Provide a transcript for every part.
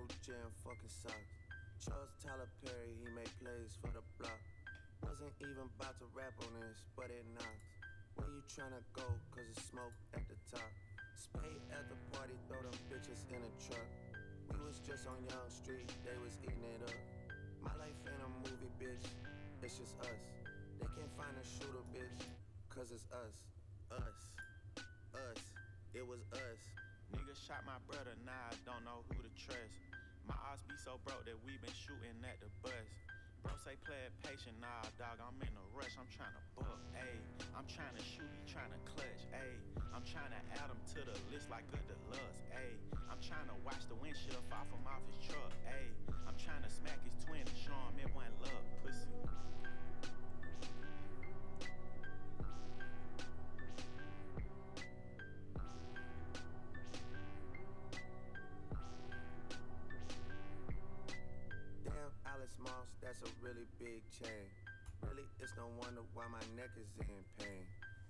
new gym fucking socks. Chose Tyler Perry, he made plays for the block. Wasn't even about to rap on this, but it knocks. Where you tryna go, cause it's smoke at the top. Spade at the party, throw them bitches in a truck. We was just on Young Street, they was eating it up. My life ain't a movie, bitch, it's just us. They can't find a shooter, bitch, cause it's us. Us, it was us. Nigga shot my brother, now I don't know who to trust. My odds be so broke that we been shooting at the bus. Bro say play it patient, nah dog, I'm in a rush, I'm tryna book, ayy. I'm tryna shoot, he tryna clutch, ayy. I'm tryna add him to the list like a deluxe, ayy. I'm tryna watch the windshield fall from off his truck, ayy. I'm tryna smack his twin and show him it wasn't luck, pussy. Moss, that's a really big chain. Really, it's no wonder why my neck is in pain.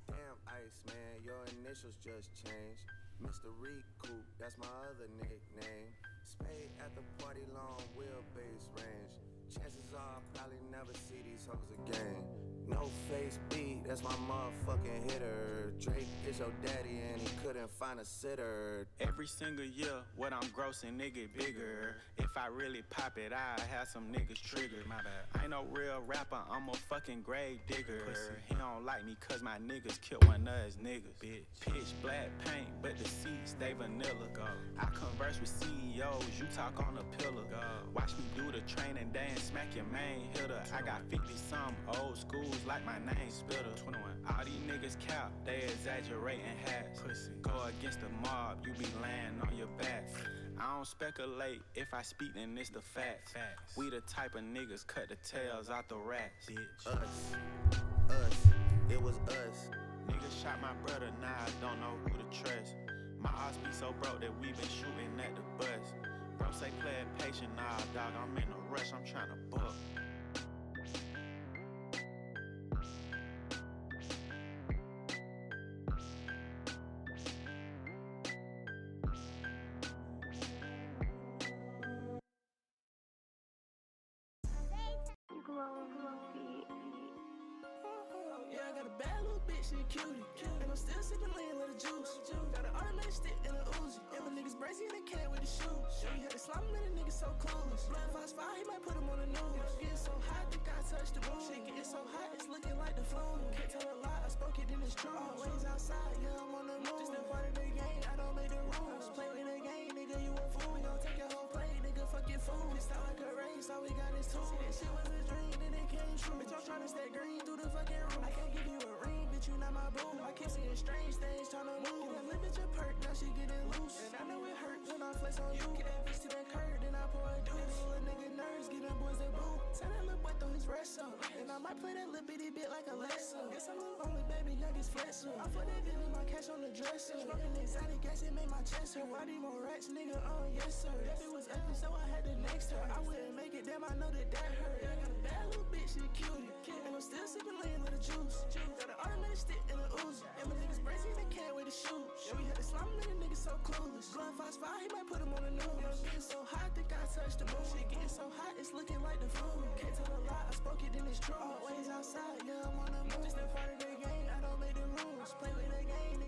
Damn, Ice Man, your initials just changed. Mr. Recoup, that's my other nickname. Spade at the party, long wheelbase range. Chances are I'll probably never see these hoes again. No face beat, that's my motherfucking hitter. Drake is your daddy and he couldn't find a sitter. Every single year, what I'm grossing, nigga, bigger. If I really pop it, I have some niggas triggered. My bad. I ain't no real rapper, I'm a fucking grave digger. Pussy. He don't like me cause my niggas killed one of his niggas. Bitch. Pitch black paint, but the seats stay vanilla. Go. I converse with CEOs, you talk on the pillar. Go. Watch me do the training day and smack your main hitter. 21. I got 50-some old schools like my name Spitter. 21. All these niggas cap, they exaggerating hats. Pussy. Go against the mob, you be laying on your back. I don't speculate, if I speak then it's the facts. We the type of niggas cut the tails out the rats, bitch. Us, it was us. Niggas shot my brother, now I don't know who to trust. My odds be so broke that we been shooting at the bus. Bro say play it patient, nah dog, I'm in a rush, I'm tryna book. Yeah, I got a bad little bitch, she a cutie. And I'm still sipping lean with the juice. Got an automatic stick and a Uzi. And my niggas brazy in the can with the shoes. Yeah, we had to slime him and the niggas so clueless. Blood Fox 5, he might put him on the news. Getting so hot, think I touched the moon. Shit getting so hot, it's looking like the flu. Can't tell a lie, I spoke it, then it's true. Always outside, yeah, I'm on the move. Just a part of the game, I don't make the rules. Play with the game, nigga, you a fool. We gon' take your whole plate, nigga, fuck your food. It's not like a race, all we got is two. See, that shit was a dream, then it came true. Bitch, I'm tryna stay green through the fucking room. I can't give you a ring, bitch, you not my boo. I keep seeing strange things tryna move. That little bitch a perk, now she getting loose. And I know it hurt when I flex on you. Get that bitch to that curb, then I pour a deuce. Little nigga nerves, get them boys a boo. Tell that little boy throw his rest up. And I might play that little bitty bit like a lesson. Guess I'm little only baby, youngest flexible. I put that bitch in my cash on the dresser. Smoking exotic gas, it made my chest hurt. Why need more rats, nigga? Yes sir. That bitch was ugly, so I had to next her. I wouldn't make it, damn, I know that hurt. Yeah, I got a bad little bitch, she a cutie. And I'm still sipping lean with the juice. Got an automatic stick and a Uzi. And my niggas brazy in the can with the shoes. Yeah, we had to slime him and the niggas so clueless. Blood Fox 5, he might put him on the news. Yeah, I'm getting so hot, think I touched the moon. Shit getting so hot, it's looking like the flu. Can't tell a lie, I spoke it, then it's true. Always outside, yeah, I'm on the move. Just a part of the game, I don't make the rules. Play with the game.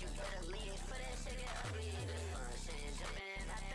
You better leave for that shit get ugly. The fun shit jumping.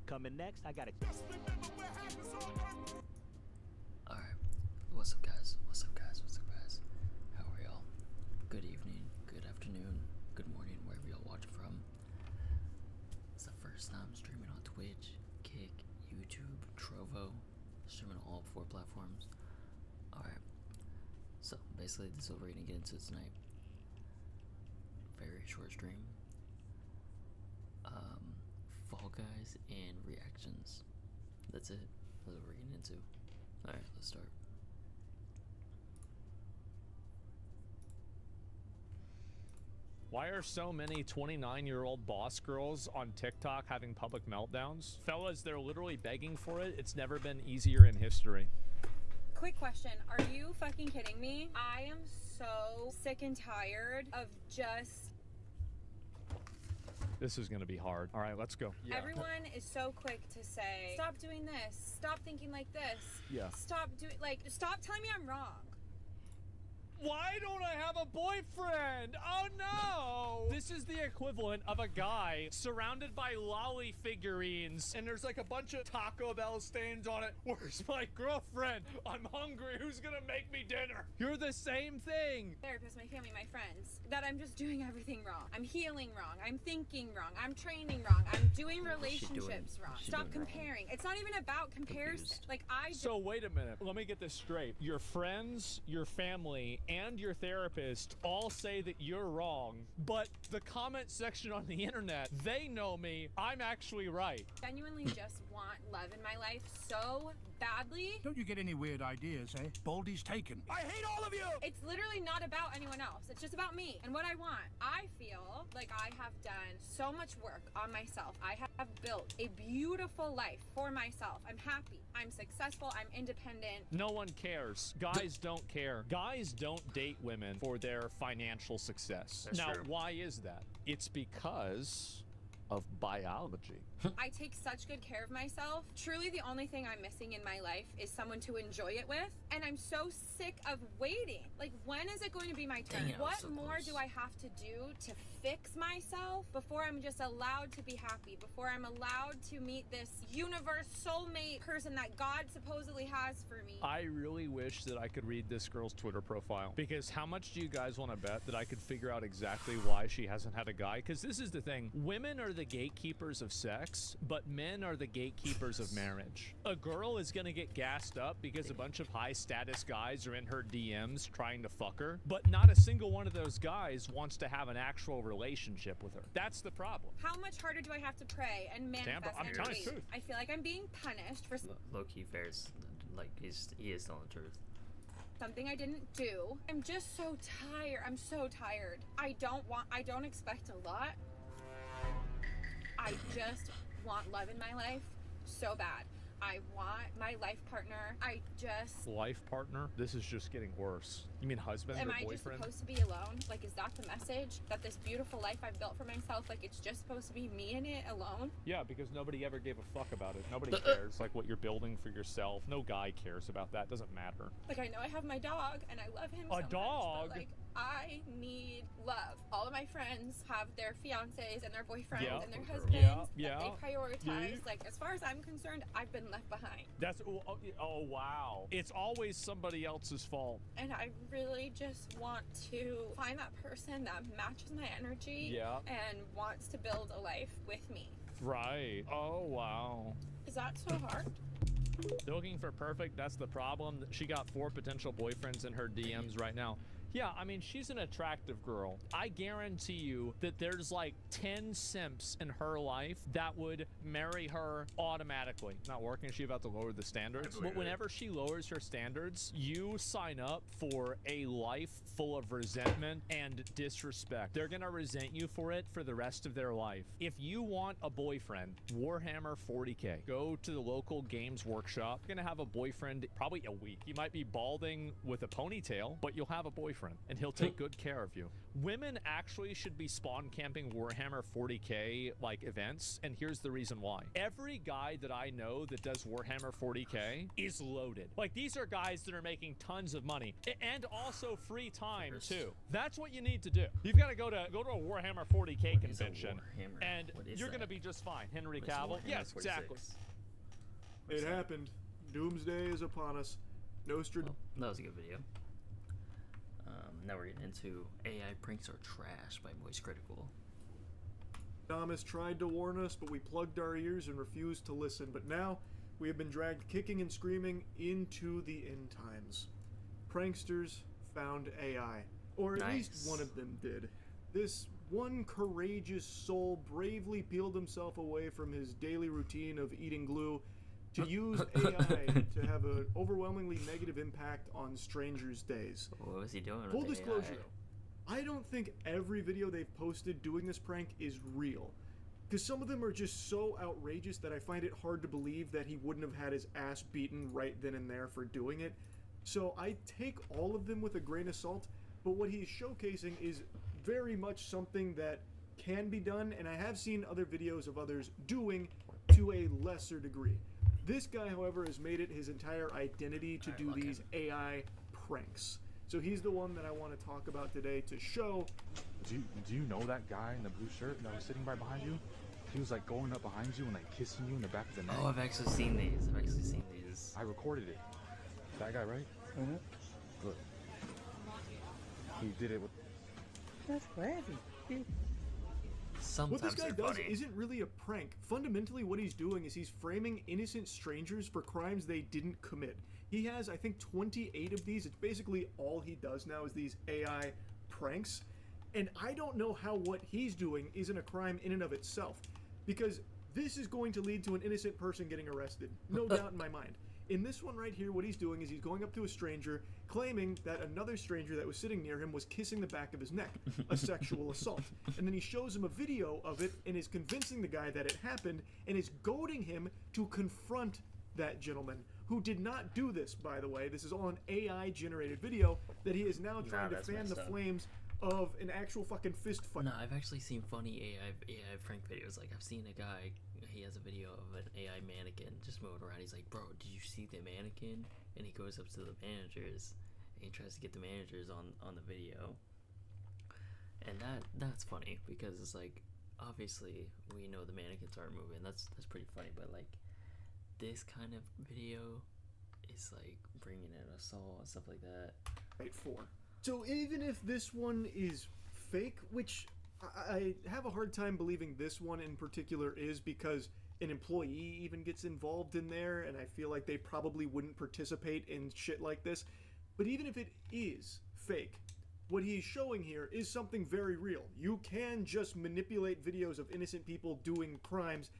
Coming next, I got a... Alright, what's up guys? What's up guys? What's up guys? How are y'all? Good evening, good afternoon, good morning, wherever y'all watch from. It's the first time streaming on Twitch, Kick, YouTube, Trovo, streaming on all 4 platforms. Alright, so basically this is what we're gonna get into tonight. Very short stream. Fall Guys and reactions. That's it. That's what we're getting into. Alright, let's start. Why are so many 29-year-old boss girls on TikTok having public meltdowns? Fellas, they're literally begging for it. It's never been easier in history. Quick question, are you fucking kidding me? I am so sick and tired of just... This is gonna be hard. All right, let's go. Yeah. Everyone is so quick to say, stop doing this, stop thinking like this. Yeah. Stop telling me I'm wrong. Why don't I have a boyfriend? Oh no! This is the equivalent of a guy surrounded by lolly figurines and there's like a bunch of Taco Bell stains on it. Where's my girlfriend? I'm hungry. Who's gonna make me dinner? You're the same thing. Therapist, my family, my friends, that I'm just doing everything wrong. I'm healing wrong. I'm thinking wrong. I'm training wrong. I'm doing relationships wrong. Stop comparing. It's not even about comparison. Like So wait a minute. Let me get this straight. Your friends, your family, and your therapist all say that you're wrong, but the comment section on the internet, they know me. I'm actually right. Genuinely just want love in my life so badly. Don't you get any weird ideas, eh? Baldy's taken. I hate all of you! It's literally not about anyone else. It's just about me and what I want. I feel like I have done so much work on myself. I have built a beautiful life for myself. I'm happy. I'm successful. I'm independent. No one cares. Guys don't care. Guys don't date women for their financial success. That's now, true. why is that? It's because of biology. I take such good care of myself. Truly the only thing I'm missing in my life is someone to enjoy it with. And I'm so sick of waiting. Like, when is it going to be my turn? Dang, what so more close. do I have to do to fix myself before I'm just allowed to be happy? Before I'm allowed to meet this universe soulmate person that God supposedly has for me? I really wish that I could read this girl's Twitter profile, because how much do you guys want to bet that I could figure out exactly why she hasn't had a guy? Because this is the thing. Women are the gatekeepers of sex, but men are the gatekeepers of marriage. A girl is going to get gassed up because a bunch of high status guys are in her DMs trying to fuck her, but not a single one of those guys wants to have an actual relationship with her. That's the problem. How much harder do I have to pray and manifest I'm and telling wait? the truth. I feel like I'm being punished for Low-key Ferris, like, he is telling the truth. something I didn't do. I'm just so tired. I'm so tired. I don't expect a lot. I just want love in my life so bad. I want my life partner. Life partner? This is just getting worse. You mean husband Am or I just boyfriend? supposed to be alone? Like, is that the message? That this beautiful life I've built for myself, like, it's just supposed to be me in it alone? Yeah, because nobody ever gave a fuck about it. Nobody cares, like, what you're building for yourself. No guy cares about that. Doesn't matter. Like, I know I have my dog, and I love him so much, dog? but, like, I need love. All of my friends have their fiancés and their boyfriends Yeah. and their husbands Yeah. that they prioritize. Yeah. Like, as far as I'm concerned, I've been left behind. That's, oh wow. It's always somebody else's fault. And I really just want to find that person that matches my energy Yeah. and wants to build a life with me. Right. Oh wow. Is that so hard? They're looking for perfect, that's the problem. She got 4 potential boyfriends in her DMs right now. Yeah, I mean, she's an attractive girl. I guarantee you that there's like 10 simps in her life that would marry her automatically. Not working, is she about to lower the standards? But whenever she lowers her standards, you sign up for a life full of resentment and disrespect. They're gonna resent you for it for the rest of their life. If you want a boyfriend, Warhammer 40K, go to the local games workshop. You're gonna have a boyfriend probably a week. You might be balding with a ponytail, but you'll have a boyfriend. boyfriend, and he'll take good care of you. Women actually should be spawn camping Warhammer 40k like events, and here's the reason why. Every guy that I know that does Warhammer 40k is loaded. Like, these are guys that are making tons of money and also free time too. That's what you need to do. You've got to go to a Warhammer 40k convention, and you're going to be just fine. Henry Cavill. Yes, exactly. It happened. Doomsday is upon us. Nostradamus. Well, that was a good video. Now we're getting into AI pranks are trash by Moist Critical. Thomas tried to warn us, but we plugged our ears and refused to listen. But now we have been dragged kicking and screaming into the end times. Pranksters found AI, or at least one of them did. This one courageous soul bravely peeled himself away from his daily routine of eating glue to use AI to have an overwhelmingly negative impact on strangers' days. What was he doing? Full with disclosure, AI? though, I don't think every video they've posted doing this prank is real. Because some of them are just so outrageous that I find it hard to believe that he wouldn't have had his ass beaten right then and there for doing it. So I take all of them with a grain of salt, but what he's showcasing is very much something that can be done, and I have seen other videos of others doing to a lesser degree. This guy, however, has made it his entire identity to do these AI pranks. So he's the one that I want to talk about today to show. Do you know that guy in the blue shirt that was sitting right behind you? He was like going up behind you and like kissing you in the back of the neck. Oh, I've actually seen these. I recorded it. That guy, right? Mm-hmm. Good. He did it with... That's crazy. Sometimes what this guy does funny. isn't really a prank. Fundamentally, what he's doing is he's framing innocent strangers for crimes they didn't commit. He has, I think, 28 of these. It's basically all he does now is these AI pranks. And I don't know how what he's doing isn't a crime in and of itself. Because this is going to lead to an innocent person getting arrested. No doubt in my mind. In this one right here, what he's doing is he's going up to a stranger, claiming that another stranger that was sitting near him was kissing the back of his neck, a sexual assault. And then he shows him a video of it and is convincing the guy that it happened and is goading him to confront that gentleman, who did not do this, by the way. This is all an AI-generated video that he is now trying to fan the flames of an actual fucking fist fight. No, I've actually seen funny AI prank videos. Like, I've seen a guy, he has a video of an AI mannequin just moving around. He's like, bro, did you see the mannequin? And he goes up to the managers, and he tries to get the managers on the video. And that's funny, because it's like, obviously, we know the mannequins aren't moving. That's pretty funny, but like, this kind of video is like bringing in assault and stuff like that. Right, 4. So even if this one is fake, which I have a hard time believing this one in particular is, because an employee even gets involved in there, and I feel like they probably wouldn't participate in shit like this. But even if it is fake, what he's showing here is something very real. You can just manipulate videos of innocent people doing crimes,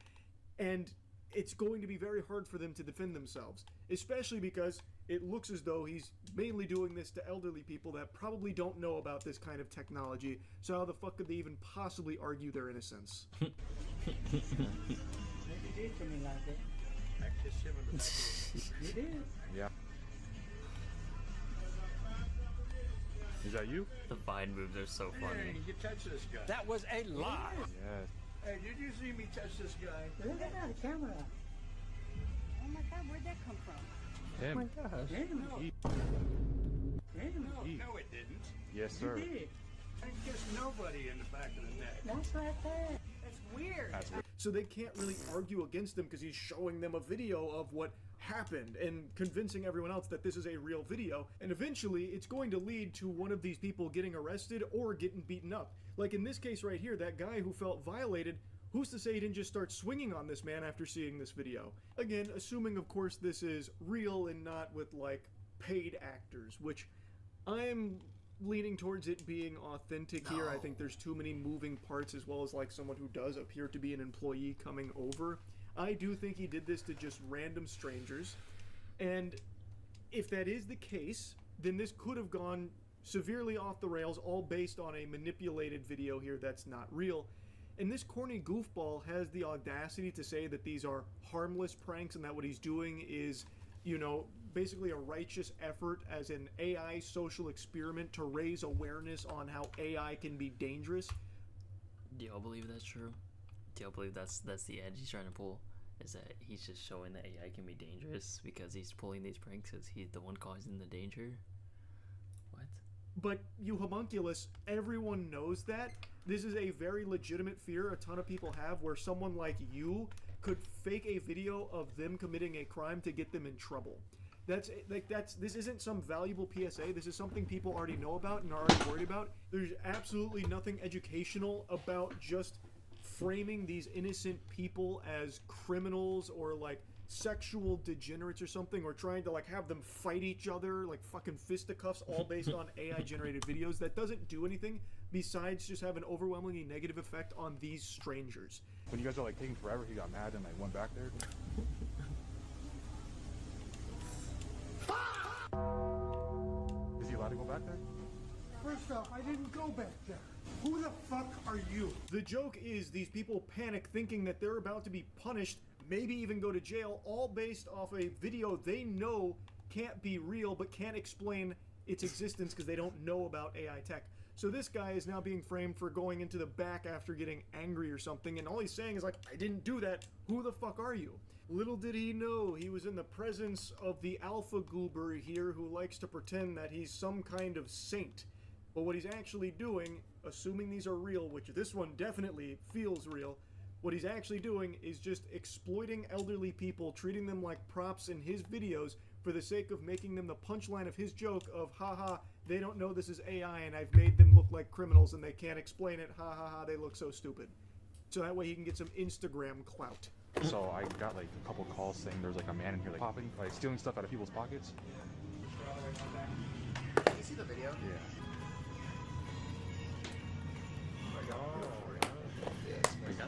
and it's going to be very hard for them to defend themselves, especially because it looks as though he's mainly doing this to elderly people that probably don't know about this kind of technology, so how the fuck could they even possibly argue their innocence? You did to me like that. You did. Yeah. Is that you? The Vine moves are so funny. Hey, you touched this guy. That was a lie. Yes. Hey, did you see me touch this guy? Look at that camera. Oh my god, where'd that come from? Him. Oh my gosh. He. No, it didn't. Yes, sir. You did. I kissed nobody in the back of the neck. That's like that. That's weird. That's weird. So they can't really argue against him because he's showing them a video of what happened and convincing everyone else that this is a real video. And eventually it's going to lead to one of these people getting arrested or getting beaten up. Like in this case right here, that guy who felt violated, who's to say he didn't just start swinging on this man after seeing this video? Again, assuming of course this is real and not with like paid actors, which I'm leaning towards it being authentic here. I think there's too many moving parts, as well as like someone who does appear to be an employee coming over. I do think he did this to just random strangers, and if that is the case, then this could have gone severely off the rails, all based on a manipulated video here that's not real. And this corny goofball has the audacity to say that these are harmless pranks and that what he's doing is, you know, basically a righteous effort as an AI social experiment to raise awareness on how AI can be dangerous. Do y'all believe that's true? Do y'all believe that's the edge he's trying to pull? Is that he's just showing that AI can be dangerous because he's pulling these pranks because he's the one causing the danger? What? But you homunculus, everyone knows that. This is a very legitimate fear a ton of people have, where someone like you could fake a video of them committing a crime to get them in trouble. This isn't some valuable PSA. This is something people already know about and are already worried about. There's absolutely nothing educational about just framing these innocent people as criminals or like sexual degenerates or something, or trying to like have them fight each other like fucking fisticuffs, all based on AI generated videos. That doesn't do anything besides just have an overwhelmingly negative effect on these strangers. When you guys are like taking forever, he got mad and like went back there. Is he allowed to go back there? First off, I didn't go back there. Who the fuck are you? The joke is these people panic thinking that they're about to be punished, maybe even go to jail, all based off a video they know can't be real but can't explain its existence because they don't know about AI tech. So this guy is now being framed for going into the back after getting angry or something, and all he's saying is like, I didn't do that. Who the fuck are you? Little did he know he was in the presence of the alpha goober here who likes to pretend that he's some kind of saint. But what he's actually doing, assuming these are real, which this one definitely feels real, what he's actually doing is just exploiting elderly people, treating them like props in his videos for the sake of making them the punchline of his joke of, haha, they don't know this is AI and I've made them look like criminals and they can't explain it, ha ha ha, they look so stupid. So that way he can get some Instagram clout. So I got like a couple calls saying there's like a man in here like popping, like stealing stuff out of people's pockets. Did you see the video? Yeah.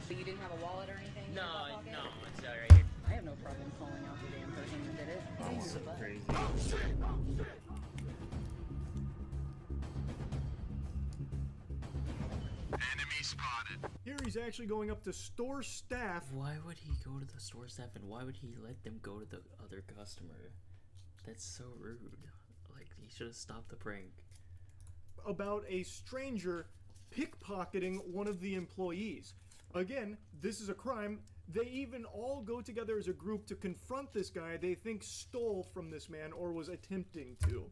So you didn't have a wallet or anything? No, in your no, pocket? it's right here. I have no problem calling out the damn person who did it. Oh, so crazy. Enemy spotted. Here he's actually going up to store staff. Why would he go to the store staff and why would he let them go to the other customer? That's so rude. Like, he should have stopped the prank. About a stranger pickpocketing one of the employees. Again, this is a crime. They even all go together as a group to confront this guy they think stole from this man or was attempting to.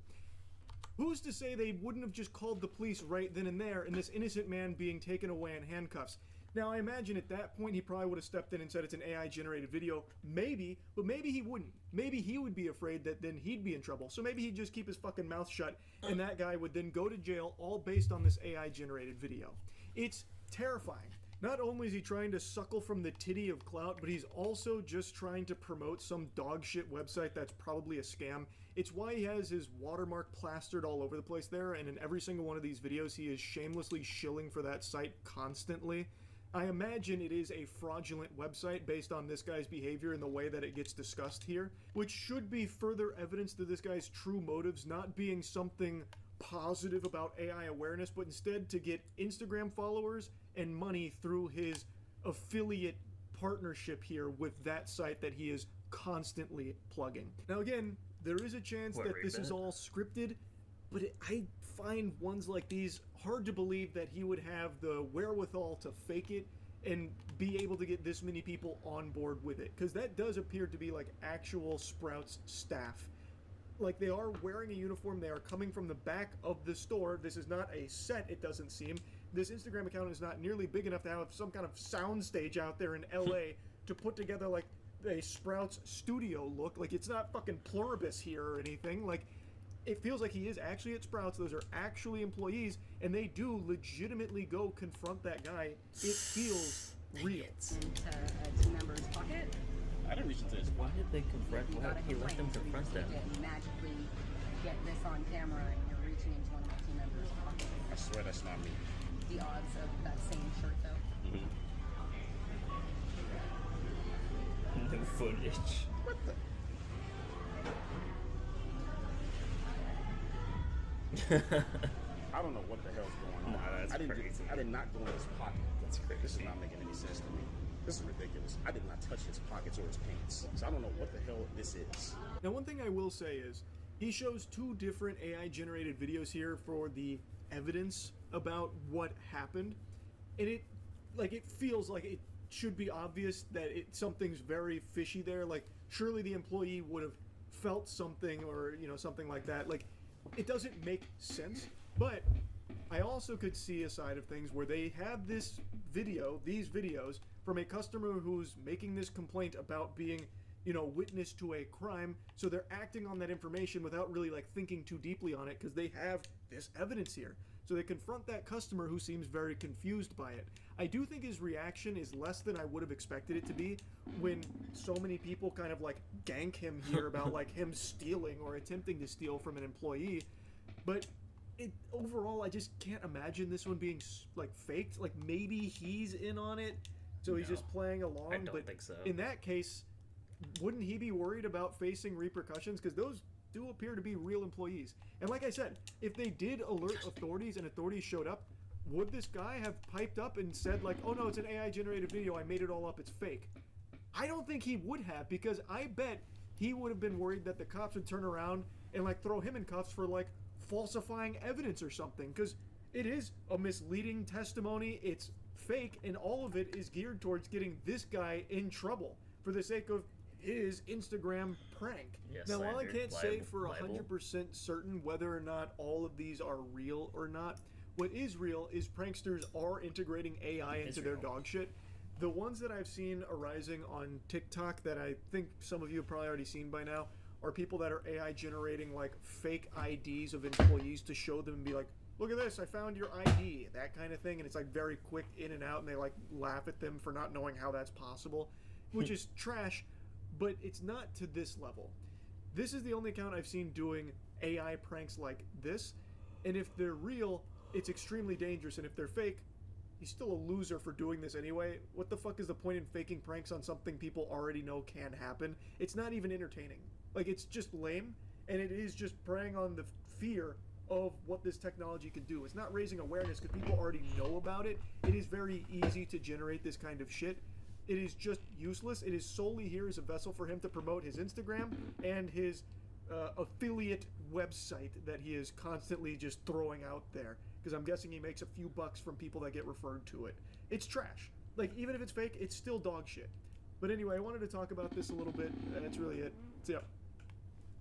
Who's to say they wouldn't have just called the police right then and there and this innocent man being taken away in handcuffs? Now, I imagine at that point he probably would have stepped in and said it's an AI-generated video. Maybe, but maybe he wouldn't. Maybe he would be afraid that then he'd be in trouble. So maybe he'd just keep his fucking mouth shut, and that guy would then go to jail all based on this AI-generated video. It's terrifying. Not only is he trying to suckle from the titty of clout, but he's also just trying to promote some dog shit website that's probably a scam. It's why he has his watermark plastered all over the place there, and in every single one of these videos he is shamelessly shilling for that site constantly. I imagine it is a fraudulent website based on this guy's behavior and the way that it gets discussed here, which should be further evidence to this guy's true motives not being something positive about AI awareness, but instead to get Instagram followers and money through his affiliate partnership here with that site that he is constantly plugging. Now again, there is a chance that this is all scripted, but I find ones like these hard to believe that he would have the wherewithal to fake it and be able to get this many people on board with it, because that does appear to be like actual Sprouts staff. Like, they are wearing a uniform, they are coming from the back of the store. This is not a set, it doesn't seem. This Instagram account is not nearly big enough to have some kind of sound stage out there in LA to put together like a Sprouts studio look. Like, it's not fucking Pluribus here or anything. Like, it feels like he is actually at Sprouts. Those are actually employees, and they do legitimately go confront that guy. It feels real. Into a team member's pocket. I didn't reach into this. Why did they confront? Why did he let them confront them? You didn't magically get this on camera and you're reaching into one of my team members' pockets. I swear that's not me. The odds of that same shirt, though. No footage. What the? I don't know what the hell's going on. Nah, that's crazy. I did not go in his pocket. That's crazy. This is not making any sense to me. This is ridiculous. I did not touch his pockets or his pants, so I don't know what the hell this is. Now, one thing I will say is, he shows 2 different AI-generated videos here for the evidence about what happened, and it feels like it should be obvious that something's very fishy there. Like, surely the employee would have felt something, or something like that. Like, it doesn't make sense. But I also could see a side of things where they have these videos from a customer who's making this complaint about being witness to a crime, so they're acting on that information without really thinking too deeply on it, because they have this evidence here. So they confront that customer who seems very confused by it. I do think his reaction is less than I would have expected it to be when so many people kind of gank him here about him stealing or attempting to steal from an employee. But overall, I just can't imagine this one being faked. Maybe he's in on it, so he's just playing along. I don't think so. In that case, wouldn't he be worried about facing repercussions? Because those do appear to be real employees. And like I said, if they did alert authorities and authorities showed up, would this guy have piped up and said oh no, it's an AI generated video, I made it all up, it's fake? I don't think he would have, because I bet he would have been worried that the cops would turn around and throw him in cuffs for falsifying evidence or something, because it is a misleading testimony, it's fake, and all of it is geared towards getting this guy in trouble for the sake of his Instagram prank. Yes, now, while I can't say for libel. 100% certain whether or not all of these are real or not, what is real is pranksters are integrating AI into their dog shit. The ones that I've seen arising on TikTok that I think some of you have probably already seen by now are people that are AI generating fake IDs of employees to show them and be look at this, I found your ID, that kind of thing, and it's very quick in and out, and they laugh at them for not knowing how that's possible, which is trash. But it's not to this level. This is the only account I've seen doing AI pranks like this, and if they're real, it's extremely dangerous, and if they're fake, he's still a loser for doing this anyway. What the fuck is the point in faking pranks on something people already know can happen? It's not even entertaining. It's just lame, and it is just preying on the fear of what this technology can do. It's not raising awareness because people already know about it. It is very easy to generate this kind of shit. It is just useless. It is solely here as a vessel for him to promote his Instagram and his affiliate website that he is constantly just throwing out there. Because I'm guessing he makes a few bucks from people that get referred to it. It's trash. Even if it's fake, it's still dog shit. But anyway, I wanted to talk about this a little bit, and that's really it. So yeah.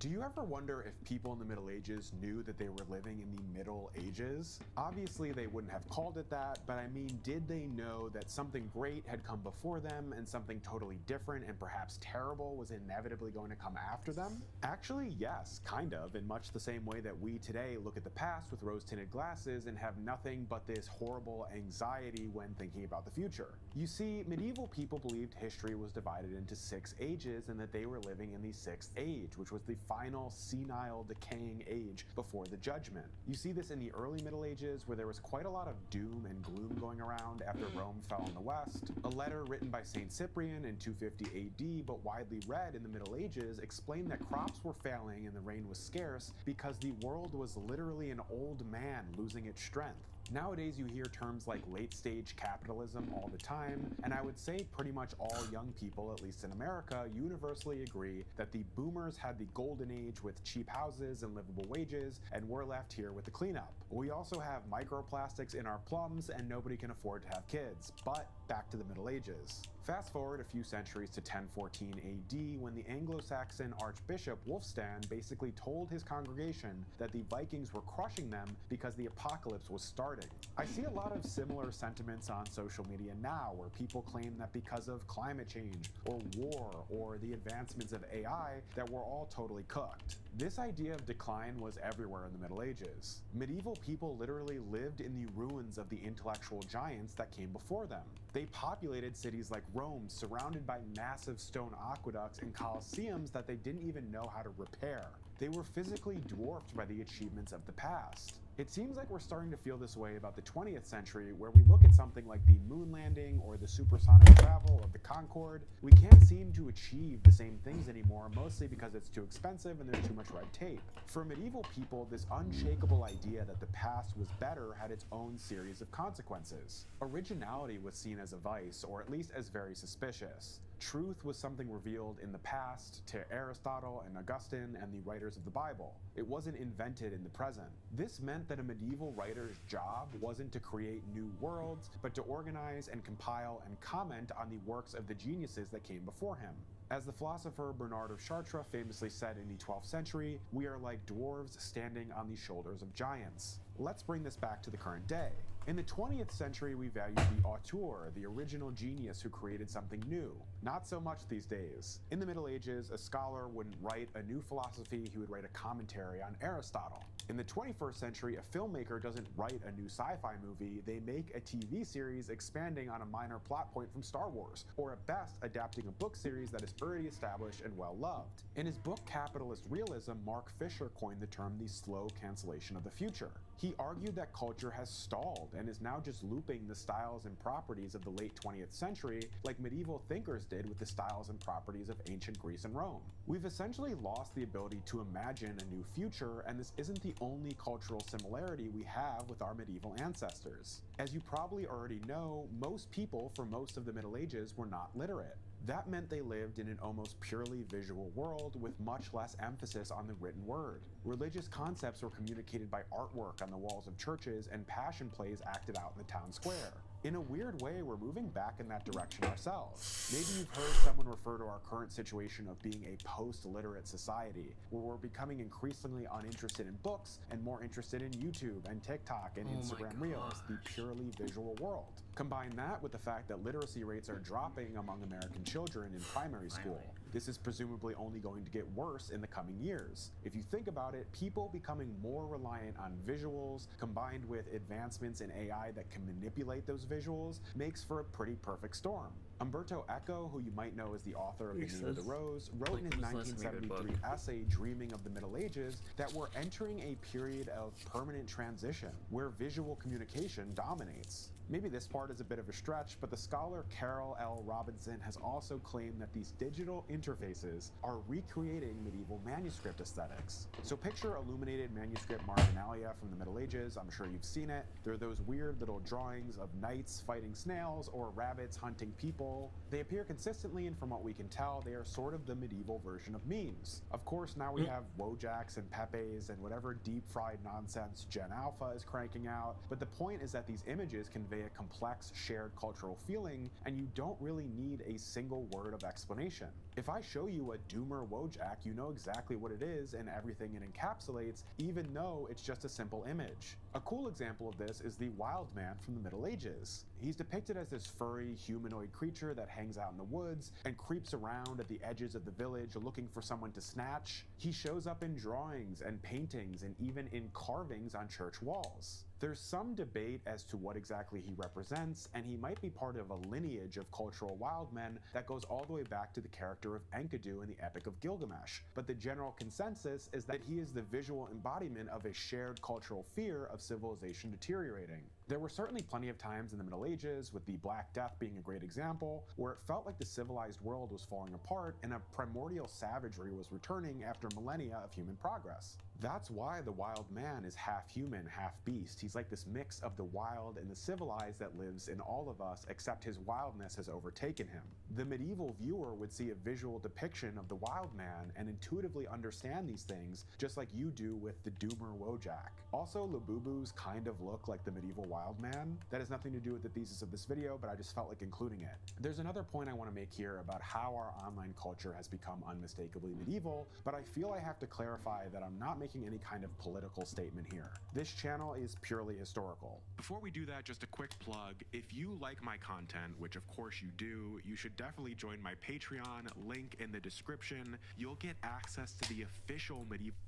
Do you ever wonder if people in the Middle Ages knew that they were living in the Middle Ages? Obviously, they wouldn't have called it that, but I mean, did they know that something great had come before them and something totally different and perhaps terrible was inevitably going to come after them? Actually, yes, kind of, in much the same way that we today look at the past with rose-tinted glasses and have nothing but this horrible anxiety when thinking about the future. You see, medieval people believed history was divided into 6 ages and that they were living in the 6th age, which was the final senile decaying age before the judgment. You see this in the early Middle Ages, where there was quite a lot of doom and gloom going around after Rome fell in the West. A letter written by Saint Cyprian in 250 AD, but widely read in the Middle Ages, explained that crops were failing and the rain was scarce because the world was literally an old man losing its strength. Nowadays, you hear terms like late-stage capitalism all the time, and I would say pretty much all young people, at least in America, universally agree that the boomers had the golden age with cheap houses and livable wages, and we're left here with the cleanup. We also have microplastics in our plums, and nobody can afford to have kids. But back to the Middle Ages. Fast forward a few centuries to 1014 AD, when the Anglo-Saxon Archbishop Wulfstan basically told his congregation that the Vikings were crushing them because the apocalypse was starting. I see a lot of similar sentiments on social media now, where people claim that because of climate change, or war, or the advancements of AI, that we're all totally cooked. This idea of decline was everywhere in the Middle Ages. Medieval people literally lived in the ruins of the intellectual giants that came before them. They populated cities like Rome, surrounded by massive stone aqueducts and colosseums that they didn't even know how to repair. They were physically dwarfed by the achievements of the past. It seems like we're starting to feel this way about the 20th century, where we look at something like the moon landing or the supersonic travel of the Concorde. We can't seem to achieve the same things anymore, mostly because it's too expensive and there's too much red tape. For medieval people, this unshakable idea that the past was better had its own series of consequences. Originality was seen as a vice, or at least as very suspicious. Truth was something revealed in the past to Aristotle and Augustine and the writers of the Bible. It wasn't invented in the present. This meant that a medieval writer's job wasn't to create new worlds, but to organize and compile and comment on the works of the geniuses that came before him. As the philosopher Bernard of Chartres famously said in the 12th century, we are like dwarves standing on the shoulders of giants. Let's bring this back to the current day. In the 20th century, we value the auteur, the original genius who created something new. Not so much these days. In the Middle Ages, a scholar wouldn't write a new philosophy, he would write a commentary on Aristotle. In the 21st century, a filmmaker doesn't write a new sci-fi movie, they make a TV series expanding on a minor plot point from Star Wars, or at best, adapting a book series that is already established and well-loved. In his book Capitalist Realism, Mark Fisher coined the term the slow cancellation of the future. He argued that culture has stalled and is now just looping the styles and properties of the late 20th century like medieval thinkers did with the styles and properties of ancient Greece and Rome. We've essentially lost the ability to imagine a new future, and this isn't the only cultural similarity we have with our medieval ancestors. As you probably already know, most people for most of the Middle Ages were not literate. That meant they lived in an almost purely visual world with much less emphasis on the written word. Religious concepts were communicated by artwork on the walls of churches and passion plays acted out in the town square. In a weird way, we're moving back in that direction ourselves. Maybe you've heard someone refer to our current situation of being a post-literate society, where we're becoming increasingly uninterested in books and more interested in YouTube and TikTok and Instagram Reels, the purely visual world. Combine that with the fact that literacy rates are dropping among American children in primary school. This is presumably only going to get worse in the coming years. If you think about it, people becoming more reliant on visuals combined with advancements in AI that can manipulate those visuals makes for a pretty perfect storm. Umberto Eco, who you might know as the author of The Name of the Rose, wrote in his 1973 essay Dreaming of the Middle Ages that we're entering a period of permanent transition where visual communication dominates. Maybe this part is a bit of a stretch, but the scholar Carol L. Robinson has also claimed that these digital interfaces are recreating medieval manuscript aesthetics. So picture illuminated manuscript marginalia from the Middle Ages. I'm sure you've seen it. There are those weird little drawings of knights fighting snails or rabbits hunting people. They appear consistently, and from what we can tell, they are sort of the medieval version of memes. Of course, now we have Wojaks and Pepes and whatever deep-fried nonsense Gen Alpha is cranking out, but the point is that these images convey a complex shared cultural feeling, and you don't really need a single word of explanation. If I show you a Doomer Wojak, you know exactly what it is and everything it encapsulates, even though it's just a simple image. A cool example of this is the Wild Man from the Middle Ages. He's depicted as this furry humanoid creature that hangs out in the woods and creeps around at the edges of the village looking for someone to snatch. He shows up in drawings and paintings and even in carvings on church walls. There's some debate as to what exactly he represents, and he might be part of a lineage of cultural wild men that goes all the way back to the character of Enkidu in the Epic of Gilgamesh. But the general consensus is that he is the visual embodiment of a shared cultural fear of civilization deteriorating. There were certainly plenty of times in the Middle Ages, with the Black Death being a great example, where it felt like the civilized world was falling apart and a primordial savagery was returning after millennia of human progress. That's why the wild man is half human, half beast. He's like this mix of the wild and the civilized that lives in all of us, except his wildness has overtaken him. The medieval viewer would see a visual depiction of the wild man and intuitively understand these things, just like you do with the Doomer Wojak. Also, Labubus kind of look like the medieval wild man. That has nothing to do with the thesis of this video, but I just felt like including it. There's another point I want to make here about how our online culture has become unmistakably medieval, but I feel I have to clarify that I'm not making any kind of political statement here. This channel is purely historical. Before we do that, just a quick plug. If you like my content, which of course you do, you should definitely join my Patreon, link in the description. You'll get access to the official medieval...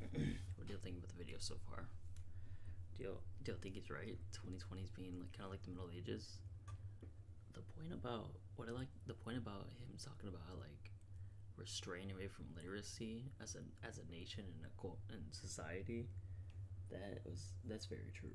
What do you think about the video so far? Do you think he's right? 2020 is being like kind of like the Middle Ages. The point about him talking about how like we're straying away from literacy as a nation and society. That's very true.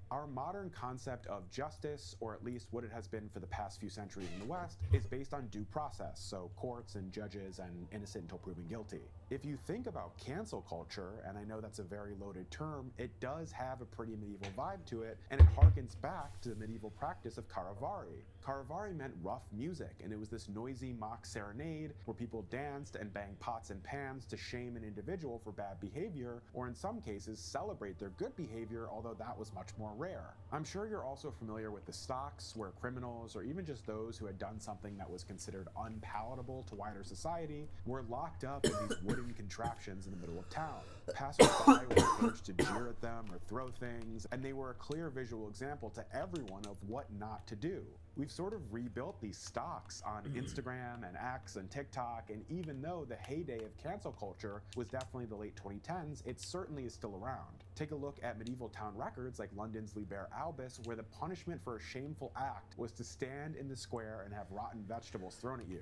Our modern concept of justice, or at least what it has been for the past few centuries in the West, is based on due process, so courts and judges and innocent until proven guilty. If you think about cancel culture, and I know that's a very loaded term, it does have a pretty medieval vibe to it, and it harkens back to the medieval practice of Charivari. Charivari meant rough music, and it was this noisy mock serenade where people danced and banged pots and pans to shame an individual for bad behavior, or in some cases celebrate their good behavior, although that was much more rare. I'm sure you're also familiar with the stocks, where criminals, or even just those who had done something that was considered unpalatable to wider society, were locked up in these wooden contraptions in the middle of town. Passers-by were encouraged to jeer at them or throw things, and they were a clear visual example to everyone of what not to do. We've sort of rebuilt these stocks on Instagram and X and TikTok, and even though the heyday of cancel culture was definitely the late 2010s, it certainly is still around. Take a look at medieval town records like London's Liber Albus, where the punishment for a shameful act was to stand in the square and have rotten vegetables thrown at you.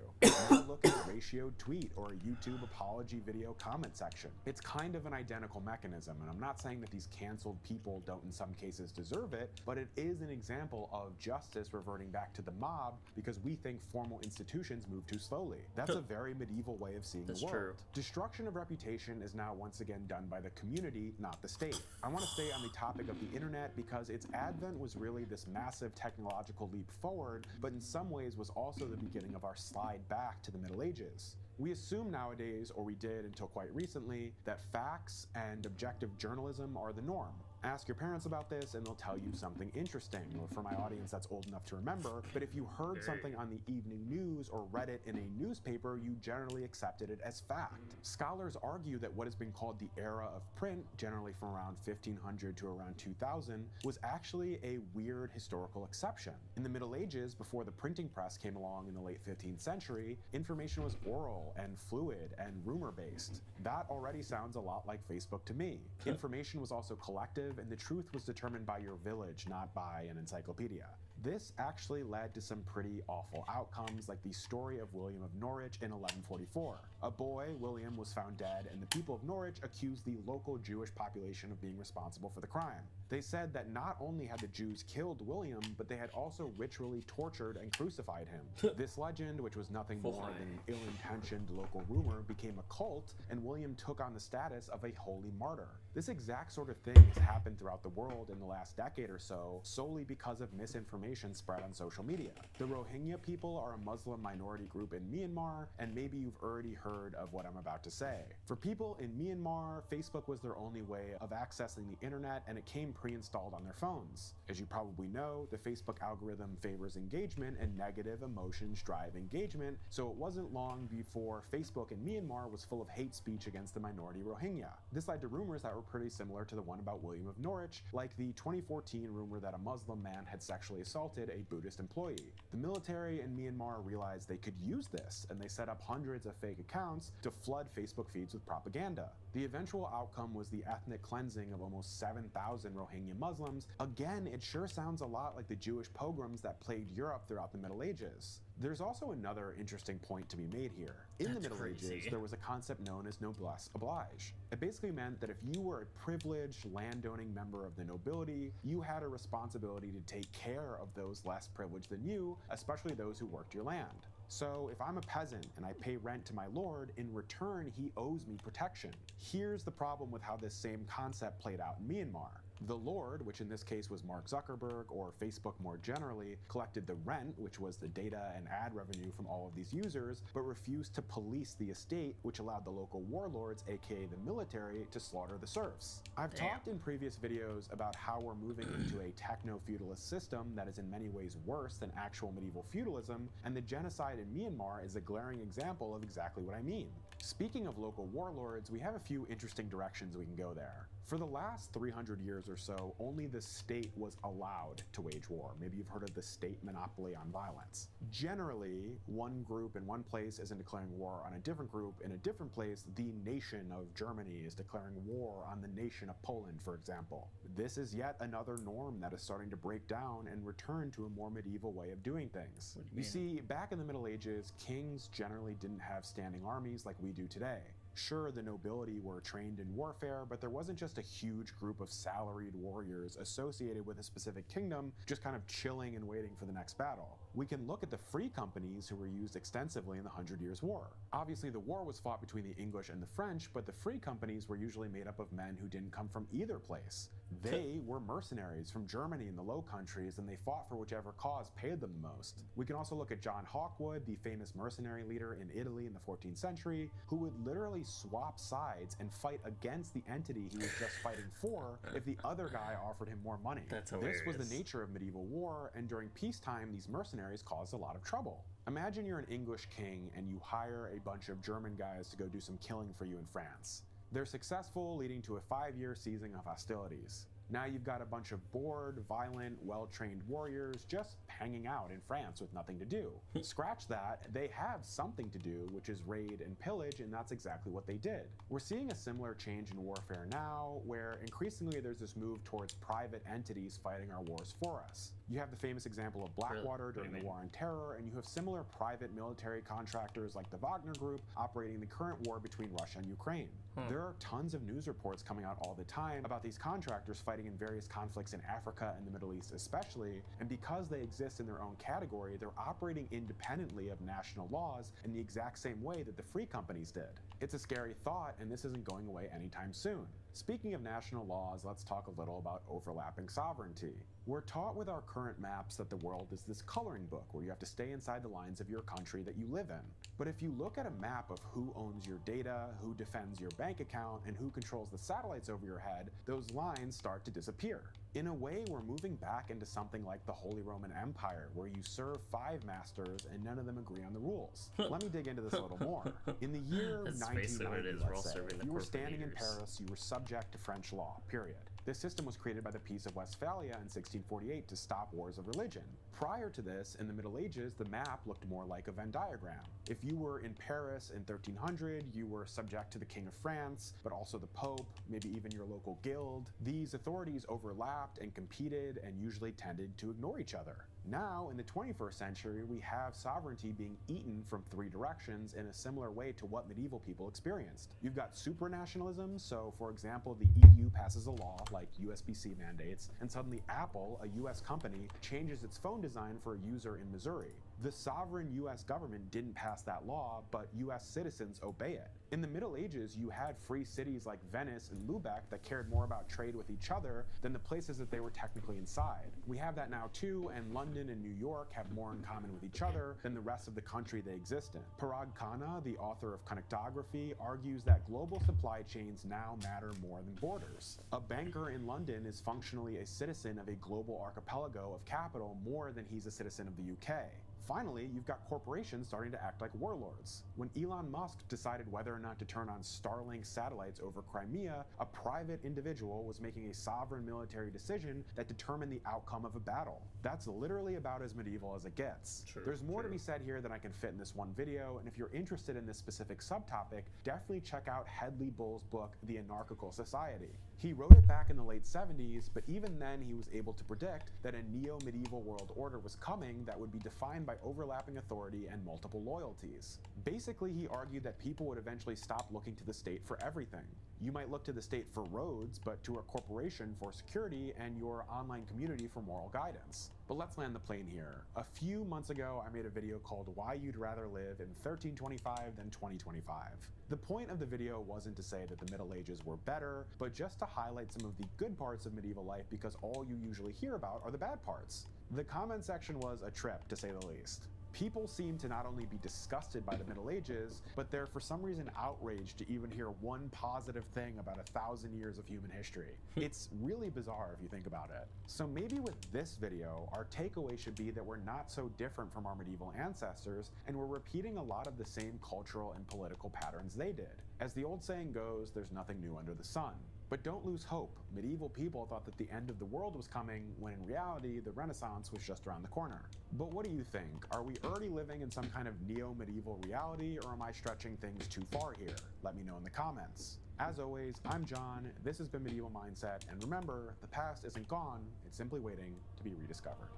Now look at a ratioed tweet or a YouTube apology video comment section. It's kind of an identical mechanism, and I'm not saying that these canceled people don't in some cases deserve it, but it is an example of justice reverting back to the mob because we think formal institutions move too slowly. That's a very medieval way of seeing the world. True. Destruction of reputation is now once again done by the community, not the state. I want to stay on the topic of the internet because its advent was really this massive technological leap forward, but in some ways was also the beginning of our slide back to the Middle Ages. We assume nowadays, or we did until quite recently, that facts and objective journalism are the norm. Ask your parents about this and they'll tell you something interesting, or for my audience that's old enough to remember, but if you heard something on the evening news or read it in a newspaper, you generally accepted it as fact. Scholars argue that what has been called the era of print, generally from around 1500 to around 2000, was actually a weird historical exception. In the Middle Ages, before the printing press came along in the late 15th century, information was oral and fluid and rumor-based. That already sounds a lot like Facebook to me. Information was also collective, and the truth was determined by your village, not by an encyclopedia. This actually led to some pretty awful outcomes, like the story of William of Norwich in 1144. A boy, William, was found dead, and the people of Norwich accused the local Jewish population of being responsible for the crime. They said that not only had the Jews killed William, but they had also ritually tortured and crucified him. This legend, which was nothing more than an ill-intentioned local rumor, became a cult, and William took on the status of a holy martyr. This exact sort of thing has happened throughout the world in the last decade or so, solely because of misinformation spread on social media. The Rohingya people are a Muslim minority group in Myanmar, and maybe you've already heard of what I'm about to say. For people in Myanmar, Facebook was their only way of accessing the internet, and it came pre-installed on their phones. As you probably know, the Facebook algorithm favors engagement, and negative emotions drive engagement, so it wasn't long before Facebook in Myanmar was full of hate speech against the minority Rohingya. This led to rumors that were pretty similar to the one about William of Norwich, like the 2014 rumor that a Muslim man had sexually assaulted a Buddhist employee. The military in Myanmar realized they could use this, and they set up hundreds of fake accounts to flood Facebook feeds with propaganda. The eventual outcome was the ethnic cleansing of almost 7,000 Rohingya Muslims. Again, it sure sounds a lot like the Jewish pogroms that plagued Europe throughout the Middle Ages. There's also another interesting point to be made here. In the Middle Ages, there was a concept known as noblesse oblige. It basically meant that if you were a privileged, landowning member of the nobility, you had a responsibility to take care of those less privileged than you, especially those who worked your land. So if I'm a peasant and I pay rent to my lord, in return he owes me protection. Here's the problem with how this same concept played out in Myanmar. The lord, which in this case was Mark Zuckerberg or Facebook more generally, collected the rent, which was the data and ad revenue from all of these users, but refused to police the estate, which allowed the local warlords, aka the military, to slaughter the serfs. I've talked in previous videos about how we're moving into a techno-feudalist system that is in many ways worse than actual medieval feudalism, and the genocide in Myanmar is a glaring example of exactly what I mean. Speaking of local warlords, we have a few interesting directions we can go there. For the last 300 years or so, only the state was allowed to wage war. Maybe you've heard of the state monopoly on violence. Generally, one group in one place isn't declaring war on a different group in a different place. The nation of Germany is declaring war on the nation of Poland, for example. This is yet another norm that is starting to break down and return to a more medieval way of doing things. You see, back in the Middle Ages, kings generally didn't have standing armies like we do today. Sure, the nobility were trained in warfare, but there wasn't just a huge group of salaried warriors associated with a specific kingdom just kind of chilling and waiting for the next battle. We can look at the free companies who were used extensively in the 100 Years' War. Obviously, the war was fought between the English and the French, but the free companies were usually made up of men who didn't come from either place. They were mercenaries from Germany and the Low Countries, and they fought for whichever cause paid them the most. We can also look at John Hawkwood, the famous mercenary leader in Italy in the 14th century, who would literally swap sides and fight against the entity he was just fighting for if the other guy offered him more money. That's This hilarious. was the nature of medieval war, and during peacetime, these mercenaries caused a lot of trouble. Imagine you're an English king and you hire a bunch of German guys to go do some killing for you in France. They're successful, leading to a 5-year ceasing of hostilities. Now you've got a bunch of bored, violent, well-trained warriors just hanging out in France with nothing to do. Scratch that, they have something to do, which is raid and pillage, and that's exactly what they did. We're seeing a similar change in warfare now, where increasingly there's this move towards private entities fighting our wars for us. You have the famous example of Blackwater during the War on Terror, and you have similar private military contractors like the Wagner Group operating the current war between Russia and Ukraine. There are tons of news reports coming out all the time about these contractors fighting in various conflicts in Africa and the Middle East especially, and because they exist in their own category, they're operating independently of national laws in the exact same way that the free companies did. It's a scary thought, and this isn't going away anytime soon. Speaking of national laws, let's talk a little about overlapping sovereignty. We're taught with our current maps that the world is this coloring book where you have to stay inside the lines of your country that you live in. But if you look at a map of who owns your data, who defends your bank account, and who controls the satellites over your head, those lines start to disappear. In a way, we're moving back into something like the Holy Roman Empire, where you serve 5 masters and none of them agree on the rules. Let me dig into this a little more. In the year That's basically what it 1990, is. We're all let's say, serving if the you were corporate standing in leaders. Paris, you were subject to French law, period. This system was created by the Peace of Westphalia in 1648 to stop wars of religion. Prior to this, in the Middle Ages, the map looked more like a Venn diagram. If you were in Paris in 1300, you were subject to the King of France, but also the Pope, maybe even your local guild. These authorities overlapped and competed and usually tended to ignore each other. Now, in the 21st century, we have sovereignty being eaten from 3 directions in a similar way to what medieval people experienced. You've got supranationalism, so for example, the EU passes a law like USB-C mandates, and suddenly Apple, a US company, changes its phone design for a user in Missouri. The sovereign US government didn't pass that law, but US citizens obey it. In the Middle Ages, you had free cities like Venice and Lubeck that cared more about trade with each other than the places that they were technically inside. We have that now too, and London and New York have more in common with each other than the rest of the country they exist in. Parag Khanna, the author of Connectography, argues that global supply chains now matter more than borders. A banker in London is functionally a citizen of a global archipelago of capital more than he's a citizen of the UK. Finally, you've got corporations starting to act like warlords. When Elon Musk decided whether or not to turn on Starlink satellites over Crimea, a private individual was making a sovereign military decision that determined the outcome of a battle. That's literally about as medieval as it gets. There's more to be said here than I can fit in this one video, and if you're interested in this specific subtopic, definitely check out Hedley Bull's book, The Anarchical Society. He wrote it back in the late 70s, but even then he was able to predict that a neo-medieval world order was coming that would be defined by overlapping authority and multiple loyalties. Basically, he argued that people would eventually stop looking to the state for everything. You might look to the state for roads, but to a corporation for security and your online community for moral guidance. But let's land the plane here. A few months ago, I made a video called Why You'd Rather Live in 1325 than 2025. The point of the video wasn't to say that the Middle Ages were better, but just to highlight some of the good parts of medieval life because all you usually hear about are the bad parts. The comment section was a trip, to say the least. People seem to not only be disgusted by the Middle Ages, but they're for some reason outraged to even hear one positive thing about 1,000 years of human history. It's really bizarre if you think about it. So maybe with this video, our takeaway should be that we're not so different from our medieval ancestors, and we're repeating a lot of the same cultural and political patterns they did. As the old saying goes, there's nothing new under the sun. But don't lose hope. Medieval people thought that the end of the world was coming, when in reality, the Renaissance was just around the corner. But what do you think? Are we already living in some kind of neo-medieval reality, or am I stretching things too far here? Let me know in the comments. As always, I'm John, this has been Medieval Mindset, and remember, the past isn't gone, it's simply waiting to be rediscovered.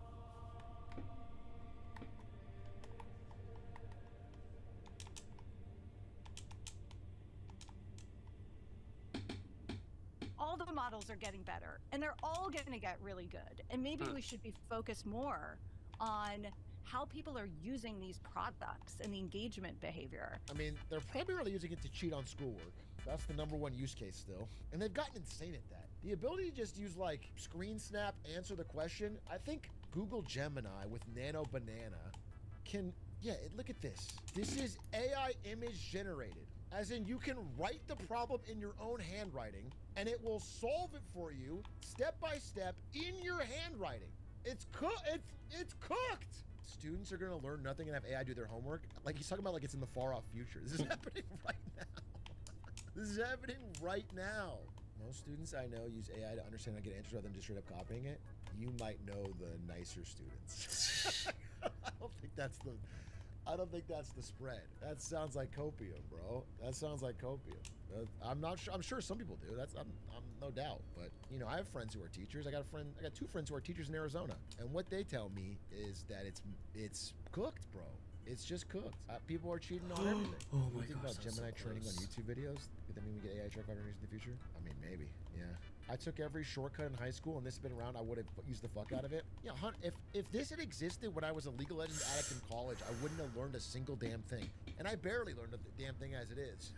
the models are getting better, and they're all going to get really good. And maybe we should be focused more on how people are using these products and the engagement behavior. I mean, they're primarily using it to cheat on schoolwork. That's the #1 use case still. And they've gotten insane at that. The ability to just use like screen snap, answer the question. I think Google Gemini with Nano Banana can, look at this. This is AI image generated. As in, you can write the problem in your own handwriting and it will solve it for you step by step in your handwriting. It's cooked. Students are gonna learn nothing and have AI do their homework. Like he's talking about like it's in the far off future. This is happening right now. This is happening right now. Most students I know use AI to understand and get answers rather than just straight up copying it. You might know the nicer students. I don't think that's the spread. That sounds like copium, bro. That sounds like copium. I'm not sure. I'm sure some people do. I'm no doubt. But you know, I have friends who are teachers. I got 2 friends who are teachers in Arizona, and what they tell me is that it's cooked, bro. It's just cooked. People are cheating on everything. Oh my think gosh, about Gemini training on YouTube videos. Does that mean we get AI truck drivers in the future? I mean, maybe. Yeah. I took every shortcut in high school, and this has been around. I would have used the fuck out of it. Yeah, if this had existed when I was a League of Legends addict in college, I wouldn't have learned a single damn thing. And I barely learned a damn thing as it is.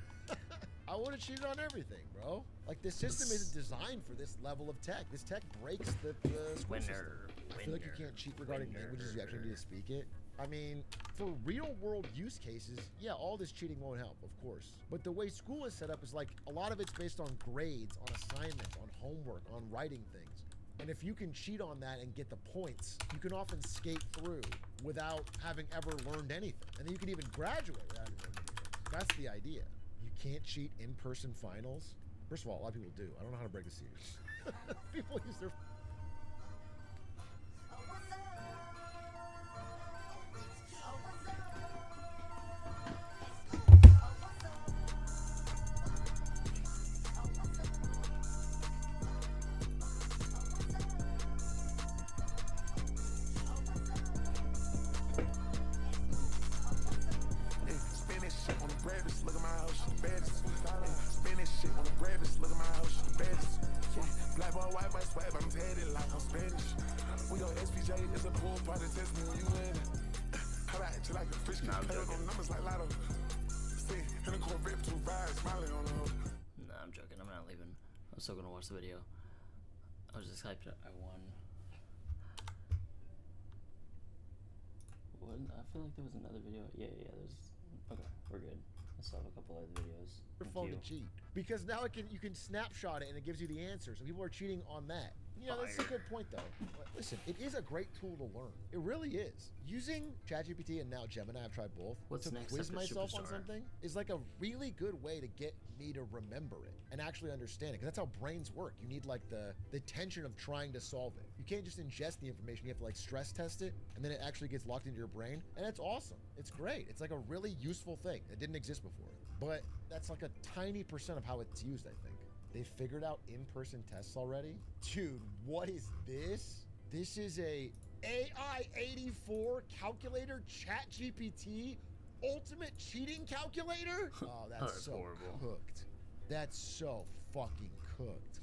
I would have cheated on everything, bro. Like, the system isn't designed for this level of tech. This tech breaks the school system. I feel like you can't cheat regarding languages. You actually need to speak it. I mean, for real world use cases, yeah, all this cheating won't help, of course. But the way school is set up is like, a lot of it's based on grades, on assignments, on homework, on writing things. And if you can cheat on that and get the points, you can often skate through without having ever learned anything. And then you can even graduate without having learned anything. That's the idea. You can't cheat in-person finals. First of all, a lot of people do. I don't know how to break this to you. People use their... I'm joking. I'm not leaving. I'm still gonna watch the video. I was just hyped. I won. What? I feel like there was another video. Yeah. There's. Okay, we're good. I still have a couple other videos. Your phone to cheat because now you can snapshot it and it gives you the answer. So people are cheating on that. You know, that's a good point though. Listen, it is a great tool to learn. It really is. Using ChatGPT and now Gemini, I've tried both. What's to quiz myself on something is like a really good way to get me to remember it and actually understand it. Because that's how brains work. You need like the tension of trying to solve it. You can't just ingest the information. You have to like stress test it, and then it actually gets locked into your brain. And it's awesome. It's great. It's like a really useful thing that didn't exist before. But that's like a tiny % of how it's used, I think. They figured out in-person tests already? Dude, what is this? This is a AI84 calculator ChatGPT ultimate cheating calculator? Oh, that's so horrible. Cooked. That's so fucking cooked.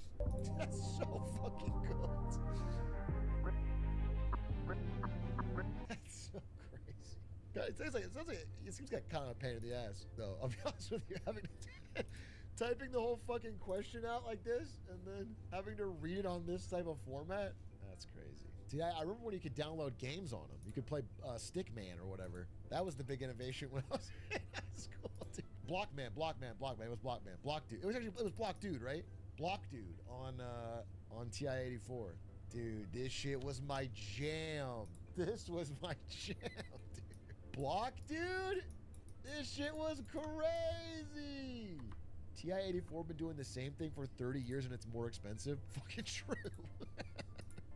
That's so fucking cooked. That's so crazy. It seems like kind of a pain in the ass, though. I'll be honest with you, having to typing the whole fucking question out like this and then having to read it on this type of format. That's crazy. See, I remember when you could download games on them. You could play Stickman or whatever. That was the big innovation when I was in high school. Dude. Blockman. It was Blockman. Block Dude. It was Block Dude, right? Block Dude on TI-84. Dude, this shit was my jam. This was my jam, dude. Block Dude? This shit was crazy. TI-84 been doing the same thing for 30 years and it's more expensive? Fucking true.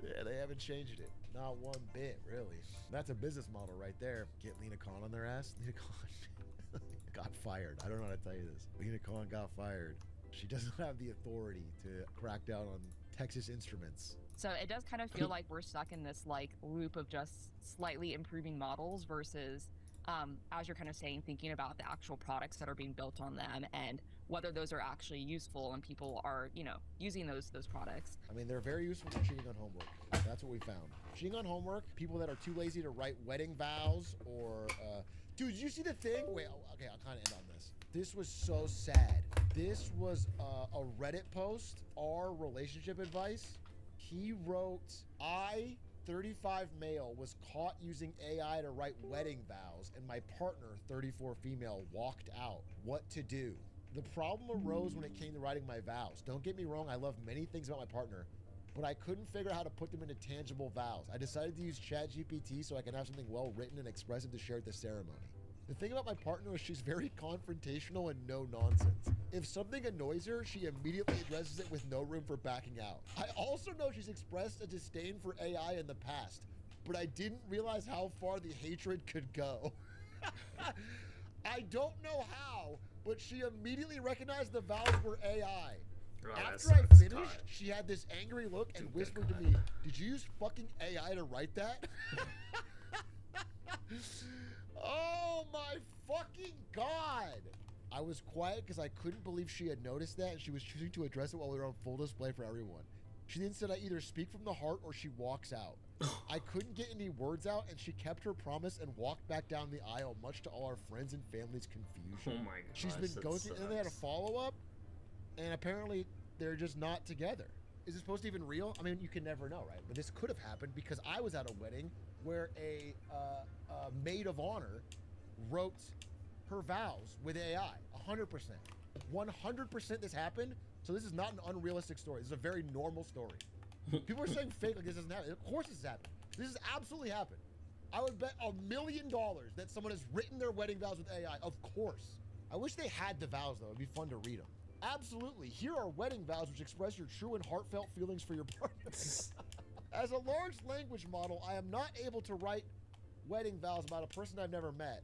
Yeah, they haven't changed it. Not one bit, really. That's a business model right there. Get Lena Khan on their ass. Lena Khan got fired. I don't know how to tell you this. Lena Khan got fired. She doesn't have the authority to crack down on Texas Instruments. So it does kind of feel like we're stuck in this like loop of just slightly improving models versus, as you're kind of saying, thinking about the actual products that are being built on them and whether those are actually useful and people are, you know, using those products. I mean, they're very useful for cheating on homework. That's what we found. Cheating on homework, people that are too lazy to write wedding vows or, dude, did you see the thing? Wait, okay, I'll kind of end on this. This was so sad. This was a Reddit post, our relationship advice. He wrote, 35 male, was caught using AI to write wedding vows, and my partner, 34 female, walked out. What to do? The problem arose when it came to writing my vows. Don't get me wrong, I love many things about my partner, but I couldn't figure out how to put them into tangible vows. I decided to use ChatGPT so I can have something well written and expressive to share at the ceremony. The thing about my partner is she's very confrontational and no nonsense. If something annoys her, she immediately addresses it with no room for backing out. I also know she's expressed a disdain for AI in the past, but I didn't realize how far the hatred could go. I don't know how, but she immediately recognized the vows were AI. Oh, After I finished, she had this angry look and whispered to me, "Did you use fucking AI to write that?" Oh my fucking God! I was quiet because I couldn't believe she had noticed that and she was choosing to address it while we were on full display for everyone. She then said I either speak from the heart or she walks out. I couldn't get any words out and she kept her promise and walked back down the aisle, much to all our friends and family's confusion. Oh my God. She's been ghosting, and then they had a follow-up, and apparently they're just not together. Is this supposed to even real? I mean, you can never know, right? But this could have happened because I was at a wedding where a maid of honor wrote her vows with AI, 100%. 100% this happened, so this is not an unrealistic story. This is a very normal story. People are saying fake like this doesn't happen. Of course this has happened. This has absolutely happened. I would bet $1 million that someone has written their wedding vows with AI, of course. I wish they had the vows though, it'd be fun to read them. Absolutely, here are wedding vows which express your true and heartfelt feelings for your partner. As a large language model, I am not able to write wedding vows about a person I've never met.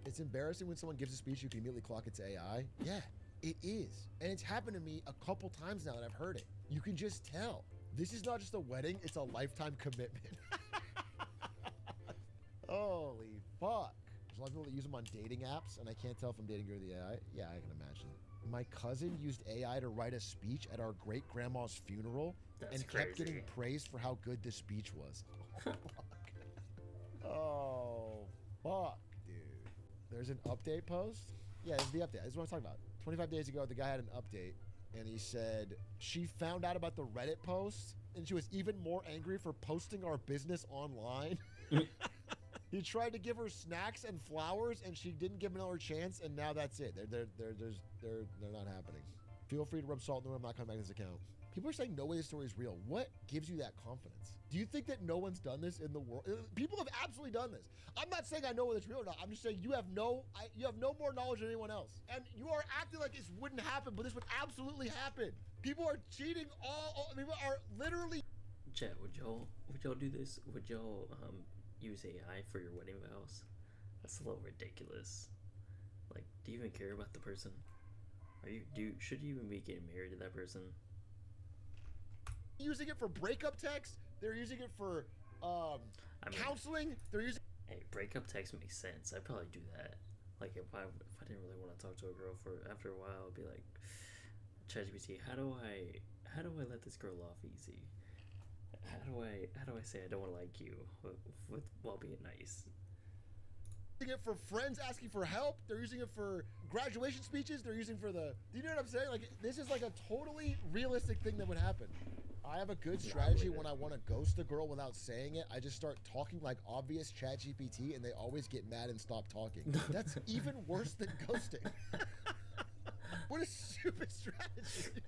It's embarrassing when someone gives a speech you can immediately clock it's AI. Yeah, it is. And it's happened to me a couple times now that I've heard it. You can just tell. This is not just a wedding, it's a lifetime commitment. Holy fuck. There's a lot of people that use them on dating apps, and I can't tell if I'm dating you or the AI. Yeah, I can imagine. My cousin used AI to write a speech at our great-grandma's funeral and kept getting praised for how good the speech was. Oh, fuck, dude. There's an update post? Yeah, this is the update. This is what I'm talking about. 25 days ago, the guy had an update, and he said she found out about the Reddit post, and she was even more angry for posting our business online. He tried to give her snacks and flowers, and she didn't give him another chance, and now that's it. They're not happening. Feel free to rub salt in the room. I'm not coming back to this account. People are saying no way this story is real. What gives you that confidence? Do you think that no one's done this in the world? People have absolutely done this. I'm not saying I know whether it's real or not. I'm just saying you have no more knowledge than anyone else. And you are acting like this wouldn't happen, but this would absolutely happen. People are cheating people are literally. Chat, would y'all do this? Would y'all use AI for your wedding vows? That's a little ridiculous. Like, do you even care about the person? Should you even be getting married to that person? Using it for breakup text. They're using it for counseling. They're using. Hey, breakup text makes sense. I'd probably do that. Like if I didn't really want to talk to a girl after a while, I'd be like, ChatGPT, how do I let this girl off easy? How do I say I don't want to like you while being nice? Using it for friends asking for help. They're using it for graduation speeches. They're using for the. Do you know what I'm saying? Like this is like a totally realistic thing that would happen. I have a good strategy when I want to ghost a girl without saying it. I just start talking like obvious ChatGPT, and they always get mad and stop talking. That's even worse than ghosting. What a stupid strategy.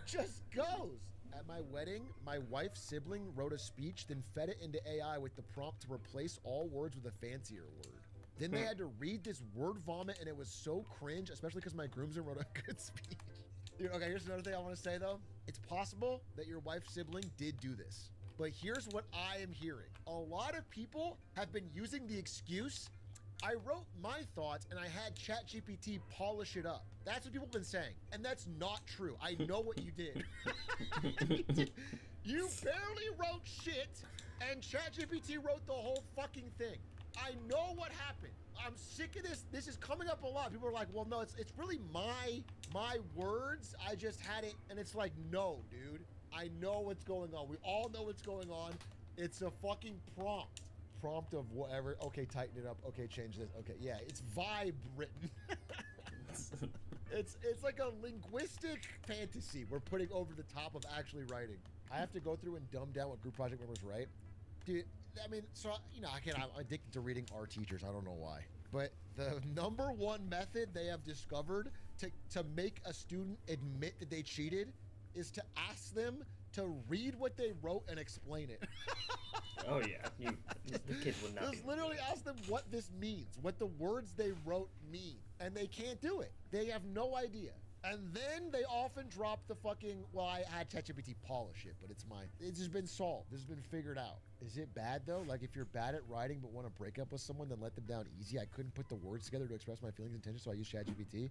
just goes. At my wedding, my wife's sibling wrote a speech, then fed it into AI with the prompt to replace all words with a fancier word. Then they had to read this word vomit, and it was so cringe, especially because my groomsman wrote a good speech. Dude, okay, here's another thing I want to say, though. It's possible that your wife's sibling did do this. But here's what I am hearing. A lot of people have been using the excuse, I wrote my thoughts and I had ChatGPT polish it up. That's what people have been saying. And that's not true. I know what you did. You barely wrote shit, and ChatGPT wrote the whole fucking thing. I know what happened. I'm sick of this. This is coming up a lot. People are like, well, no, it's really my words. I just had it. And it's like, no, dude. I know what's going on. We all know what's going on. It's a fucking prompt. Prompt of whatever. Okay, tighten it up. Okay, change this. Okay, yeah, it's vibe written. It's like a linguistic fantasy we're putting over the top of actually writing. I have to go through and dumb down what group project members write. Dude, I mean, so, you know, I'm addicted to reading our teachers. I don't know why. But the number one method they have discovered to make a student admit that they cheated is to ask them to read what they wrote and explain it. Oh yeah, the kids would not. Just literally ask them what this means, what the words they wrote mean, and they can't do it. They have no idea. And then they often drop the fucking, well, I had ChatGPT polish it, but it's just been solved. This has been figured out. Is it bad though? Like if you're bad at writing but want to break up with someone, then let them down easy. I couldn't put the words together to express my feelings and intentions, so I use ChatGPT.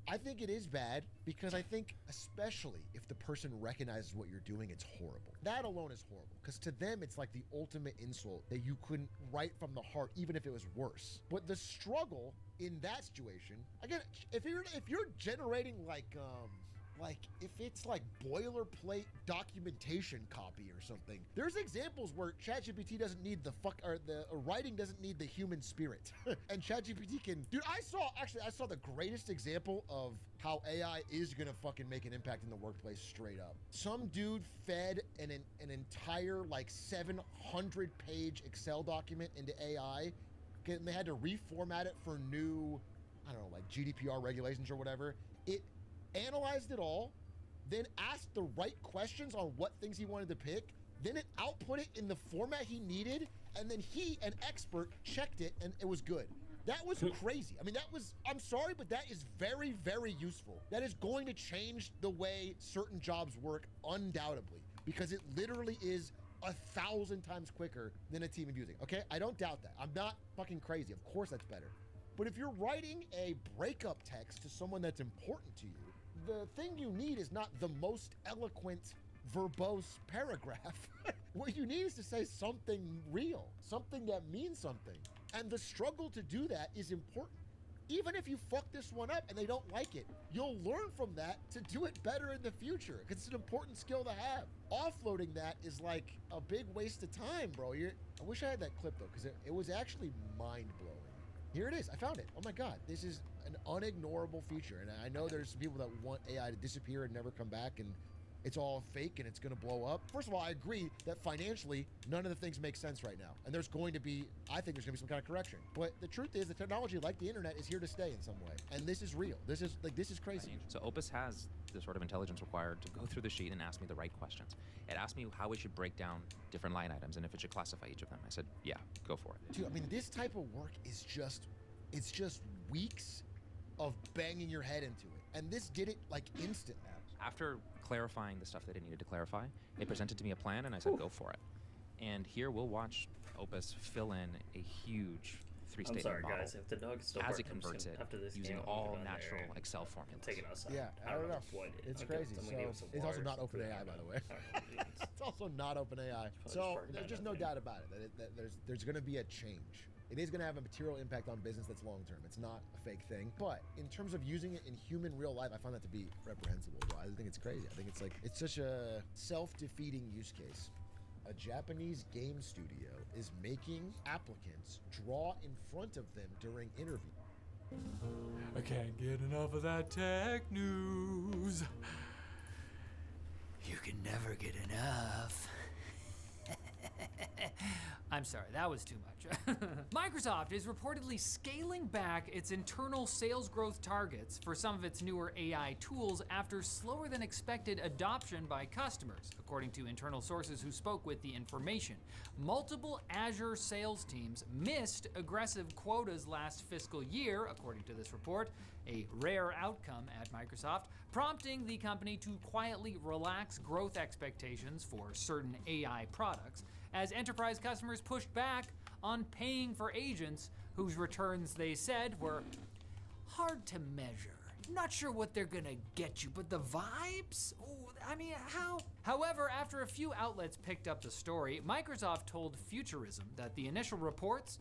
I think it is bad because I think especially if the person recognizes what you're doing, it's horrible. That alone is horrible because to them, it's like the ultimate insult that you couldn't write from the heart, even if it was worse. But the struggle in that situation, again, if you're generating like if it's like boilerplate documentation copy or something, there's examples where ChatGPT doesn't need the writing doesn't need the human spirit, and ChatGPT can. Dude, I saw the greatest example of how AI is gonna fucking make an impact in the workplace straight up. Some dude fed an entire like 700-page Excel document into AI, and they had to reformat it for new, I don't know, like GDPR regulations or whatever. It analyzed it all, then asked the right questions on what things he wanted to pick, then it output it in the format he needed, and then he, an expert, checked it, and it was good. That was crazy. I mean, I'm sorry, but that is very, very useful. That is going to change the way certain jobs work, undoubtedly, because it literally is 1,000 times quicker than a team of using. Okay, I don't doubt that. I'm not fucking crazy. Of course that's better. But if you're writing a breakup text to someone that's important to you, the thing you need is not the most eloquent, verbose paragraph. What you need is to say something real, something that means something. And the struggle to do that is important. Even if you fuck this one up and they don't like it, you'll learn from that to do it better in the future, because it's an important skill to have. Offloading that is like a big waste of time, bro. I wish I had that clip though, because it was actually mind-blowing. Here it is. I found it. Oh my God. This is an unignorable feature. And I know there's some people that want AI to disappear and never come back, and it's all fake and it's going to blow up. First of all, I agree that financially, none of the things make sense right now. And I think there's going to be some kind of correction. But the truth is, the technology, like the internet, is here to stay in some way. And this is real. This is crazy. So Opus has the sort of intelligence required to go through the sheet and ask me the right questions. It asked me how we should break down different line items and if it should classify each of them. I said, yeah, go for it. Dude, I mean, this type of work is it's just weeks of banging your head into it. And this did it like instant. After clarifying the stuff that it needed to clarify, it presented to me a plan and I said, go for it. And here we'll watch Opus fill in a huge three-statement model guys, if the dog's still as it converts it using all natural Excel formulas. Take it outside. Yeah, I don't know. It's crazy. So it's also not OpenAI, by the way. It's also not OpenAI. So there's just no doubt about it that there's going to be a change. It is going to have a material impact on business that's long-term. It's not a fake thing. But in terms of using it in human real life, I find that to be reprehensible, bro. I think it's crazy. I think it's such a self-defeating use case. A Japanese game studio is making applicants draw in front of them during interviews. I can't get enough of that tech news. You can never get enough. I'm sorry, that was too much. Microsoft is reportedly scaling back its internal sales growth targets for some of its newer AI tools after slower than expected adoption by customers, according to internal sources who spoke with The Information. Multiple Azure sales teams missed aggressive quotas last fiscal year, according to this report, a rare outcome at Microsoft, prompting the company to quietly relax growth expectations for certain AI products, as enterprise customers pushed back on paying for agents whose returns they said were hard to measure. Not sure what they're gonna get you, but the vibes? Oh, I mean, how? However, after a few outlets picked up the story, Microsoft told Futurism that the initial reports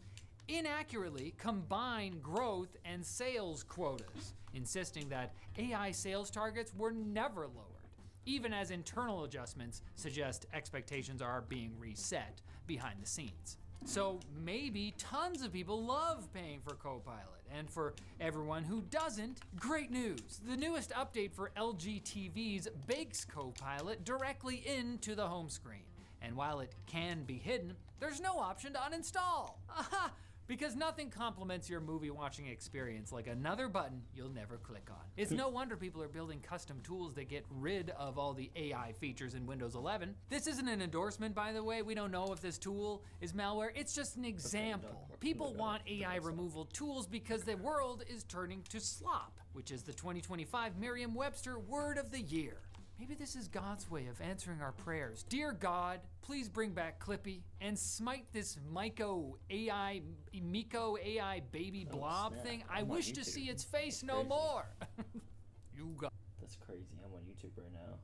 inaccurately combine growth and sales quotas, insisting that AI sales targets were never lowered, even as internal adjustments suggest expectations are being reset behind the scenes. So maybe tons of people love paying for Copilot, and for everyone who doesn't, great news. The newest update for LG TVs bakes Copilot directly into the home screen. And while it can be hidden, there's no option to uninstall. Aha! Because nothing complements your movie watching experience like another button you'll never click on. It's no wonder people are building custom tools that get rid of all the AI features in Windows 11. This isn't an endorsement, by the way. We don't know if this tool is malware. It's just an example. People want AI removal tools because the world is turning to slop, which is the 2025 Merriam-Webster Word of the Year. Maybe this is God's way of answering our prayers. Dear God, please bring back Clippy and smite this Miko AI baby blob thing. I wish to see its face no more. You got. That's crazy. I'm on YouTube right now.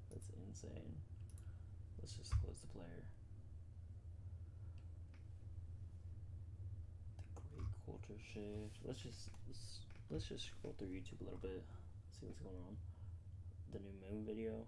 That's insane. Let's just close the player. The great culture shift. Let's just scroll through YouTube a little bit. See what's going on. The new Moon video.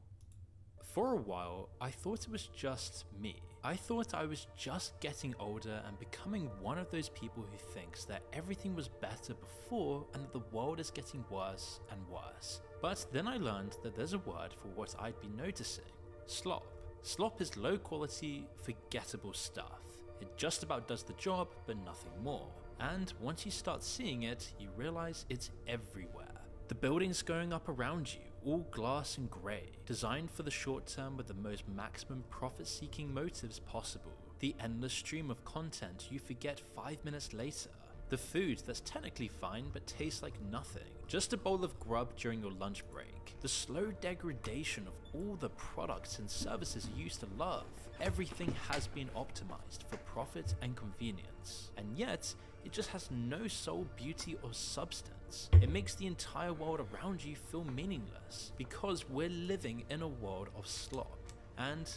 For a while, I thought it was just me. I thought I was just getting older and becoming one of those people who thinks that everything was better before and that the world is getting worse and worse. But then I learned that there's a word for what I'd been noticing. Slop. Slop is low quality, forgettable stuff. It just about does the job, but nothing more. And once you start seeing it, you realize it's everywhere. The buildings going up around you, all glass and grey, designed for the short term with the most maximum profit-seeking motives possible. The endless stream of content you forget 5 minutes later. The food that's technically fine but tastes like nothing. Just a bowl of grub during your lunch break. The slow degradation of all the products and services you used to love. Everything has been optimized for profit and convenience. And yet, it just has no soul, beauty, or substance. It makes the entire world around you feel meaningless because we're living in a world of slop. And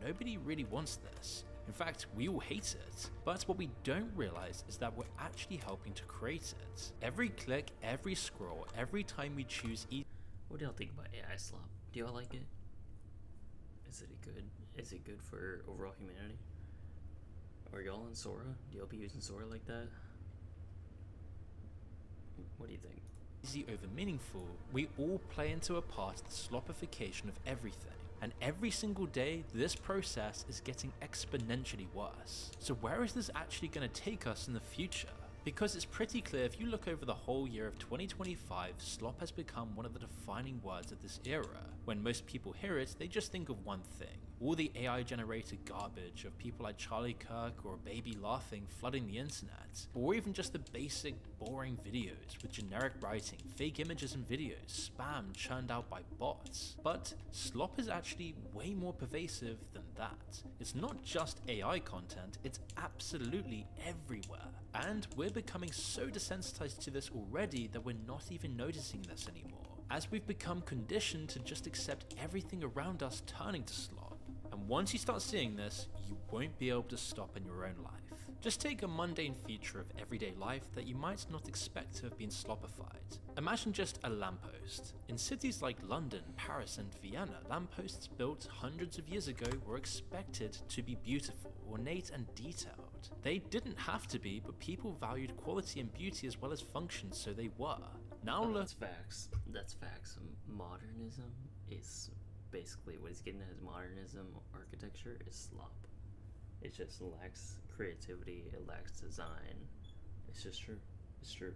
nobody really wants this. In fact, we all hate it. But what we don't realize is that we're actually helping to create it. Every click, every scroll, every time we choose What do y'all think about AI slop? Do y'all like it? Is it good? Is it good for overall humanity? Are y'all in Sora? Do y'all be using Sora like that? What do you think? Easy over meaningful, we all play into a part of the slopification of everything. And every single day, this process is getting exponentially worse. So where is this actually going to take us in the future? Because it's pretty clear if you look over the whole year of 2025, slop has become one of the defining words of this era. When most people hear it, they just think of one thing. All the AI generated garbage of people like Charlie Kirk or a baby laughing flooding the internet, or even just the basic boring videos with generic writing, fake images and videos, spam churned out by bots. But slop is actually way more pervasive than that. It's not just AI content, it's absolutely everywhere. And we're becoming so desensitized to this already that we're not even noticing this anymore, as we've become conditioned to just accept everything around us turning to slop. And once you start seeing this, you won't be able to stop in your own life. Just take a mundane feature of everyday life that you might not expect to have been slopified. Imagine just a lamppost. In cities like London, Paris, and Vienna, lampposts built hundreds of years ago were expected to be beautiful, ornate, and detailed. They didn't have to be, but people valued quality and beauty as well as function, so they were. Now look. That's facts. That's facts. Modernism is basically what he's getting at. His modernism architecture is slop. It just lacks creativity, it lacks design. It's just true. It's true.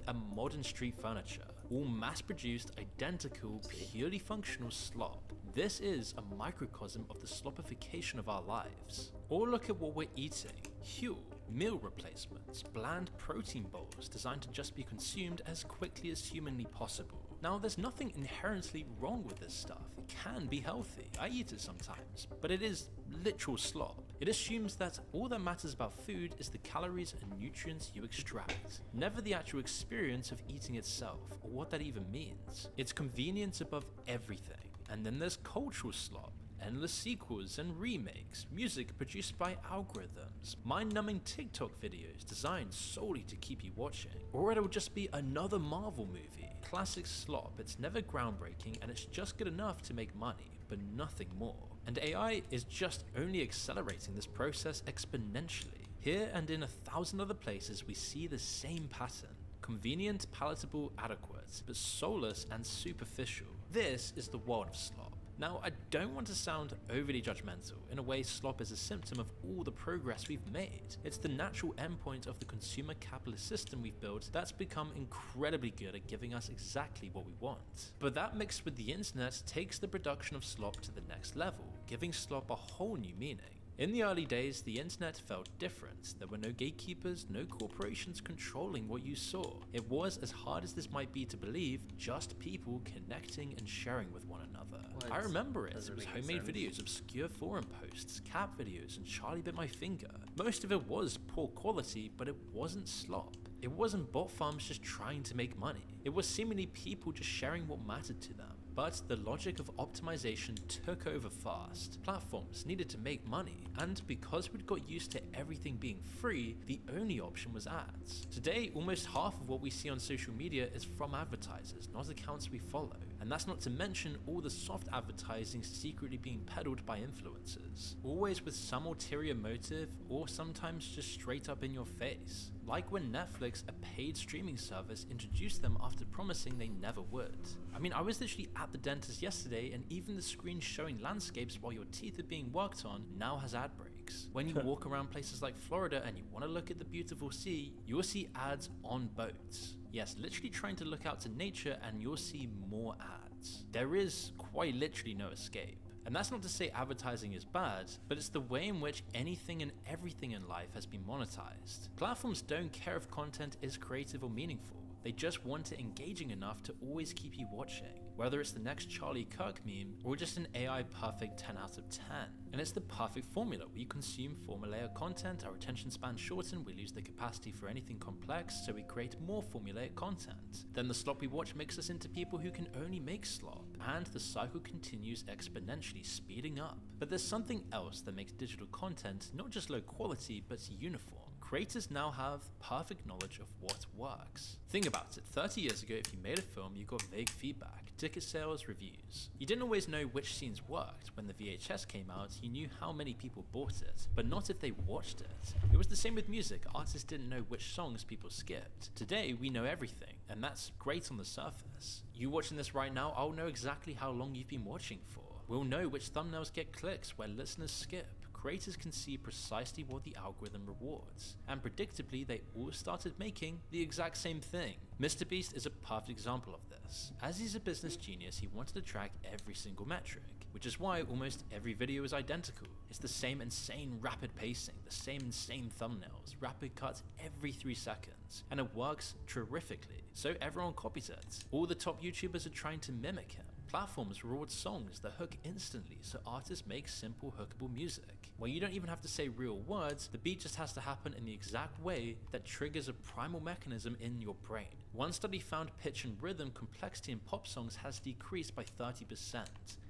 A modern street furniture, all mass-produced, identical, purely functional slop. This is a microcosm of the slopification of our lives. Or look at what we're eating. Huel, meal replacements, bland protein bowls designed to just be consumed as quickly as humanly possible. Now, there's nothing inherently wrong with this stuff. It can be healthy. I eat it sometimes, but it is literal slop. It assumes that all that matters about food is the calories and nutrients you extract, never the actual experience of eating itself, or what that even means. It's convenience above everything. And then there's cultural slop. endless sequels and remakes, music produced by algorithms, mind-numbing TikTok videos designed solely to keep you watching, or it'll just be another Marvel movie. Classic slop, it's never groundbreaking and it's just good enough to make money, but nothing more. And AI is just only accelerating this process exponentially. Here and in 1,000 other places we see the same pattern. Convenient, palatable, adequate, but soulless and superficial. This is the world of slop. Now, I don't want to sound overly judgmental. In a way, slop is a symptom of all the progress we've made. It's the natural endpoint of the consumer capitalist system we've built that's become incredibly good at giving us exactly what we want. But that mixed with the internet takes the production of slop to the next level, giving slop a whole new meaning. In the early days, the internet felt different. There were no gatekeepers, no corporations controlling what you saw. It was, as hard as this might be to believe, just people connecting and sharing with one another. I remember it. It was homemade videos, obscure forum posts, cat videos, and Charlie Bit My Finger. Most of it was poor quality, but it wasn't slop. It wasn't bot farms just trying to make money. It was seemingly people just sharing what mattered to them. But the logic of optimization took over fast. Platforms needed to make money, and because we'd got used to everything being free, the only option was ads. Today, almost half of what we see on social media is from advertisers, not accounts we follow. And that's not to mention all the soft advertising secretly being peddled by influencers, always with some ulterior motive or sometimes just straight up in your face. Like when Netflix, a paid streaming service, introduced them after promising they never would. I mean, I was literally at the dentist yesterday and even the screen showing landscapes while your teeth are being worked on now has ad breaks. When you walk around places like Florida and you want to look at the beautiful sea, you'll see ads on boats. Yes, literally trying to look out to nature and you'll see more ads. There is quite literally no escape. And that's not to say advertising is bad, but it's the way in which anything and everything in life has been monetized. Platforms don't care if content is creative or meaningful. They just want it engaging enough to always keep you watching, whether it's the next Charlie Kirk meme or just an AI perfect 10 out of 10. And it's the perfect formula. We consume formulaic content, our attention span shorten, we lose the capacity for anything complex, so we create more formulaic content. Then the slop we watch makes us into people who can only make slop, and the cycle continues exponentially, speeding up. But there's something else that makes digital content not just low quality, but uniform. Creators now have perfect knowledge of what works. Think about it, 30 years ago if you made a film you got vague feedback, ticket sales, reviews. You didn't always know which scenes worked. When the VHS came out you knew how many people bought it, but not if they watched it. It was the same with music, artists didn't know which songs people skipped. Today we know everything, and that's great on the surface. You watching this right now, I'll know exactly how long you've been watching for. We'll know which thumbnails get clicks, where listeners skip. Creators can see precisely what the algorithm rewards, and predictably they all started making the exact same thing. MrBeast is a perfect example of this. As he's a business genius, he wanted to track every single metric, which is why almost every video is identical. It's the same insane rapid pacing, the same insane thumbnails, rapid cuts every 3 seconds, and it works terrifically, so everyone copies it. All the top YouTubers are trying to mimic him. Platforms reward songs that hook instantly, so artists make simple hookable music. Where you don't even have to say real words, the beat just has to happen in the exact way that triggers a primal mechanism in your brain. One study found pitch and rhythm complexity in pop songs has decreased by 30%,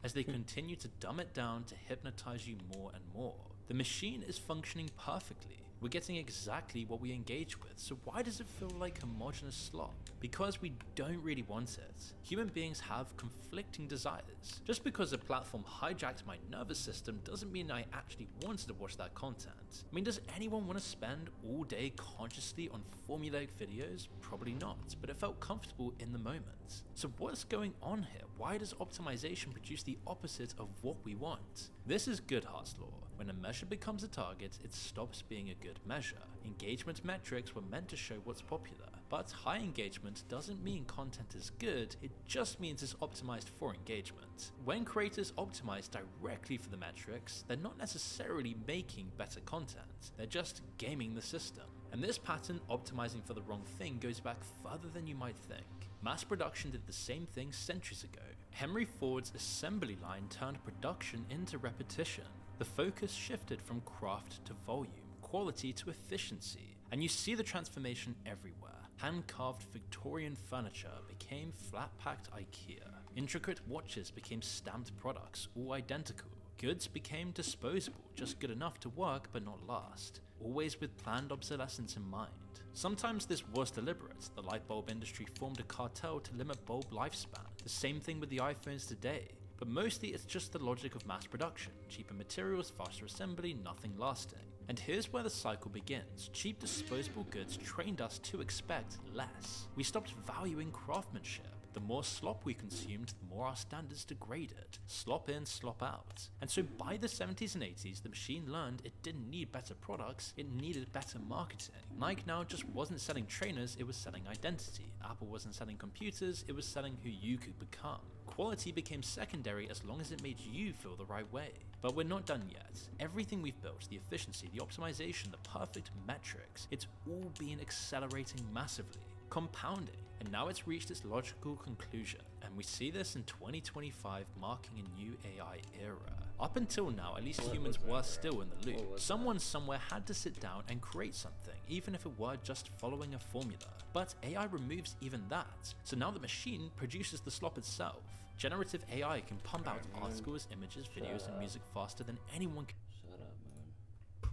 as they continue to dumb it down to hypnotize you more and more. The machine is functioning perfectly. We're getting exactly what we engage with, so why does it feel like homogeneous slop? Because we don't really want it. Human beings have conflicting desires. Just because a platform hijacked my nervous system doesn't mean I actually wanted to watch that content. I mean, does anyone want to spend all day consciously on formulaic videos? Probably not, but it felt comfortable in the moment. So what's going on here? Why does optimization produce the opposite of what we want? This is Goodhart's law. When a measure becomes a target, it stops being a good measure. Engagement metrics were meant to show what's popular, but high engagement doesn't mean content is good, it just means it's optimized for engagement. When creators optimize directly for the metrics, they're not necessarily making better content, they're just gaming the system. And this pattern, optimizing for the wrong thing, goes back further than you might think. Mass production did the same thing centuries ago. Henry Ford's assembly line turned production into repetition. The focus shifted from craft to volume, quality to efficiency, and you see the transformation everywhere. Hand-carved Victorian furniture became flat-packed IKEA. Intricate watches became stamped products, all identical. Goods became disposable, just good enough to work but not last, always with planned obsolescence in mind. Sometimes this was deliberate. The light bulb industry formed a cartel to limit bulb lifespan. The same thing with the iPhones today. But mostly it's just the logic of mass production. Cheaper materials, faster assembly, nothing lasting. And here's where the cycle begins. Cheap disposable goods trained us to expect less. We stopped valuing craftsmanship. The more slop we consumed, the more our standards degraded. Slop in, slop out. And so by the 70s and 80s, the machine learned it didn't need better products, it needed better marketing. Nike now just wasn't selling trainers, it was selling identity. Apple wasn't selling computers, it was selling who you could become. Quality became secondary as long as it made you feel the right way. But we're not done yet. Everything we've built, the efficiency, the optimization, the perfect metrics, it's all been accelerating massively, compounding. And now it's reached its logical conclusion, and we see this in 2025 marking a new AI era. Up until now, at least humans were still in the loop. Someone somewhere had to sit down and create something, even if it were just following a formula. But AI removes even that, so now the machine produces the slop itself. Generative AI can pump out articles, images, videos, and music faster than anyone can. Shut up, man.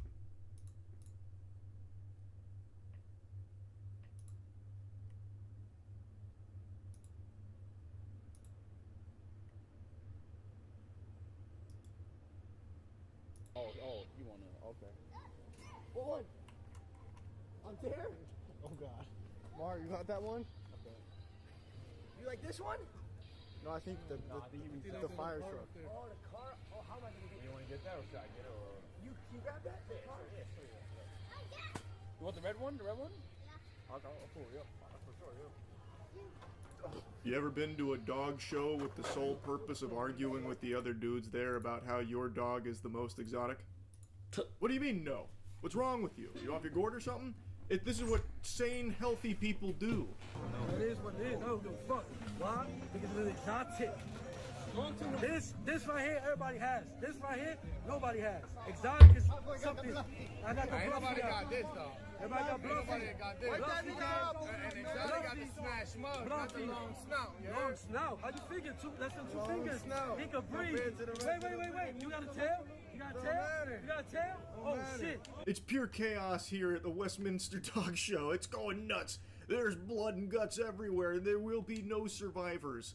Oh, you wanna, okay. What one? I'm there. Oh God. Mar, you got that one? Okay. You like this one? No, I think the fire truck. Oh, the car. Oh, how am I gonna get? You wanna get that or should I get it? Or you got that? The car. Yeah. You want the red one? The red one? Yeah. I'll pull it up. For sure. Yeah. You ever been to a dog show with the sole purpose of arguing with the other dudes there about how your dog is the most exotic? What do you mean, no? What's wrong with you? You off your gourd or something? This is what sane, healthy people do. It is what it is. I don't give a fuck. Why? Because it's exotic. This right here, everybody has. This right here, nobody has. Exotic is something. I got the Ain't bluffy nobody out. got this though. Everybody got bluffy. Nobody got this. Bluffy And exotic got the smash mug, not the long snout. Long snout. How you figure less than two Long fingers? snout. He could breathe. Wait. You got a tail? You got a tail? You got a tail? Oh shit. It's pure chaos here at the Westminster Dog Show. It's going nuts. There's blood and guts everywhere, and there will be no survivors.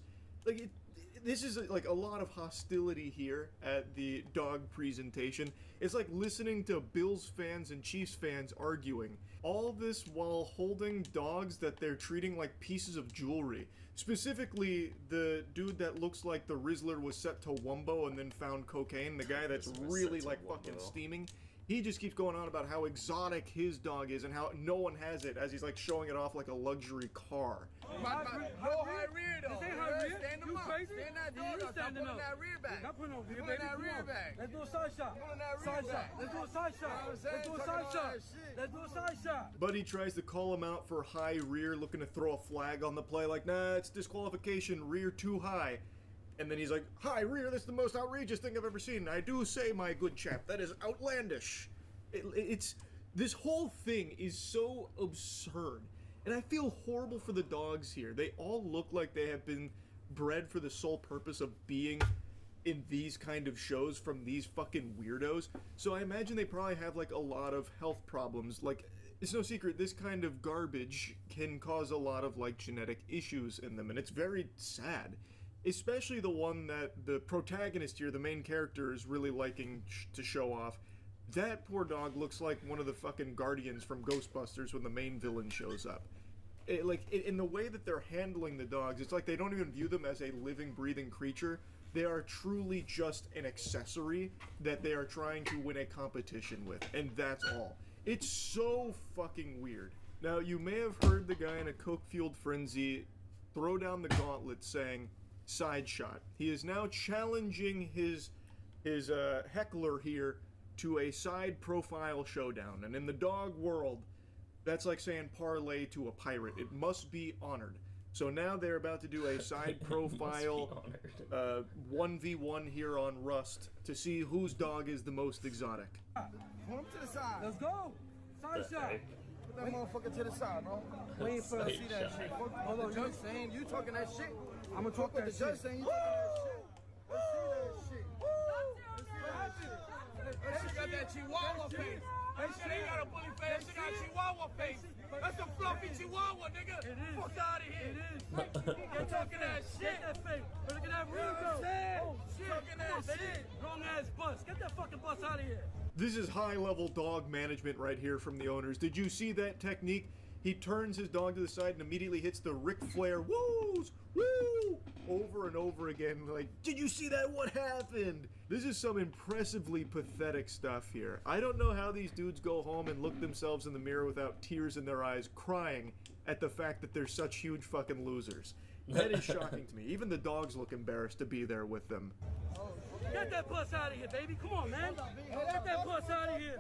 This is like a lot of hostility here at the dog presentation. It's like listening to Bills fans and Chiefs fans arguing. All this while holding dogs that they're treating like pieces of jewelry. Specifically, the dude that looks like the Rizzler was set to Wumbo and then found cocaine, the guy that's really like fucking steaming. He just keeps going on about how exotic his dog is and how no one has it, as he's like showing it off like a luxury car. No high rear though. This ain't high rear. Stand You up. crazy? Stand that You dog up. Stop standing pulling up. that rear back. Not putting no rear, Pulling baby. that Come rear on. back. Let's do a side shot. Pulling that rear Side shot. back. Let's do a side shot. Let's do a side shot. Let's do a side shot. Buddy tries to call him out for high rear, looking to throw a flag on the play, like, nah, it's disqualification, rear too high. And then he's like, high rear, that's the most outrageous thing I've ever seen. I do say, my good chap, that is outlandish. This whole thing is so absurd. And I feel horrible for the dogs here. They all look like they have been bred for the sole purpose of being in these kind of shows from these fucking weirdos. So I imagine they probably have like a lot of health problems. Like, it's no secret, this kind of garbage can cause a lot of like genetic issues in them. And it's very sad. Especially the one that the protagonist here, the main character, is really liking to show off. That poor dog looks like one of the fucking Guardians from Ghostbusters when the main villain shows up. In the way that they're handling the dogs, it's like they don't even view them as a living, breathing creature. They are truly just an accessory that they are trying to win a competition with, and that's all. It's so fucking weird. Now, you may have heard the guy in a coke-fueled frenzy throw down the gauntlet saying, side shot. He is now challenging his heckler here to a side profile showdown. And in the dog world, that's like saying parlay to a pirate. It must be honored. So now they're about to do a side profile 1v1 here on Rust to see whose dog is the most exotic. Pull him to the side. Let's go. Side shot. Put that motherfucker to the side, bro. Wait for see that shit. Hold on, the judge saying you talking that shit. I'm gonna talk that shit. The judge saying you talking that shit. Let's see that shit. Chihuahua face. That shit ain't got a bully face. That shit got a Chihuahua face. That's a fluffy Chihuahua, nigga. It is. Fuck out of here. It is. You're talking that shit. Get that face. Look at that Rico. Oh, shit. Talking that shit. Wrong ass bus. Get that fucking bus out of here. This is high-level dog management right here from the owners. Did you see that technique? He turns his dog to the side and immediately hits the Ric Flair woos, woo, over and over again. Like, did you see that? What happened? This is some impressively pathetic stuff here. I don't know how these dudes go home and look themselves in the mirror without tears in their eyes, crying at the fact that they're such huge fucking losers. That is shocking to me. Even the dogs look embarrassed to be there with them. Get that bus out of here, baby. Come on, man. Get that bus out of here.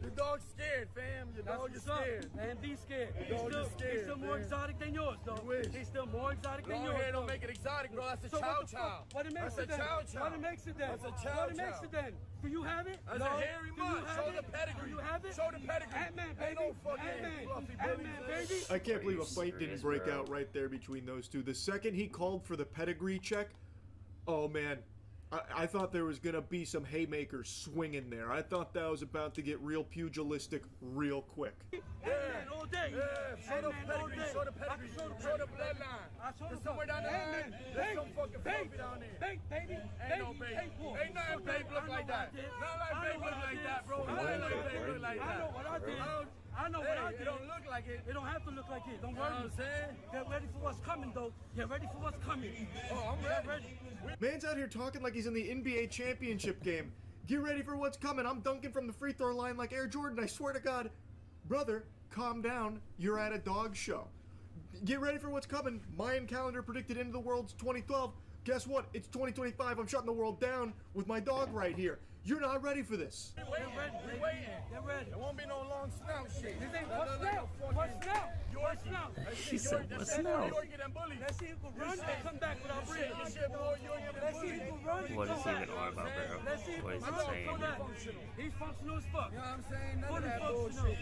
Your dog's scared, fam. Your dog is scared. Man, be scared. Your dog is scared. He's still more exotic than yours, though. He's still more exotic than yours. Long hair don't make it exotic, bro. That's a chow-chow. What it makes it then? What it makes it then? That's a chow-chow. What it makes it then? Do you have it? That's a hairy mutt. Show the pedigree. Do you have it? Show the pedigree. Ant-Man, baby. Ant-Man, baby. I can't believe a fight didn't break out right there between those two. The second he called for the pedigree check, oh man, I thought there was gonna be some haymakers swinging there. I thought that was about to get real pugilistic real quick. Ant-Man all day. Yeah, show the pedigree. Show the pedigree. Show the bloodline. There's somewhere down there. There's some fucking baby down there. Baby. Ain't no baby. Ain't nothing baby look like that. Not like baby look like that, bro. Not like baby look like that. I know what I did. I know what I did. It don't look like it. It don't have to look like it. Don't worry. You know what I'm saying? Get ready for what's coming, though. Get ready for what's coming. Oh, I'm ready. Man's out here talking like he's in the NBA championship game. Get ready for what's coming. I'm dunking from the free throw line like Air Jordan. I swear to God. Brother, calm down. You're at a dog show. Get ready for what's coming. Mayan calendar predicted end of the world's 2012. Guess what? It's 2025. I'm shutting the world down with my dog right here. You're not ready for this. Get ready. We waiting. Get ready. There won't be no long snout shit. This ain't what snout? What snout? What snout? She said, what snout? Let's see who can run and come back without breathing. Let's see who can run and What is come back. even on about, bro? Let's see who What is can it run saying? and come back. He's functional as fuck. You know what I'm saying? None of that bullshit.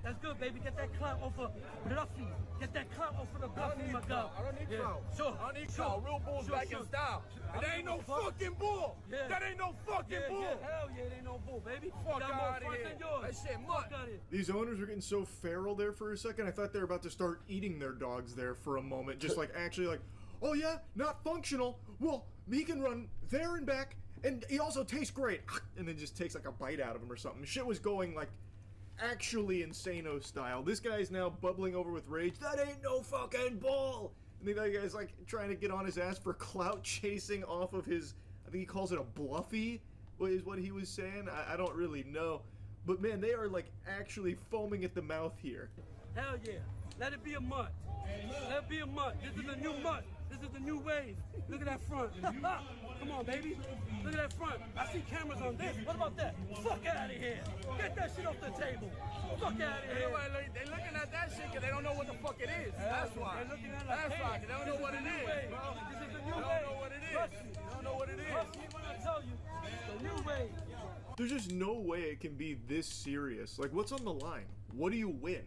That's good, baby. Get that clout off of Bluffy. Get that clout off of the Bluffy, my dog. I don't need clout. Sure. I don't need clout. Real bull's back in style. And that ain't no fucking bull. Yeah. That ain't no fucking bull. Hell yeah, it ain't no bull, baby. Fuck out of here. That shit mutt. These owners are getting so feral there for a second. I thought they were about to start eating their dogs there for a moment. Just like actually like, oh yeah, not functional. Well, he can run there and back. And he also tastes great. And then just takes like a bite out of him or something. Shit was going like actually Insano style. This guy's now bubbling over with rage. That ain't no fucking bull. And the other guy's like trying to get on his ass for clout chasing off of his, I think he calls it a bluffy, is what he was saying. I don't really know. But man, they are like actually foaming at the mouth here. Hell yeah. Let it be a month. Let it be a month. This is a new month. This is the new wave. Look at that front. Come on, baby. Look at that front. I see cameras on this. What about that? Fuck out of here. Get that shit off the table. Fuck out of here. They looking at that shit because they don't know what the fuck it is. That's why. They're looking at it like, that's why. They don't know what it is, bro. This is the new wave. They don't know what it is. They don't know what it is. Trust me when I tell you. The new wave. There's just no way it can be this serious. Like, what's on the line? What do you win?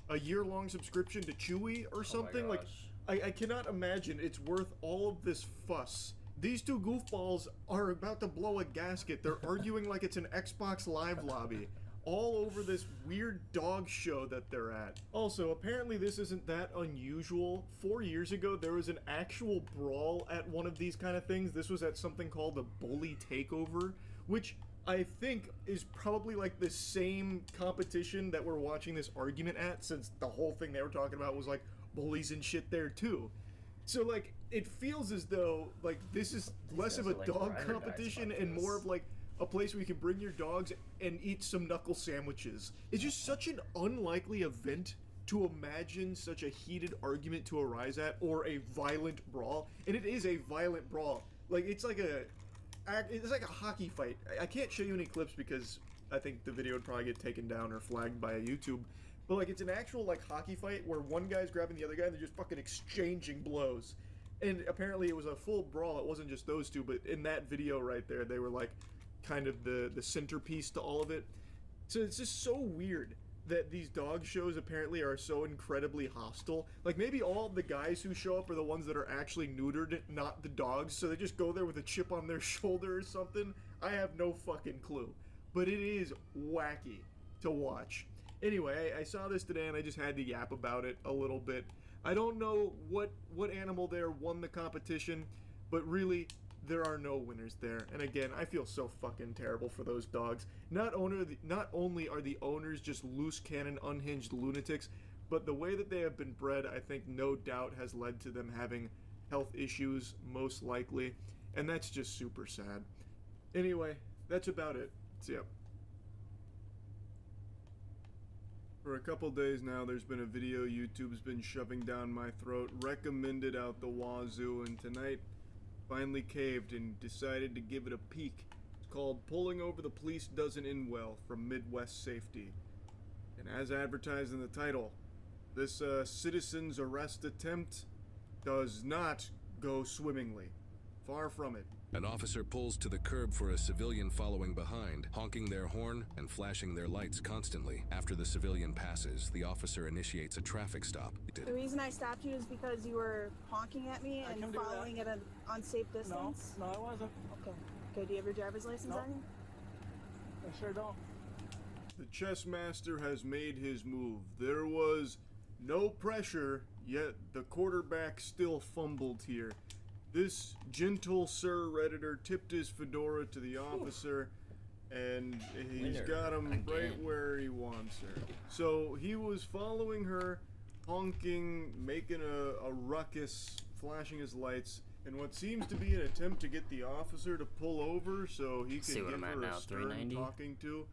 A year-long subscription to Chewy or something? Like, I cannot imagine it's worth all of this fuss. These two goofballs are about to blow a gasket. They're arguing like it's an Xbox Live lobby. All over this weird dog show that they're at. Also, apparently this isn't that unusual. 4 years ago, there was an actual brawl at one of these kind of things. This was at something called the Bully Takeover, which I think is probably like the same competition that we're watching this argument at, since the whole thing they were talking about was like bullies and shit there too. So like, it feels as though like this is less of a dog competition and more of like a place where you can bring your dogs and eat some knuckle sandwiches. It's just such an unlikely event to imagine such a heated argument to arise at, or a violent brawl. And it is a violent brawl. Like, it's like a hockey fight. I can't show you any clips because I think the video would probably get taken down or flagged by YouTube. But like, it's an actual like hockey fight where one guy's grabbing the other guy and they're just fucking exchanging blows. And apparently it was a full brawl. It wasn't just those two, but in that video right there, they were like kind of the centerpiece to all of it. So it's just so weird that these dog shows apparently are so incredibly hostile. Like, maybe all the guys who show up are the ones that are actually neutered, not the dogs, so they just go there with a chip on their shoulder or something. I have no fucking clue. but it is wacky to watch. Anyway, I saw this today and I just had to yap about it a little bit. I don't know what animal there won the competition, but really, there are no winners there. And again, I feel so fucking terrible for those dogs. Not only are the owners just loose cannon, unhinged lunatics, but the way that they have been bred, I think no doubt has led to them having health issues, most likely. And that's just super sad. Anyway, that's about it. See ya. For a couple days now, there's been a video YouTube's been shoving down my throat, recommended out the wazoo, and tonight finally caved and decided to give it a peek. It's called Pulling Over the Police Doesn't End Well from Midwest Safety. And as advertised in the title, this citizen's arrest attempt does not go swimmingly. Far from it. An officer pulls to the curb for a civilian following behind, honking their horn and flashing their lights constantly. After the civilian passes, the officer initiates a traffic stop. The reason I stopped you is because you were honking at me and following at an unsafe distance? No, I wasn't. Okay. Okay, do you have your driver's license on you? I sure don't. The chess master has made his move. There was no pressure, yet the quarterback still fumbled here. This gentle Sir Redditor tipped his fedora to the officer, and he's got him right where he wants her. So he was following her, honking, making a ruckus, flashing his lights, in what seems to be an attempt to get the officer to pull over so he can give her a stern talking to.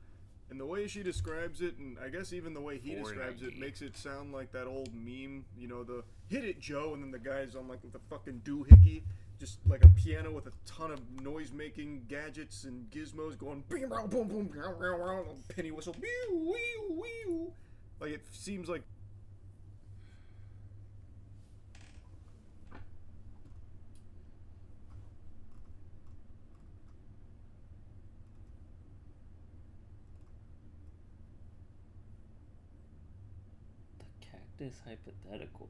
And the way she describes it, and I guess even the way he describes it, makes it sound like that old meme, you know, the hit it, Joe, and then the guy's on like with a fucking doohickey, just like a piano with a ton of noise-making gadgets and gizmos going boom, boom, boom, penny whistle, wee, wee, wee. Like it seems like. This hypothetical.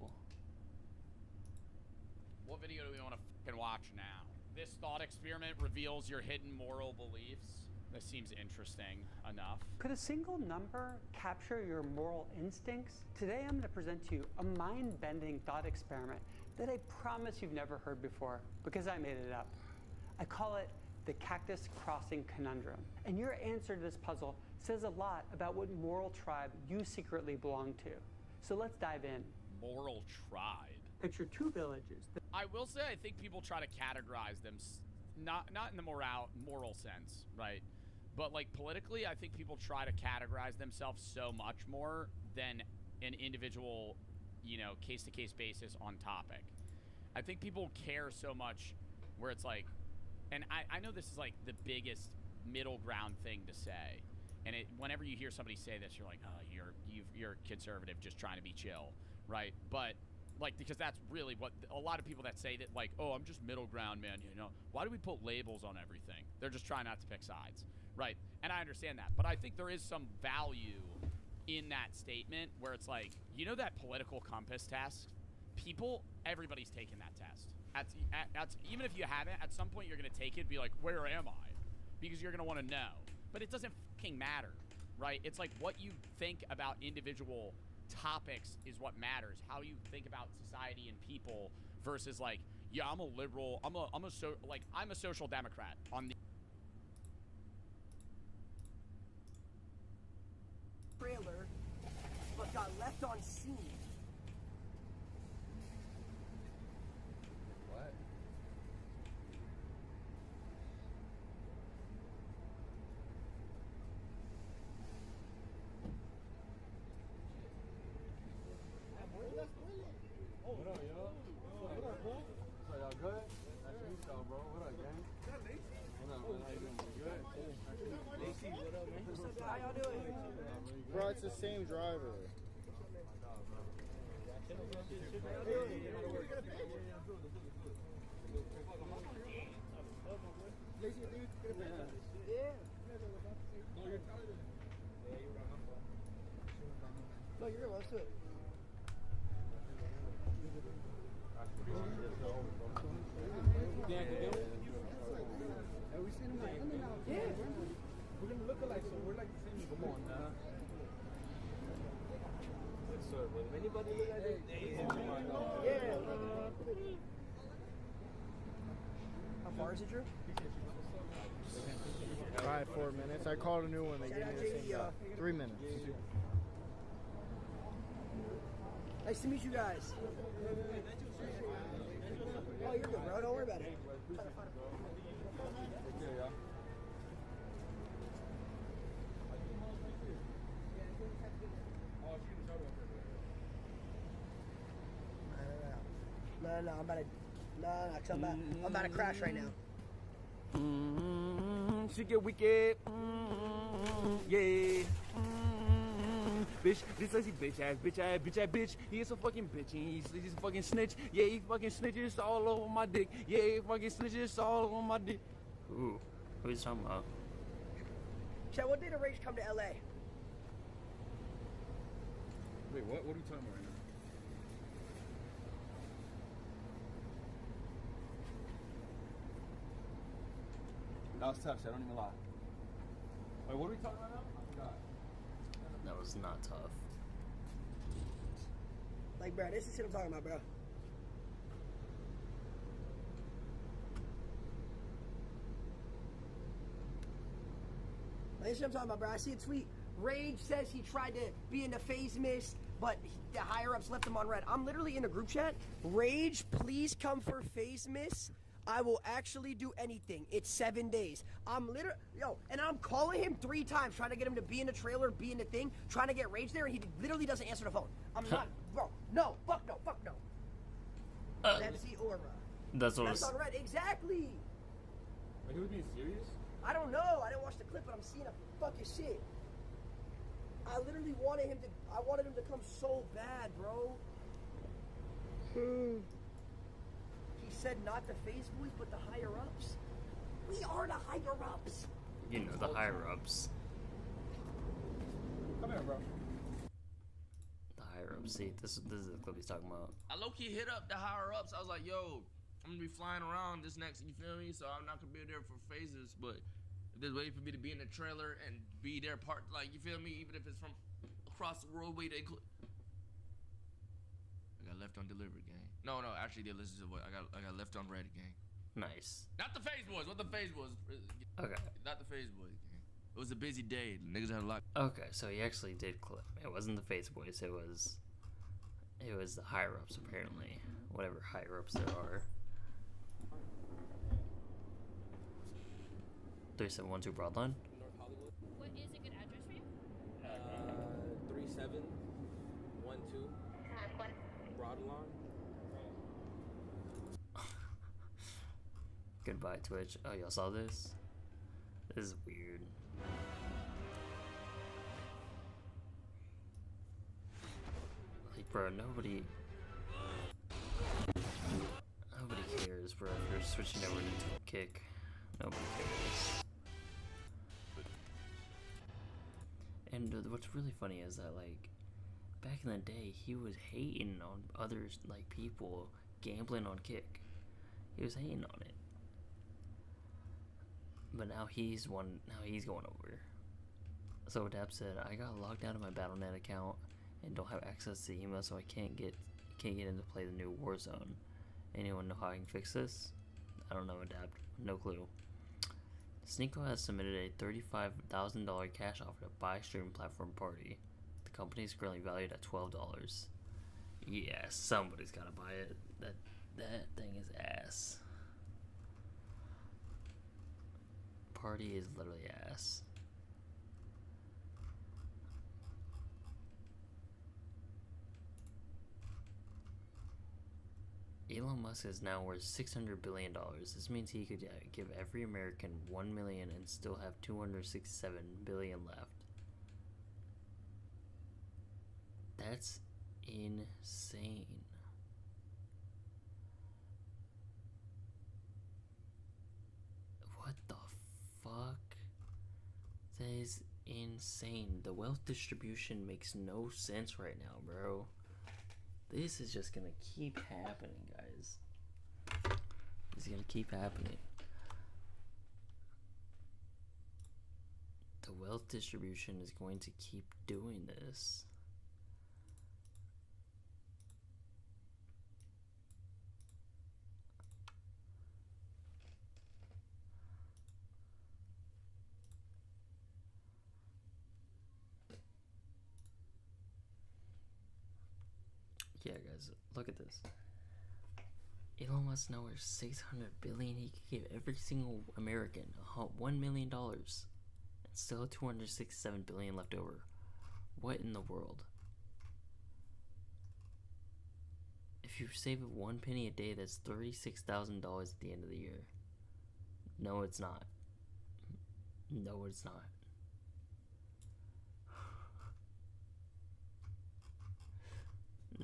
What video do we want to fucking watch now? This thought experiment reveals your hidden moral beliefs. This seems interesting enough. Could a single number capture your moral instincts? Today I'm going to present to you a mind-bending thought experiment that I promise you've never heard before because I made it up. I call it the Cactus Crossing Conundrum. And your answer to this puzzle says a lot about what moral tribe you secretly belong to. So let's dive in. Moral tribe. Picture two villages. I will say I think people try to categorize them, not in the moral sense, right? But like politically, I think people try to categorize themselves so much more than an individual, you know, case-to-case basis on topic. I think people care so much where it's like, and I know this is like the biggest middle ground thing to say. And whenever you hear somebody say this, you're like, oh, you're conservative, just trying to be chill, right? But like, because that's really what a lot of people that say that, like, oh, I'm just middle ground, man. You know, why do we put labels on everything? They're just trying not to pick sides, right? And I understand that, but I think there is some value in that statement where it's like, you know, that political compass test. Everybody's taking that test. Even if you haven't, at some point you're gonna take it and be like, where am I? Because you're gonna want to know. But it doesn't fucking matter, right? It's like what you think about individual topics is what matters. How you think about society and people versus like, yeah, I'm a liberal. I'm a social democrat on the trailer, but got left on scene. What? What up, y'all? What up, bro? So y'all good? Nice to meet y'all, bro. What up, gang? What up, man? How you doing? You good? Lacey, what up, man? What's up, how y'all doing? Bro, it's the same driver. No, you're good. Let's do it. Yeah. We're gonna look alike. far is it, Drew? 4 minutes. I called a new one. They gave me the same 3 minutes. Nice to meet you guys. Oh, you're good, bro. Don't worry about it. No, I'm about to. No, 'cause I'm about to crash right now. She get wicked. Yeah. Bitch, this lazy bitch ass, bitch. He is a fucking bitch. He's a fucking snitch. Yeah, he fucking snitches all over my dick. Yeah, he fucking snitches all over my dick. Ooh, what are you talking about? Chad, what day did Rage come to LA? Wait, what? What are you talking about right now? That was tough, shit. I don't even lie. Wait, what are we talking about now? I forgot. That was not tough. Like, bro, this is shit I'm talking about, bro. Like, this shit I'm talking about, bro. I see a tweet. Rage says he tried to be in the phase mist, but the higher-ups left him on red. I'm literally in a group chat. Rage, please come for phase mist. I will actually do anything. It's 7 days. I'm literally, and I'm calling him 3 times, trying to get him to be in the trailer, be in the thing, trying to get Rage there, and he literally doesn't answer the phone. I'm not, bro. No, fuck no, fuck no. MC Aura. That's what That's on red, exactly. Are you being serious? I don't know. I didn't watch the clip, but I'm seeing a fucking shit. I literally wanted him to come so bad, bro. He said not the phase boys, but the higher ups. We are the higher ups. You know, the higher ups. Come here, bro. The higher ups. See, this is the clip he's talking about. I low-key hit up the higher ups. I was like, yo, I'm gonna be flying around this next, you feel me? So I'm not gonna be there for phases, but if there's a way for me to be in the trailer and be there part, like, you feel me? Even if it's from across the world, I got left on delivered, gang. No, actually, they listen to what I got left on red, gang. Nice. Not the phase boys. What the phase boys? Okay. Not the phase boys, gang. It was a busy day. The niggas had a lot. Okay, so he actually did clip. It wasn't the phase boys. It was the higher ups apparently. Whatever higher ups there are. 3712 Broadline. North Hollywood. What is a good address for you? 3712 Broadlawn. Goodbye, Twitch. Oh, y'all saw this? This is weird. Like, bro, nobody cares, bro. If you're switching over to Kick, nobody cares. And what's really funny is that, like, back in the day, he was hating on others, like, people gambling on Kick. He was hating on it. But now he's going over. So Dab said, I got logged out of my Battle.net account and don't have access to email, so I can't get in to play the new Warzone. Anyone know how I can fix this? I don't know, Adapt. No clue. Sneeko has submitted a $35,000 cash offer to buy streaming platform Party. The company is currently valued at $12. Yeah, somebody's gotta buy it. That thing is ass. Party is literally ass. Elon Musk is now worth $600 billion. This means he could give every American $1 million and still have $267 billion left. That's insane. What the fuck? That is insane. The wealth distribution makes no sense right now, bro. This is just gonna keep happening, guys. This is gonna keep happening. The wealth distribution is going to keep doing this. Yeah, guys, look at this. Elon Musk knows 600 billion. He could give every single American $1 million, and still 267 billion left over. What in the world? If you save 1 penny a day, that's $36,000 at the end of the year. No, it's not. No, it's not.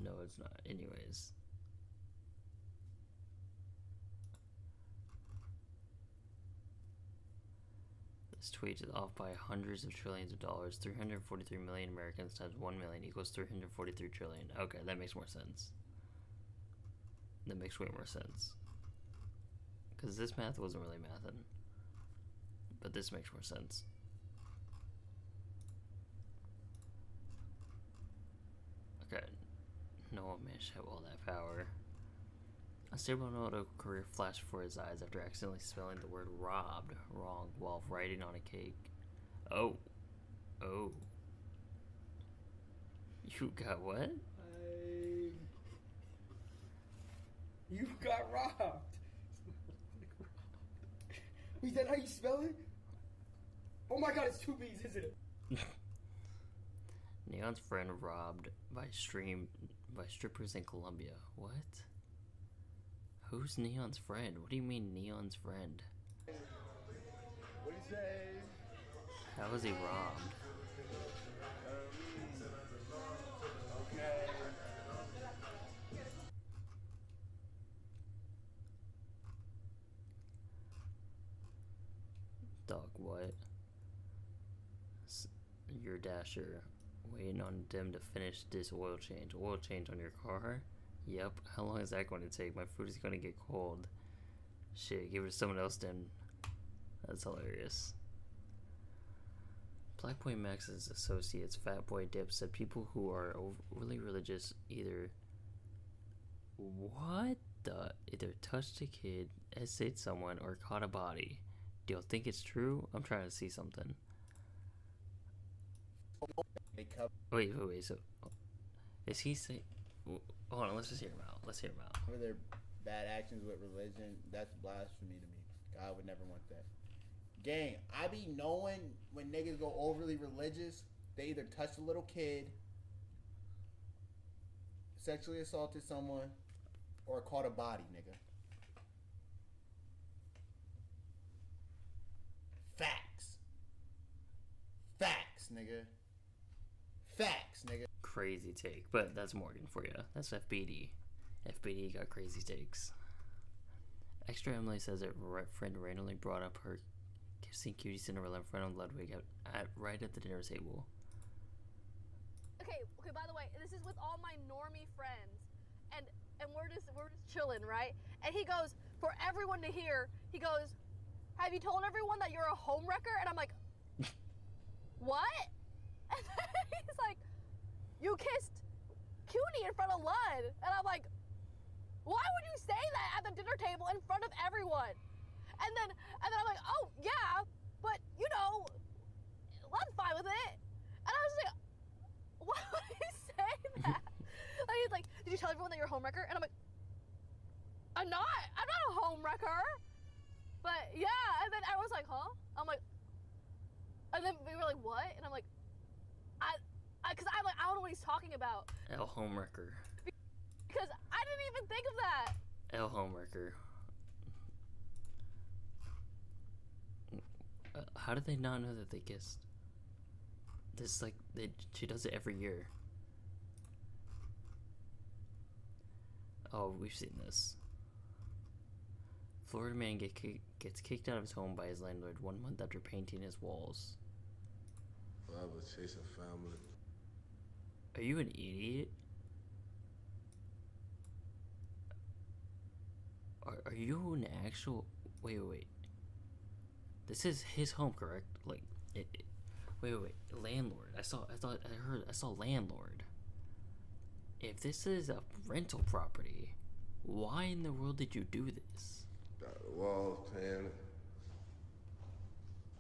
No, it's not. Anyways. This tweet is off by hundreds of trillions of dollars. 343 million Americans times 1 million equals 343 trillion. Okay, that makes more sense. That makes way more sense. Because this math wasn't really mathing. But this makes more sense. Okay. No man should have all that power. A Supermoto career flashed before his eyes after accidentally spelling the word robbed wrong while writing on a cake. Oh. Oh. You got what? You got robbed. Is that how you spell it? Oh my god, it's 2 B's, isn't it? Neon's friend robbed by strippers in Colombia. What? Who's Neon's friend? What do you mean Neon's friend? What do you say? How was he robbed? Okay. Dog, what? Your dasher. Waiting on them to finish this oil change. Oil change on your car? Yep. How long is that going to take? My food is going to get cold. Shit, give it to someone else then. That's hilarious. Black Boy Max's associates, Fat Boy Dip, said people who are overly religious either touched a kid, essayed someone, or caught a body. Do y'all think it's true? I'm trying to see something. Wait, so is he saying? Hold on, let's just hear him out. Let's hear him out. For their bad actions with religion, that's blasphemy to me. God would never want that. Gang, I be knowing when niggas go overly religious, they either touched a little kid, sexually assaulted someone, or caught a body, nigga. Facts. Facts, nigga. Facts, nigga. Crazy take, but that's Morgan for you. That's FBD. FBD got crazy takes. Extra Emily says that friend randomly brought up her kissing cutie Cinderella in front of Ludwig right at the dinner table. Okay, by the way, this is with all my normie friends, and we're just chilling, right? And he goes, for everyone to hear, he goes, have you told everyone that you're a homewrecker? And I'm like, what? And then he's like, you kissed Cutie in front of Lud. And I'm like, why would you say that at the dinner table in front of everyone? And then I'm like, oh yeah, but you know, Lud's fine with it. And I was like, why would he say that? Like, he's like, did you tell everyone that you're a homewrecker? And I'm like, I'm not a homewrecker. But yeah, and then everyone's like, huh? I'm like, and then we were like, what? And I'm like, because I'm like, I don't know what he's talking about. El Homewrecker. Because I didn't even think of that. El Homewrecker. How did they not know that they kissed? This like she does it every year. Oh, we've seen this. Florida man gets kicked out of his home by his landlord 1 month after painting his walls. I was chasing family. Are you an idiot? Are you an actual? Wait. This is his home, correct? Like, wait. Landlord. I saw landlord. If this is a rental property, why in the world did you do this? Got the walls painted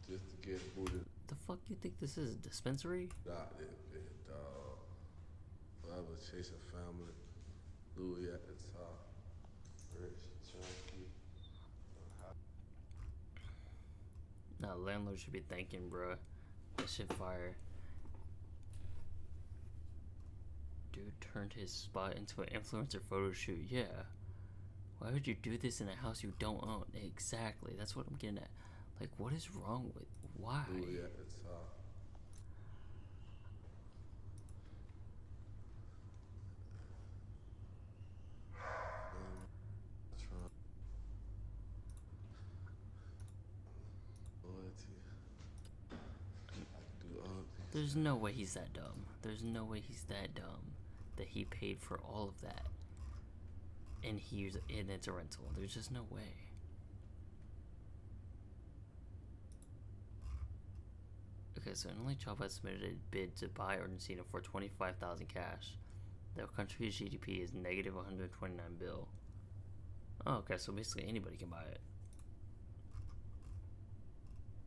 just to get booted. The fuck you think this is, a dispensary? Nah, it, dog. I was chasing family. Louis at the top. Rich, chunky. Nah, landlord should be thanking, bruh. That shit fire. Dude turned his spot into an influencer photo shoot. Yeah. Why would you do this in a house you don't own? Exactly. That's what I'm getting at. Like, what is wrong with? Why? Louis at the top. There's no way he's that dumb. There's no way he's that dumb that he paid for all of that. And it's a rental. There's just no way. Okay, so an only job has submitted a bid to buy Argentina for $25,000 cash. The country's GDP is negative 129 bill. Oh, okay, so basically anybody can buy it.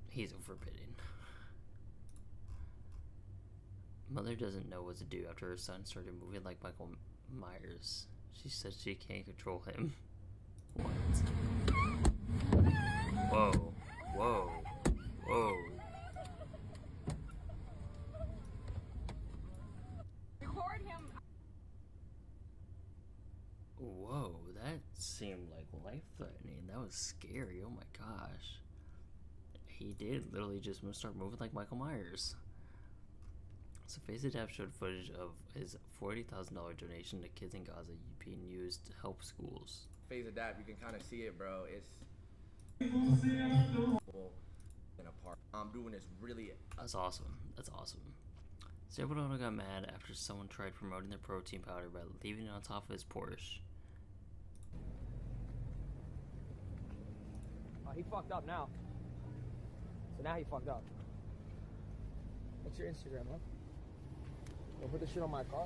He's overbidding. Mother doesn't know what to do after her son started moving like Michael Myers. She said she can't control him. What? Whoa. Whoa. Whoa. Record him. Whoa, that seemed like life-threatening. That was scary. Oh my gosh. He did literally just start moving like Michael Myers. So FaceAdapt showed footage of his $40,000 donation to kids in Gaza being used to help schools. FaceAdapt, you can kind of see it, bro. It's in a park. I'm doing this really. That's awesome. That's awesome. Sabadona got mad after someone tried promoting their protein powder by leaving it on top of his Porsche. He fucked up now. So now he fucked up. What's your Instagram, huh? Don't put this shit on my car.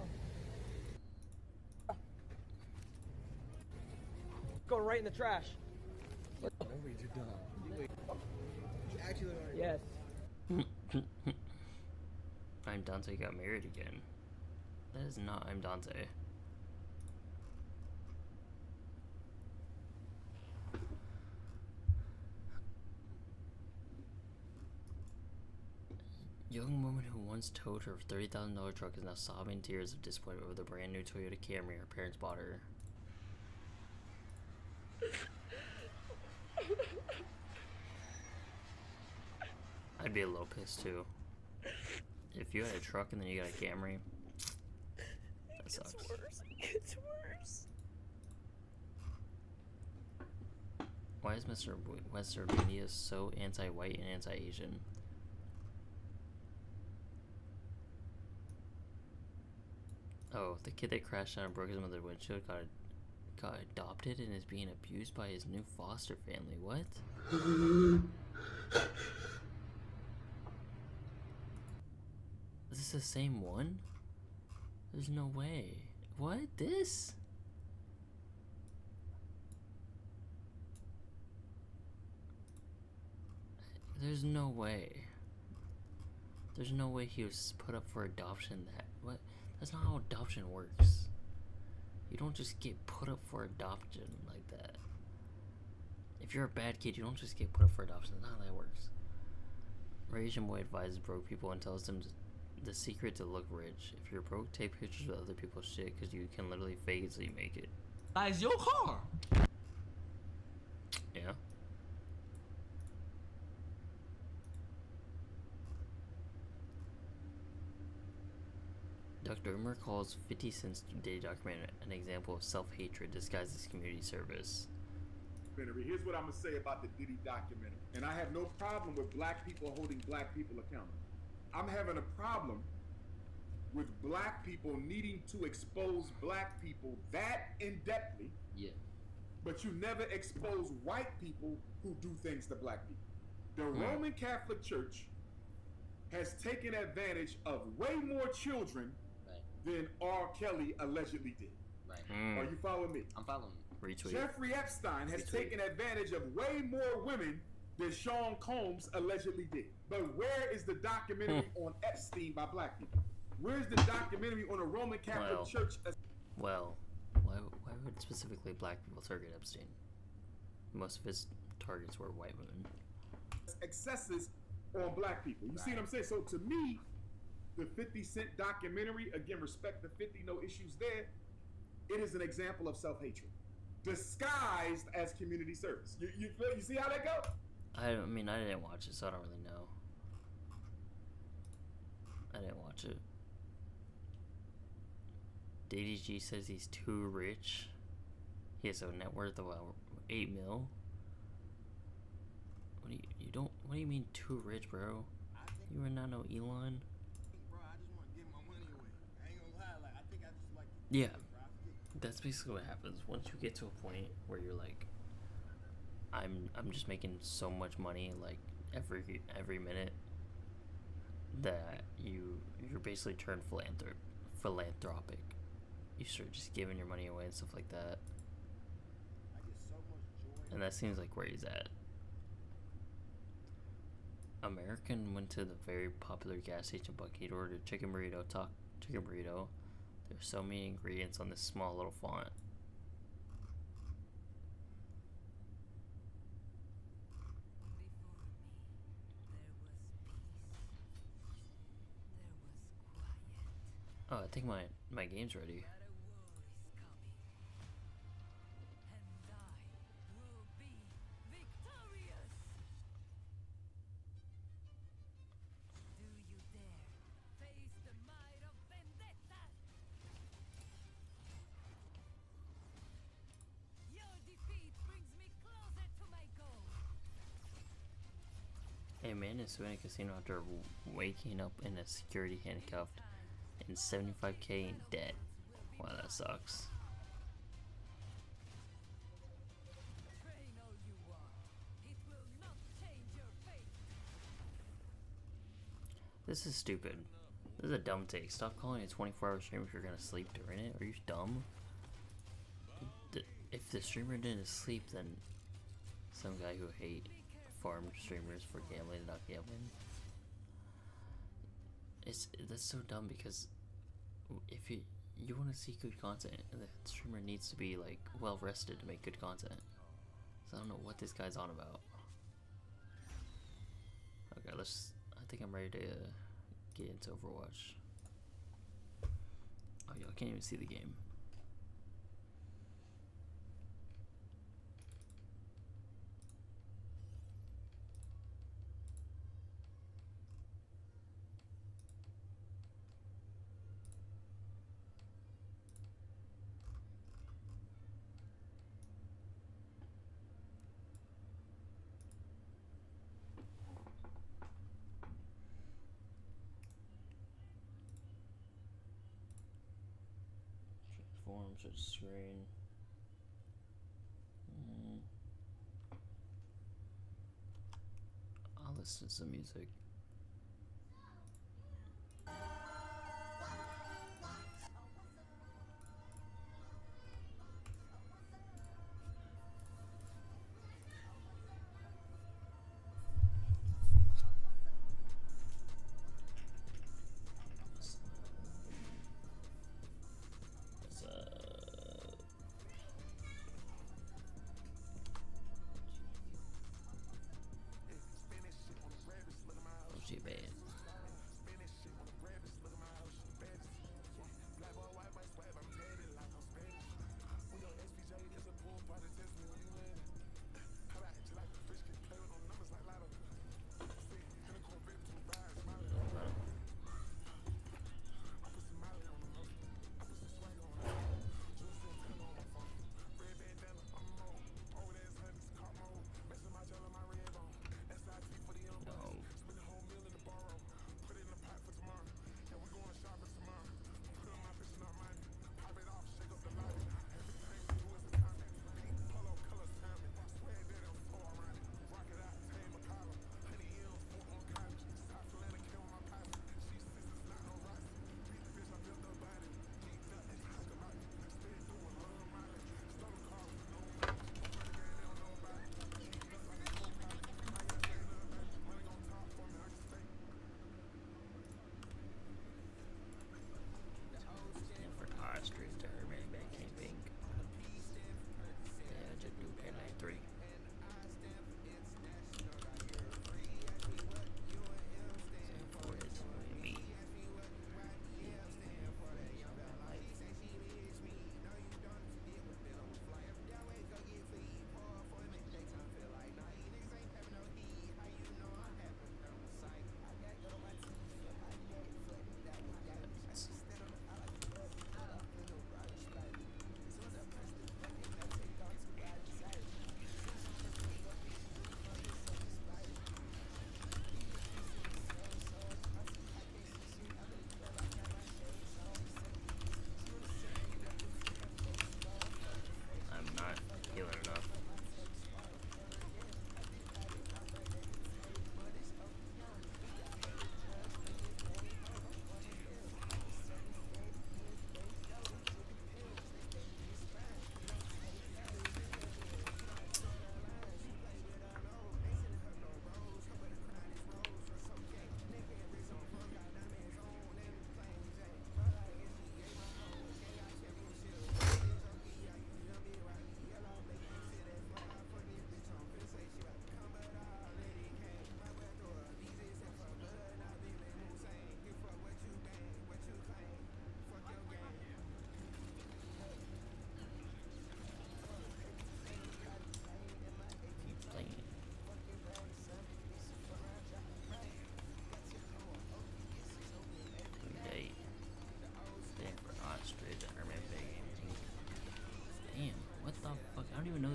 Go right in the trash. You actually look like yes. I'm Dante got married again. That is not I'm Dante. Young woman who once towed her $30,000 truck is now sobbing tears of disappointment over the brand new Toyota Camry her parents bought her. I'd be a little pissed too. If you had a truck and then you got a Camry, that sucks. It's worse. It gets worse. Why is Mr. West Virginia so anti-white and anti-Asian? Oh, the kid that crashed out and broke his mother's windshield got adopted and is being abused by his new foster family. What? Is this the same one? There's no way. What? This? There's no way. There's no way he was put up for adoption. What? That's not how adoption works. You don't just get put up for adoption like that. If you're a bad kid, you don't just get put up for adoption. That's not how that works. Asian boy advises broke people and tells them the secret to look rich. If you're broke, take pictures of other people's shit because you can literally fake it so you make it. That's your car. Yeah. Dr. Umar calls 50 Cent's Day documentary an example of self-hatred disguised as community service. Here's what I'm gonna say about the Diddy documentary. And I have no problem with black people holding black people accountable. I'm having a problem with black people needing to expose black people that in-depthly. Yeah. But you never expose white people who do things to black people. The Roman Catholic Church has taken advantage of way more children than R. Kelly allegedly did. Right. Are you following me? I'm following. Retweet. Jeffrey Epstein has taken advantage of way more women than Sean Combs allegedly did. But where is the documentary on Epstein by black people? Where's the documentary on the Roman Catholic Church? Well. Why would specifically black people target Epstein? Most of his targets were white women. Excesses on black people. You see what I'm saying? So to me, the 50 Cent documentary, again, respect the 50, no issues there. It is an example of self-hatred disguised as community service. You see how that go? I mean, I didn't watch it, so I don't really know. I didn't watch it. DDG says he's too rich. He has a net worth of 8 mil. What do you mean too rich, bro? You are not no Elon. Yeah, that's basically what happens once you get to a point where you're like, I'm just making so much money like every minute that you're basically turned philanthropic. You start just giving your money away and stuff like that. And that seems like where he's at. American went to the very popular gas station Buckhead, ordered chicken burrito. There's so many ingredients on this small little font. Oh, I think my game's ready. A man is suing a casino after waking up in a security handcuffed and $75K in debt. Wow, that sucks. This is stupid. This is a dumb take. Stop calling it a 24-hour stream if you're gonna sleep during it. Are you dumb? If the streamer didn't sleep, then some guy who hate farm streamers for gambling and not gambling. That's so dumb, because if you want to see good content, the streamer needs to be like well rested to make good content. So I don't know what this guy's on about. Okay, I think I'm ready to get into Overwatch. Oh, y'all can't even see the game. Transform screen. I'll listen to some music.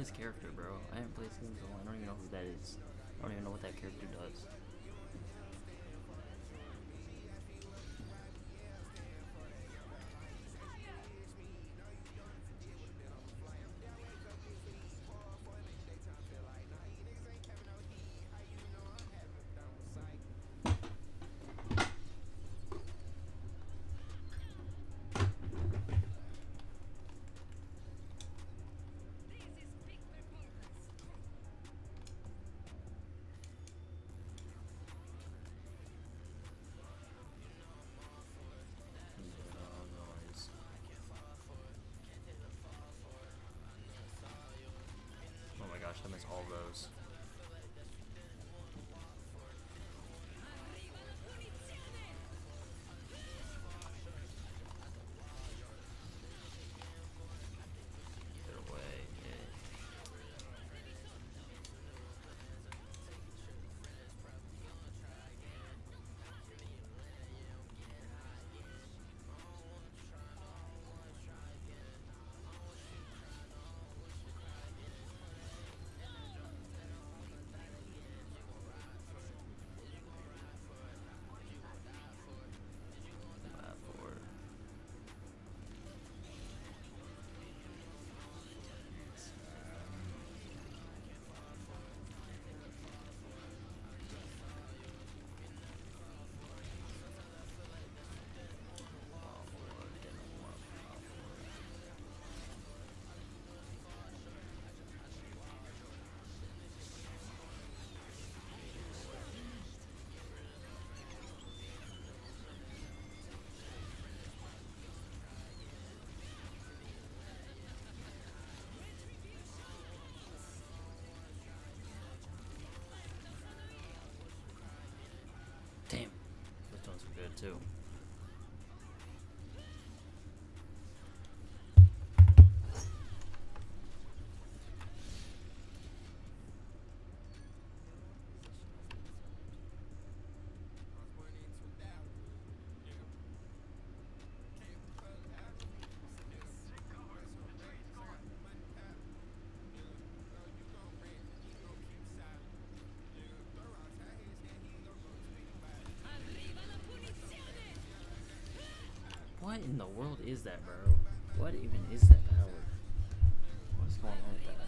this character, bro. I haven't played this game so long. I don't even know who that is. I don't even know what that character does. Oh my gosh, I miss all those. Get away, yeah. Damn, those ones are good too. What in the world is that, bro? What even is that power? What's going on with that?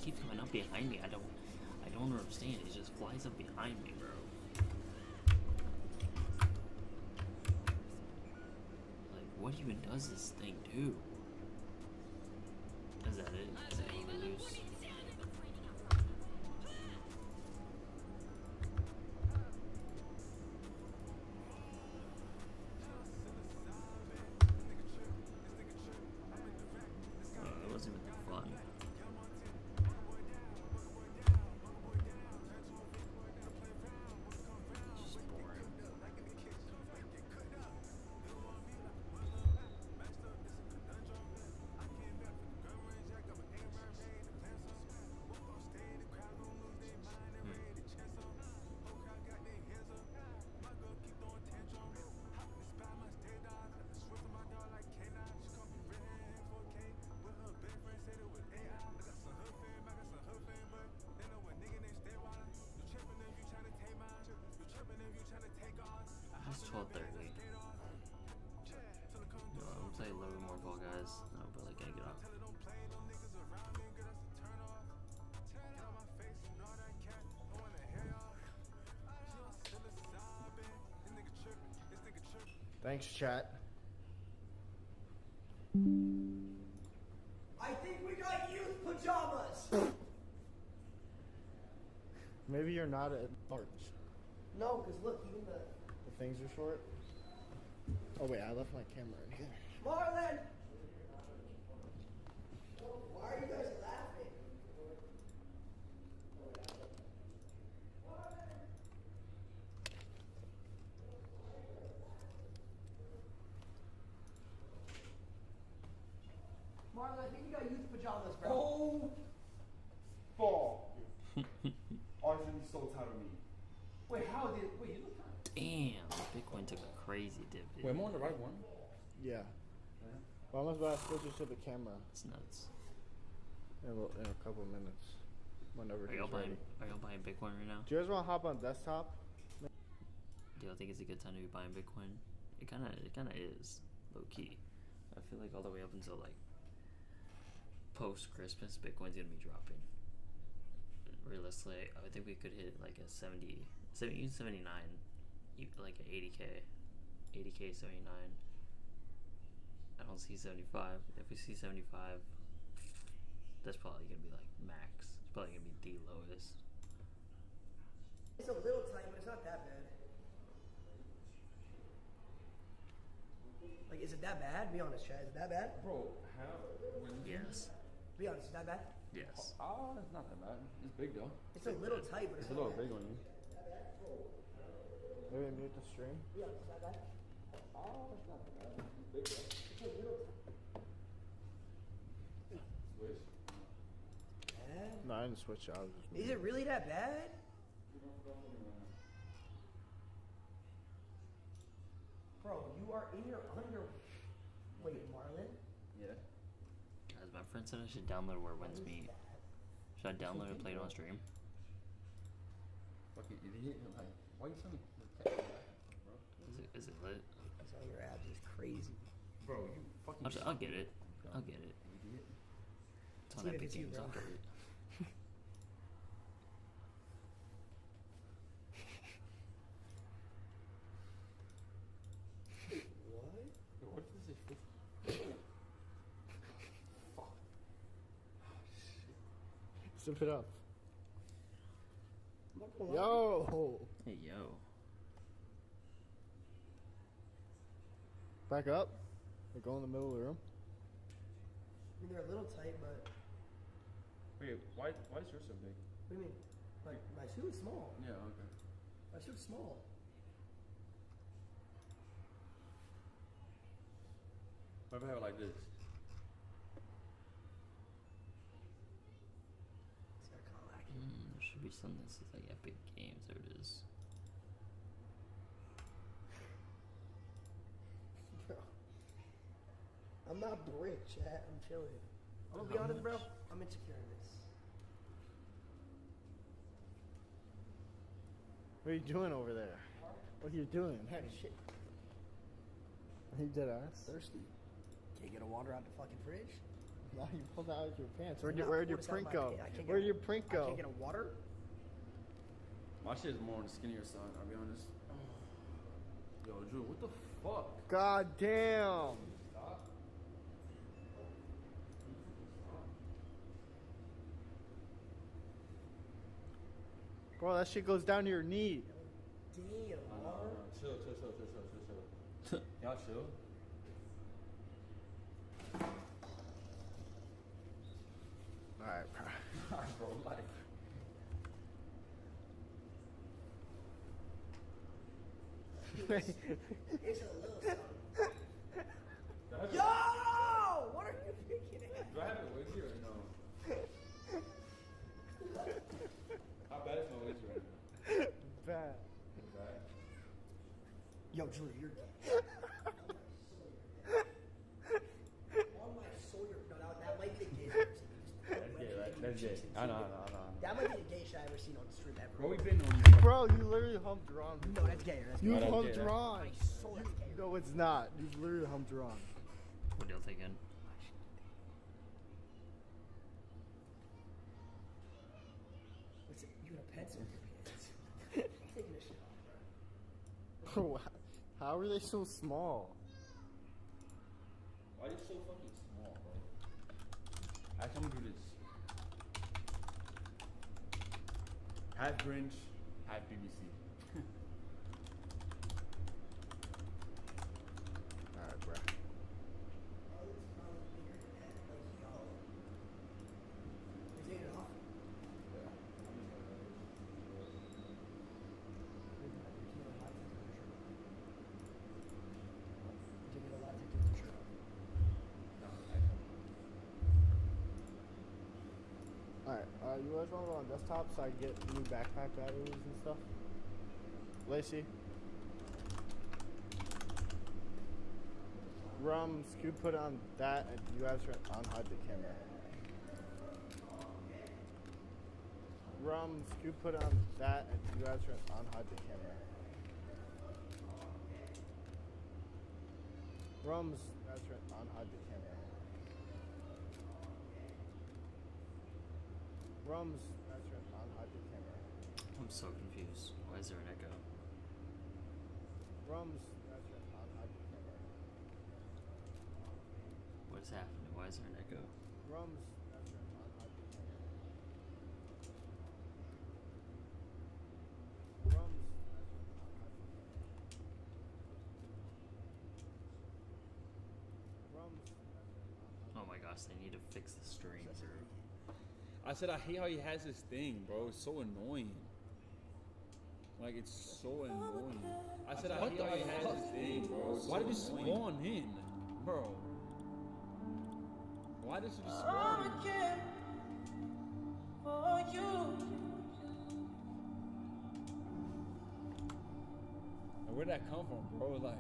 keeps coming up behind me. I don't understand. It just flies up behind me, bro. Like, what even does this thing do? Is that it? Is it on the loose? It wasn't even fun. It's just boring. It's 12:30. No, I'm gonna play a little bit more Fall Guys. No, but like, gotta get off. Thanks, chat. I think we got youth pajamas. Maybe you're not at large. No, because look, even the Things are short. Oh wait, I left my camera in here. Marlon. Why are you guys laughing? Marlon, I think you got youth pajamas, bro. Oh, fall. Arjun is so tired of me. Wait, wait, you look tired. Damn, Bitcoin took a crazy dip, dude. Wait, I'm on the right one. Yeah. Well, I'm about to switch it to the camera. It's nuts. In a couple of minutes. Whenever Are he's y'all ready. buying Bitcoin right now? Do you guys want to hop on desktop? Do y'all think it's a good time to be buying Bitcoin? It kinda is, low key. I feel like all the way up until like post Christmas, Bitcoin's gonna be dropping. Realistically, I think we could hit like a 79, like a 80k, 79. I don't see 75. If we see 75, that's probably gonna be like max. It's probably gonna be the lowest. It's a little tight, but it's not that bad. Like, is it that bad? Be honest, Chad. Is it that bad? Bro, how? Yes. Be honest, is it that bad? Yes. It's not that bad. It's big though. It's a little tight, but It's it's a not little bad. big on you. Maybe mute the stream. Be honest, is that bad? It's not that bad. It's big though. It's a little tight. Switch. No, I didn't switch it. I was just Is it really that bad? Bro, you are in your under. Wait, Marlon? Yeah. Guys, my friend said I should download Where Winds Meet. Should I download and play it on stream? Fucking idiot. Like, why you sending the text back, bro? Is it lit? That's on your abs is crazy. Bro, you fucking. I'll get it. I'll get it. Idiot. It's on Even if Epic it's you, Games. bro. I'll get it. What? What is this? Fuck. Zip it up. I'm not gonna lie. Yo! Hey, yo. Back up. They go in the middle of the room. I mean, they're a little tight, but Wait, why is yours so big? what do you mean? Like, my shoe is small. Yeah, okay. My shoe's small. What if I have it like this? It's got kind of lacking. There should be something that says like Epic Games. There it is. Bro. I'm not brick, chat. I'm chilling. I'm gonna be honest, bro. I'm insecure in this. What are you doing over there? What are you doing? Hey, shit. Are you dead ass? Thirsty. Can't get a water out the fucking fridge? Now you pulled out your pants. I'm not Where'd your pulled this out print of go? my pants. I can't Where'd get- your print I go? can't get a water. My shit is more on the skinnier side, I'll be honest. Yo, Drew, what the fuck? God damn. Bro, that shit goes down to your knee. Damn, Chill. Y'all chill. Alright, bro. Alright, bro, like. It's a little something. Do Yo! What are you thinking at? I have it wavy or no? How bad is my waist right now? Bad. Bad? Yo, Drew, you're gay. On my soul, no, that might be the gayest I've ever seen. That's gay, right? That's gay. I know. That might be the gayest I've ever seen on stream ever. Bro, we've been on. Bro, you literally humped Ron. No, that's gay. That's You gay. humped Ron. My soul, that's gay. No, it's not. You literally humped Ron. What are you thinking? What's it? You got a pencil in your pants. Taking this shit off, bro. Bro, how are they so small? Why are you so fucking small, bro? Actually, I'm gonna do this. Half Grinch, half BBC. Alright, bro. You taking it off? Alright, you guys want to go on desktop so I can get new backpack batteries and stuff? Lacey? Rums, can you put on that and you guys are on hide the camera? Rums, can you put on that and you guys are on hide the camera? Rums, you guys are on hide the camera. Rums, that's right, on hide the camera. I'm so confused. Why is there an echo? Rums, that's right, on hide the camera. What is happening? Why is there an echo? Rums, that's right, on hide the camera. Rums, that's right, on hide the camera. Rums, that's right, on hide Oh my gosh, they need to fix the strings or. I said I hate how he has this thing, bro. It's so annoying. Like, it's so annoying. I said I hate how he has this thing, bro. Why did it spawn in, bro? Why does it just spawn in? For you. And where'd that come from, bro? Like.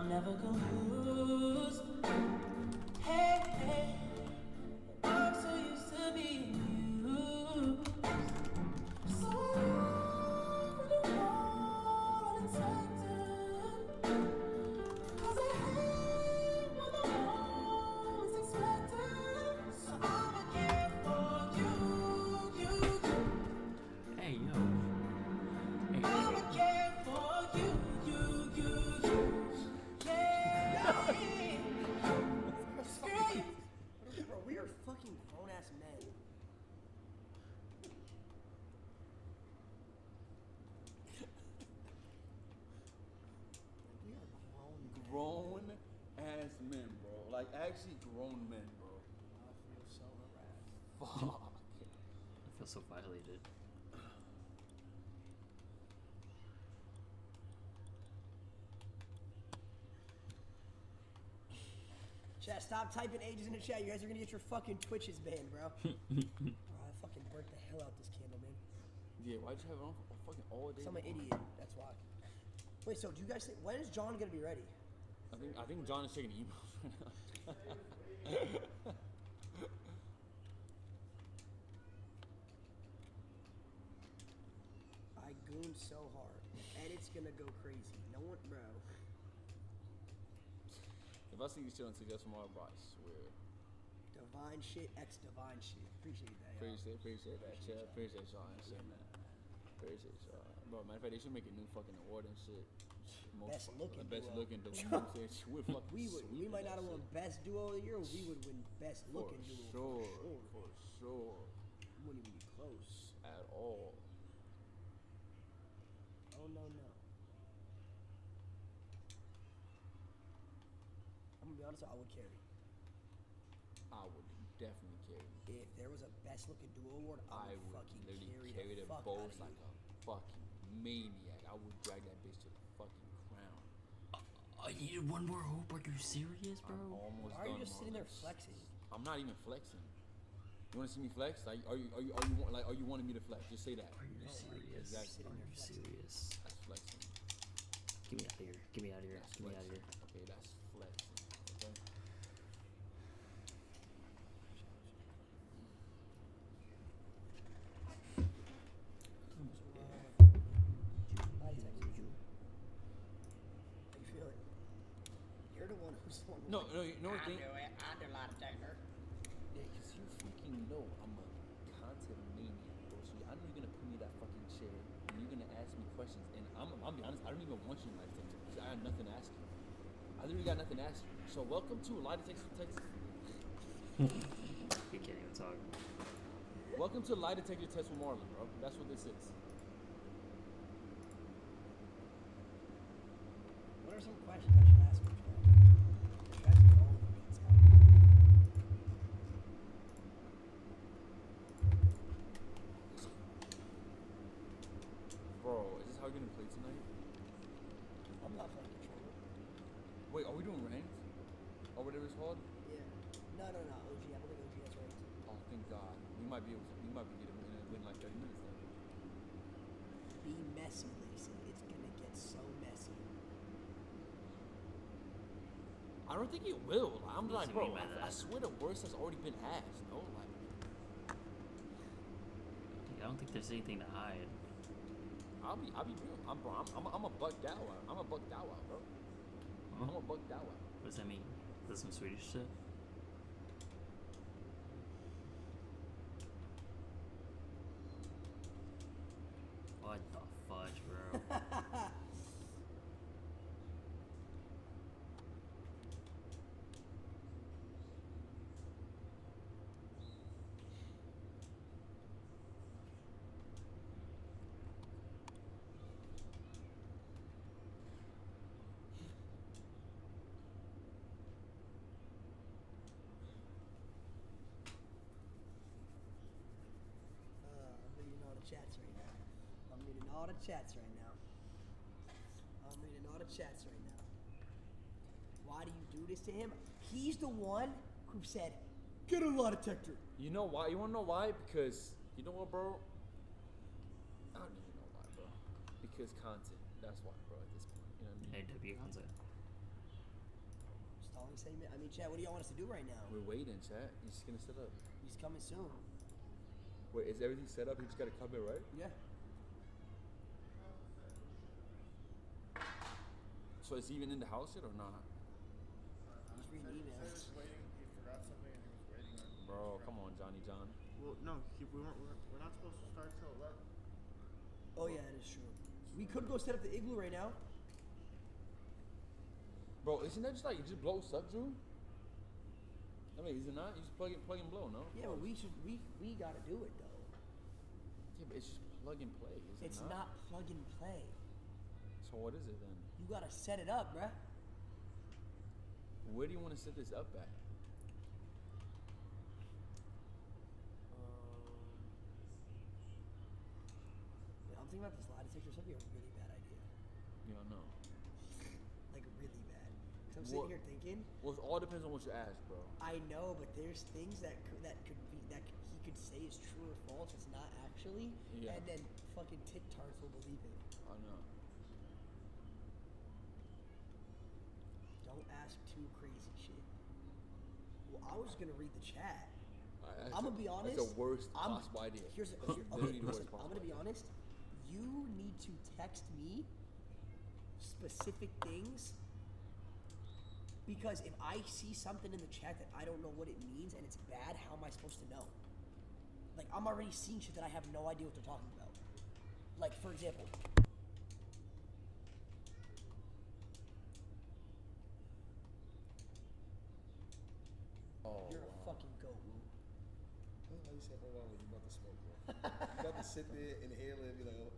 Never confused. Hey, hey, I'm so used to being used. So unexpected. 'Cause I hate when the moment's expected. So I'ma care for you. Hey, yo. I'ma care for you. Bro, we are fucking grown ass men. We are Grown ass men, bro. Like, actually grown men, bro. I feel so harassed. Fuck. I feel so violated. Chat, stop typing ages in the chat. You guys are gonna get your fucking Twitches banned, bro. Bro, I fucking burnt the hell out this candle, man. Yeah, why'd you have it on for fucking all day? I'm an idiot. That's why. Wait, so do you guys think when is John gonna be ready? I think John is checking emails right now. I gooned so hard. Edit's gonna go crazy. No one, bro. If I see you shit on TikTok tomorrow, bro, I swear. Divine shit, X divine shit. Appreciate that. Y'all. Appreciate that, chat. Appreciate y'all. I understand that. Appreciate y'all. Bro, matter of fact, they should make a new fucking award and shit. Best looking duo. Best looking duo. We might not have won best duo of the year. We would win best looking duo. For sure. We wouldn't even be close at all. Oh no. I'm gonna be honest. I would carry. I would definitely carry. If there was a best looking duo award, I would fucking literally carry the fuck bows out of like a fucking maniac. I would drag that bitch to the fucking crown. I needed one more hope. Are you serious, bro? Almost Why are you done, just sitting there flexing? I'm not even flexing. You want to see me flex? Like, are you wanting me to flex? Just say that. Are you serious? Exactly. Are you serious? That's flexing. Get me out of here. Get me out of here. That's Get me out of here. Okay, that's flexing. Okay. How you feeling? You're the one who's the one. No, you know what? I do it. I do a lot of techno. Yeah, because you freaking know I'm a content maniac, bro. So I know you're gonna put me in that fucking chair and you're gonna ask me questions. And I'll be honest, I don't even want you in my attention because I have nothing to ask you. I literally got nothing to ask you. So welcome to Lie Detector Test. You can't even talk. Welcome to Lie Detector Test with Marlon, bro. That's what this is. What are some questions I should ask you? Bro, is this how you're gonna play tonight? I'm not playing controller. Wait, are we doing ranked? Or whatever it's called? Yeah. No. OG. I don't think OG has ranked. Oh, thank God. We might be getting win like 30 minutes then. Be messy, Lacey. It's gonna get so messy. I don't think it will. I'm What like, do you bro, mean by I that? swear the worst has already been asked. No, like, I don't think there's anything to hide. I'll be real. I'm a buck dowa. I'm a buck dowa, bro. Huh? I'm a buck dowa. What does that mean? Is that some Swedish shit? What the fudge, bro? I'm reading all the chats right now. I'm reading all the chats right now. Why do you do this to him? He's the one who said, get a lie detector. You know why? You wanna know why? Because you know what, bro? I don't even know why, bro. Because content. That's why, bro. At this point, you know what I mean? AW content. Stalling segment. I mean, chat, what do y'all want us to do right now? We're waiting, chat. He's just gonna set up. He's coming soon. Wait, is everything set up? He just gotta come in, right? Yeah. So is he even in the house yet or not? He's reading emails. Bro, come on, Johnny John. Well, no, we're not supposed to start till 11. Oh yeah, that is true. We could go set up the igloo right now. Bro, isn't that just like you just blow up, Drew? I mean, is it not? You just plug and blow, no? Yeah, but we gotta do it though. Yeah, but it's just plug and play. Is It's it not? not plug and play. So what is it then? You gotta set it up, bruh. Where do you want to set this up at? I'm thinking about this lie detector. Something a really bad idea. You don't know. Like really bad. 'Cause I'm sitting here thinking. Well, it all depends on what you ask, bro. I know, but there's things that he could say is true or false. It's not actually, Yeah. and then fucking TikToks will believe it. I know. Don't ask too crazy shit. Well, I was gonna read the chat. That's I'm gonna be honest. That's the worst possible idea. Okay, Literally the listen, worst I'm possible gonna be honest. You need to text me specific things because if I see something in the chat that I don't know what it means and it's bad, how am I supposed to know? Like, I'm already seeing shit that I have no idea what they're talking about. Like, for example. Oh, You're a fucking goat, Woo. How you say hold on when you're about to smoke, bro? You got to sit there, inhale it, be like,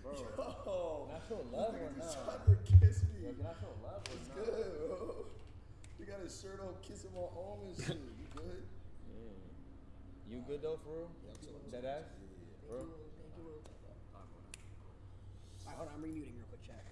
Bro. Yo, Can I show love or nigga's not? trying to kiss me. Yo, can I show love or It's not? good, bro. You got his shirt on, kissing my arm and shit. You good? Yeah. You good though, for real? Dead ass? Bro? Thank you, Woo. Alright, hold on, I'm remuting real quick, chat.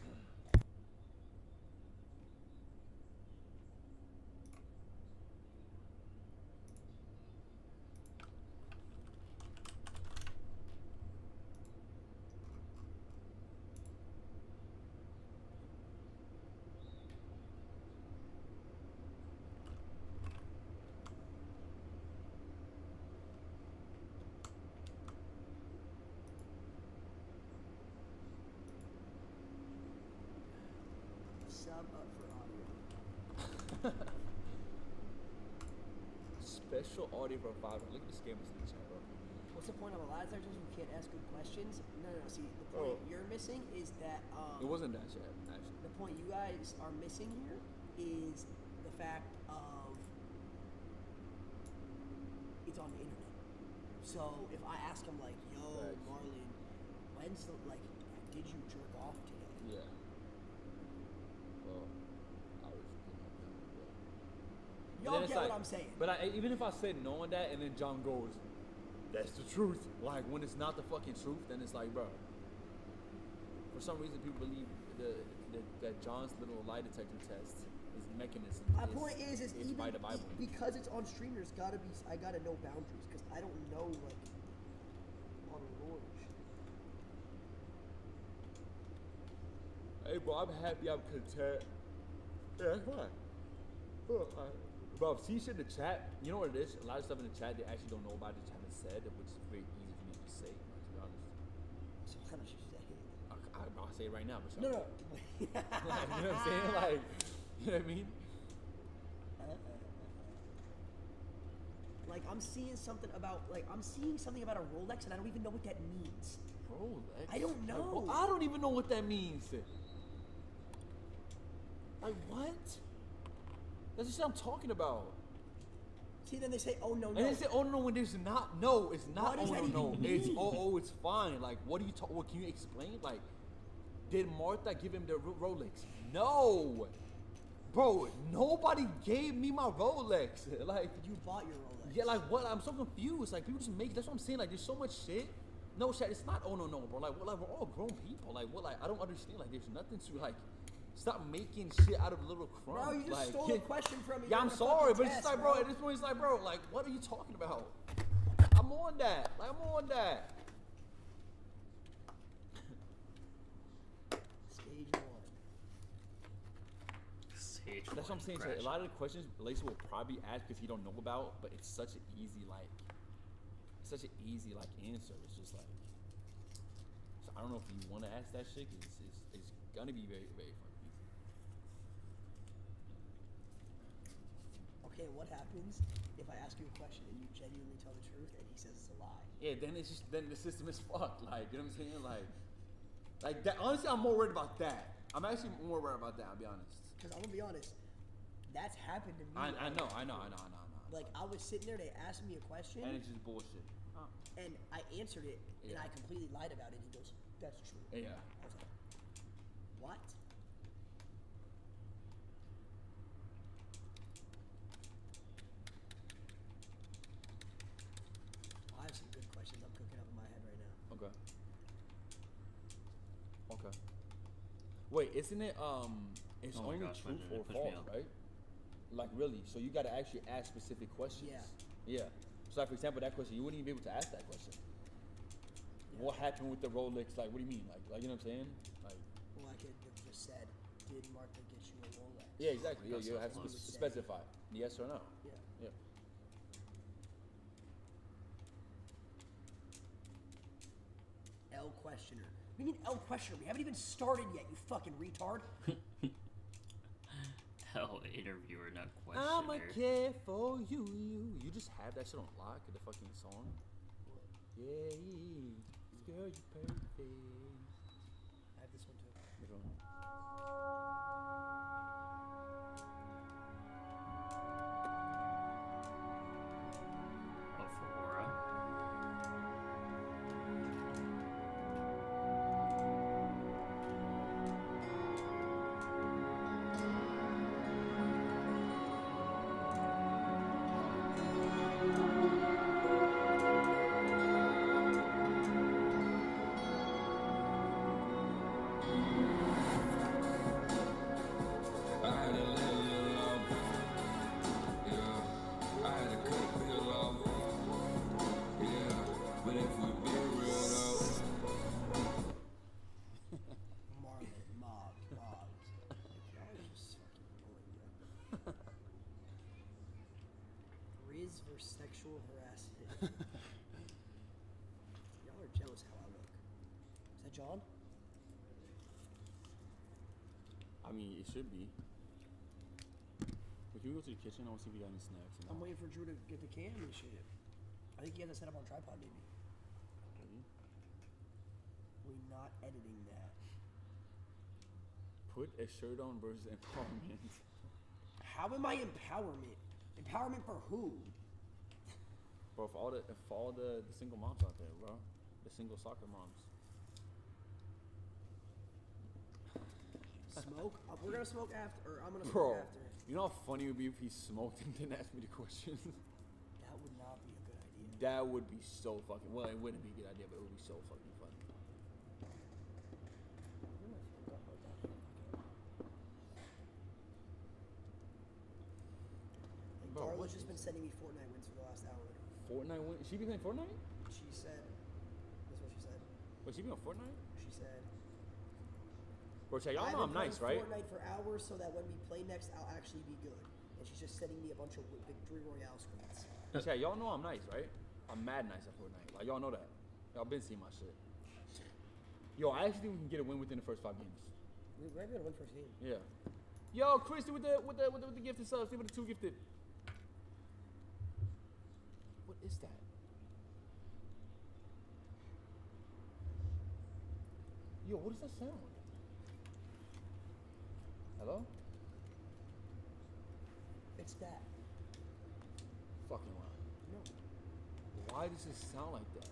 Sub up for audio. Special audio for 5. Look at the scammers in the chat, bro. What's the point of a lot of times you can't ask good questions? No. See, the point you're missing is that It wasn't that chat, actually. the point you guys are missing here is the fact of it's on the internet. So if I ask him like, "Yo, Facts. Marlon, when's the did you jerk off today?" Yeah. Well, I was Y'all get what I'm saying. But even if I said knowing that, and then John goes, "That's the truth." Like when it's not the fucking truth, then it's like, bro. For some reason, people believe that John's little lie detector test is mechanism. My point is even by the Bible. because it's on stream, I gotta know boundaries because I don't know like on Lord shit. Hey, bro, I'm happy. I'm content. Yeah, that's fine. Bro, see shit in the chat. You know what it is? A lot of stuff in the chat they actually don't know about it, just haven't said, which is very easy for me to say. To be honest. So how much you say? I'll say it right now. But No. like, you know what I'm saying? Like, you know what I mean? Like I'm seeing something about a Rolex and I don't even know what that means. Rolex? I don't know. I don't even know what that means. Like what? That's the shit I'm talking about. See, then they say, "Oh no, no." And they say, "Oh no," when there's not. No, it's not. What does Oh that no, no. even It's mean? oh, it's fine. Like, what are you talking? What can you explain? Like, did Martha give him the Rolex? No, bro. Nobody gave me my Rolex. Like, you bought your Rolex. Yeah, like what? I'm so confused. Like, people just make. That's what I'm saying. Like, there's so much shit. No, shit. It's not. Oh no, no, bro. Like, we're all grown people. Like, what? Like, I don't understand. Like, there's nothing to like. Stop making shit out of little crumbs. Bro, you just like, stole the question from me. Yeah, I'm during a sorry, fucking but it's just test, like, bro, at this point, it's like, bro, like, what are you talking about? I'm on that. Like, I'm on that. Stage 1. Stage That's what I'm saying. So a lot of the questions Lacey will probably ask because he don't know about, but it's such an easy, answer. It's just like, so I don't know if you want to ask that shit because it's gonna be very, very fucking easy. Okay, what happens if I ask you a question and you genuinely tell the truth and he says it's a lie? Yeah, then it's just then the system is fucked. Like, you know what I'm saying? Like that. Honestly, I'm more worried about that. I'm actually more worried about that. I'll be honest. Because I'm gonna be honest, that's happened to me. I know. Like I was sitting there, they asked me a question, And it's just bullshit. and I answered it, and Yeah. I completely lied about it. He goes, "That's true." Yeah. I was like, "What?" I have some good questions I'm cooking up in my head right now. Okay. Wait, isn't it It's Oh my only gosh, true why did it or push me false, up? right? Like really. So you gotta actually ask specific questions. Yeah. Yeah. So like for example, that question, you wouldn't even be able to ask that question. What happened with the Rolex? Like, what do you mean? Like you know what I'm saying? Like. Well, I could have just said, did Martha get you a Rolex? Yeah, exactly. Yeah, you have to Would say, specify yes or no. Yeah. Yeah. L questioner. What do you mean L questioner? We haven't even started yet, you fucking retard. Hell, interviewer, not I'ma questioner. care for you. You just have that shit on lock in the fucking song. Yeah, girl, you perfect. I have this one too. Which one? Oh, for Aura. Marlon, Mobs. Y'all are just fucking annoying, Riz versus sexual harassment. Y'all are jealous how I look. Is that John? I mean, it should be. But can we go to the kitchen? I want to see if we got any snacks. I'm waiting for Drew to get the cam and shit. I think he has it set up on tripod, maybe. We're not editing that. Put a shirt on versus empowerment. How am I empowerment? Empowerment for who? Bro, for all the single moms out there, bro. The single soccer moms. Smoke? We're gonna smoke after, or I'm gonna smoke Bro, after. you know how funny it would be if he smoked and didn't ask me the questions? That would not be a good idea. That would be so fucking, well, it wouldn't be a good idea, but it would be so fucking funny. Like, Bro, Darla's just been sending me Fortnite wins for the last hour. Fortnite win? She be playing Fortnite? She said, that's what she said. Wait, she be on Fortnite? She said, Bro, Chad, y'all I've know been I'm nice, playing right? Fortnite for hours so that when we play next, I'll actually be good. And she's just sending me a bunch of Victory Royale screens. Chad, y'all know I'm nice, right? I'm mad nice at Fortnite. Like, y'all know that. Y'all been seeing my shit. Yo, I actually think we can get a win within the first 5 games. We're gonna win first game. Yeah. Yo, Christy with the gifted subs, with the 2 gifted. What is that? Yo, what is that sound? Hello? It's that. Fucking wow. No. Why does it sound like that?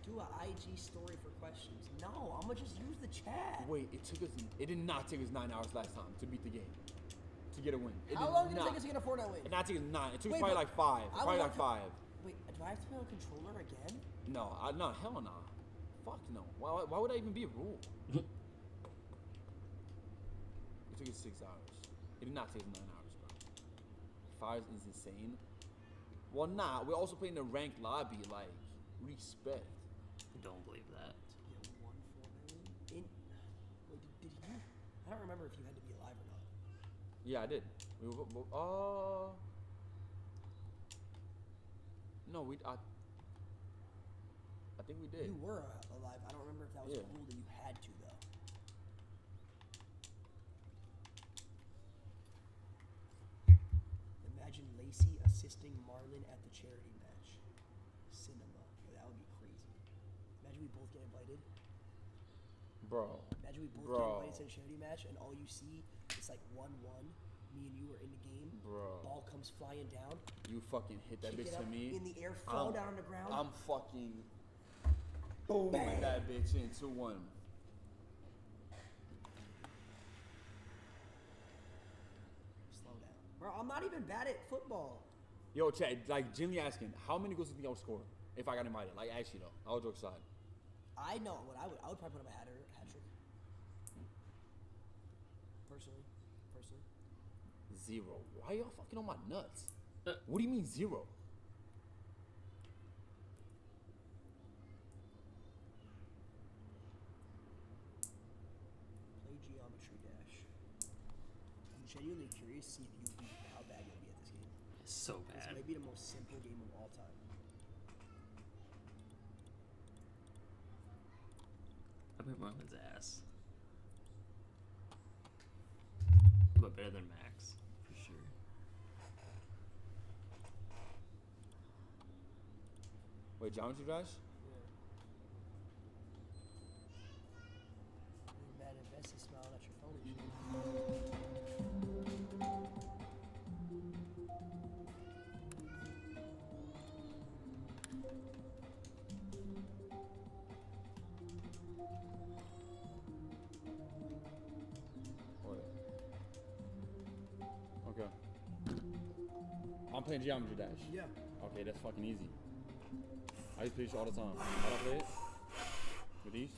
Do an IG story for questions. No, I'm gonna just use the chat. Wait, it did not take us 9 hours last time to beat the game. To get a win. How long did it take us to get a Fortnite win? It not take us 9. It took Wait, probably but like 5. I Probably was like on 5. Wait, do I have to play on controller again? No, no, hell no. Fuck no. Why would that even be a rule? It took us 6 hours. It did not take us 9 hours, bro. 5 is insane. Well, nah, we're also playing the ranked lobby, like, respect. Don't believe that. Wait, did you? I don't remember if you had to be alive or not. Yeah, I did. No, I think we did. You were alive. I don't remember if that was a rule that you had to, though. Imagine Lacey assisting Marlon at the charity match. Cinema. That would be crazy. Imagine we both get invited. Bro. Imagine we both get invited to a charity match, and all you see is like 1-1. Me and you are in the game. Bro. Ball comes flying down. You fucking hit that Kick bitch it to up me. in the air, fall down on the ground. I'm fucking booming that bitch in 2-1. Slow down. Bro, I'm not even bad at football. Yo, Chad, like, Jimmy asking, how many goals do you think I would score if I got invited? Like, actually, though, all jokes aside. I know what I would probably put up a hat trick. Personally. person. 0. Why y'all fucking on my nuts? What do you mean 0? Play Geometry Dash. I'm genuinely curious to see if how bad you'll be at this game. It's so This bad. might be the most simple game of all time. I beat Marlon's ass. But better than Max, for sure. Wait, Geometry Dash? Mad invested smiling at your phone and shit. Okay. I'm playing Geometry Dash. Yeah. Okay, that's fucking easy. I used to play this all the time. How do I play it? With these?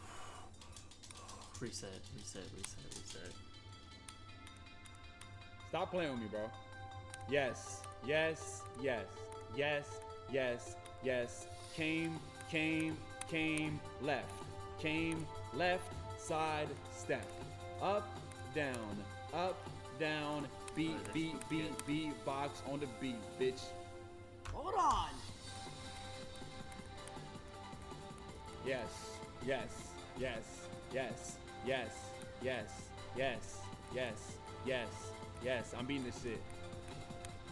Reset. Stop playing with me, bro. Yes. Came, left, side, step. Up, down, beat, box on the beat, bitch. Hold on. Yes, I'm beating this shit.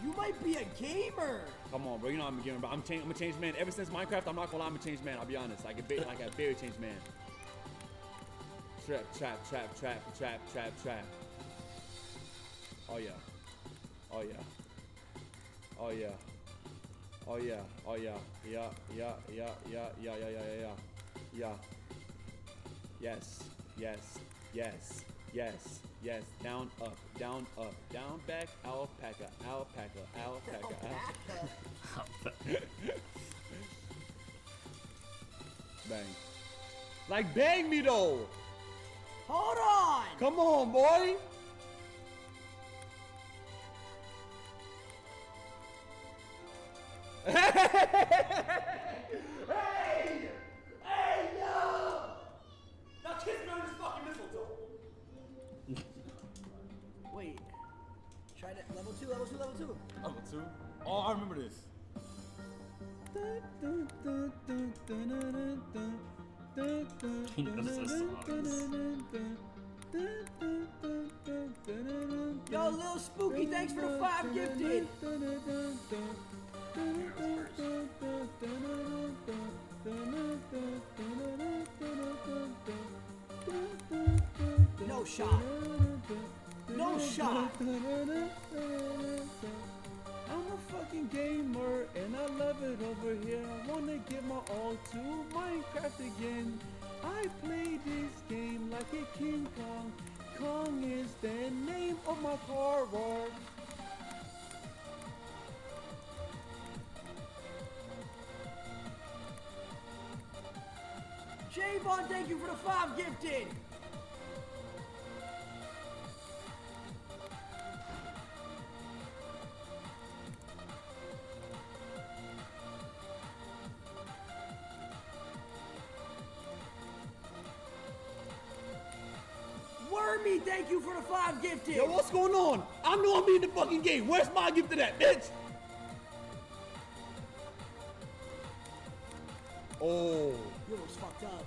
You might be a gamer. Come on, bro. You know I'm a gamer, but I'm a changed man. Ever since Minecraft, I'm not gonna lie, I'm a changed man. I'll be honest. Like a very changed man. Trap. Oh yeah. Yeah. Yes. Down, back, alpaca. Bang. Like, bang me though. Hold on. Come on, boy. Hey, no! Now kiss me on this fucking mistletoe. Wait. Try to level 2. Level 2? Oh, I remember this. He knows those songs. Yo, Lil Spooky, thanks for the 5 gifted. No shot. I'm a fucking gamer and I love it over here. I wanna give my all to Minecraft again. I play this game like a King Kong. Kong is the name of my car. Javon, thank you for the 5 gifted. Wormy, thank you for the 5 gifted. Yo, what's going on? I know I'm in the fucking game. Where's my gift to that, bitch? Oh. You almost fucked up.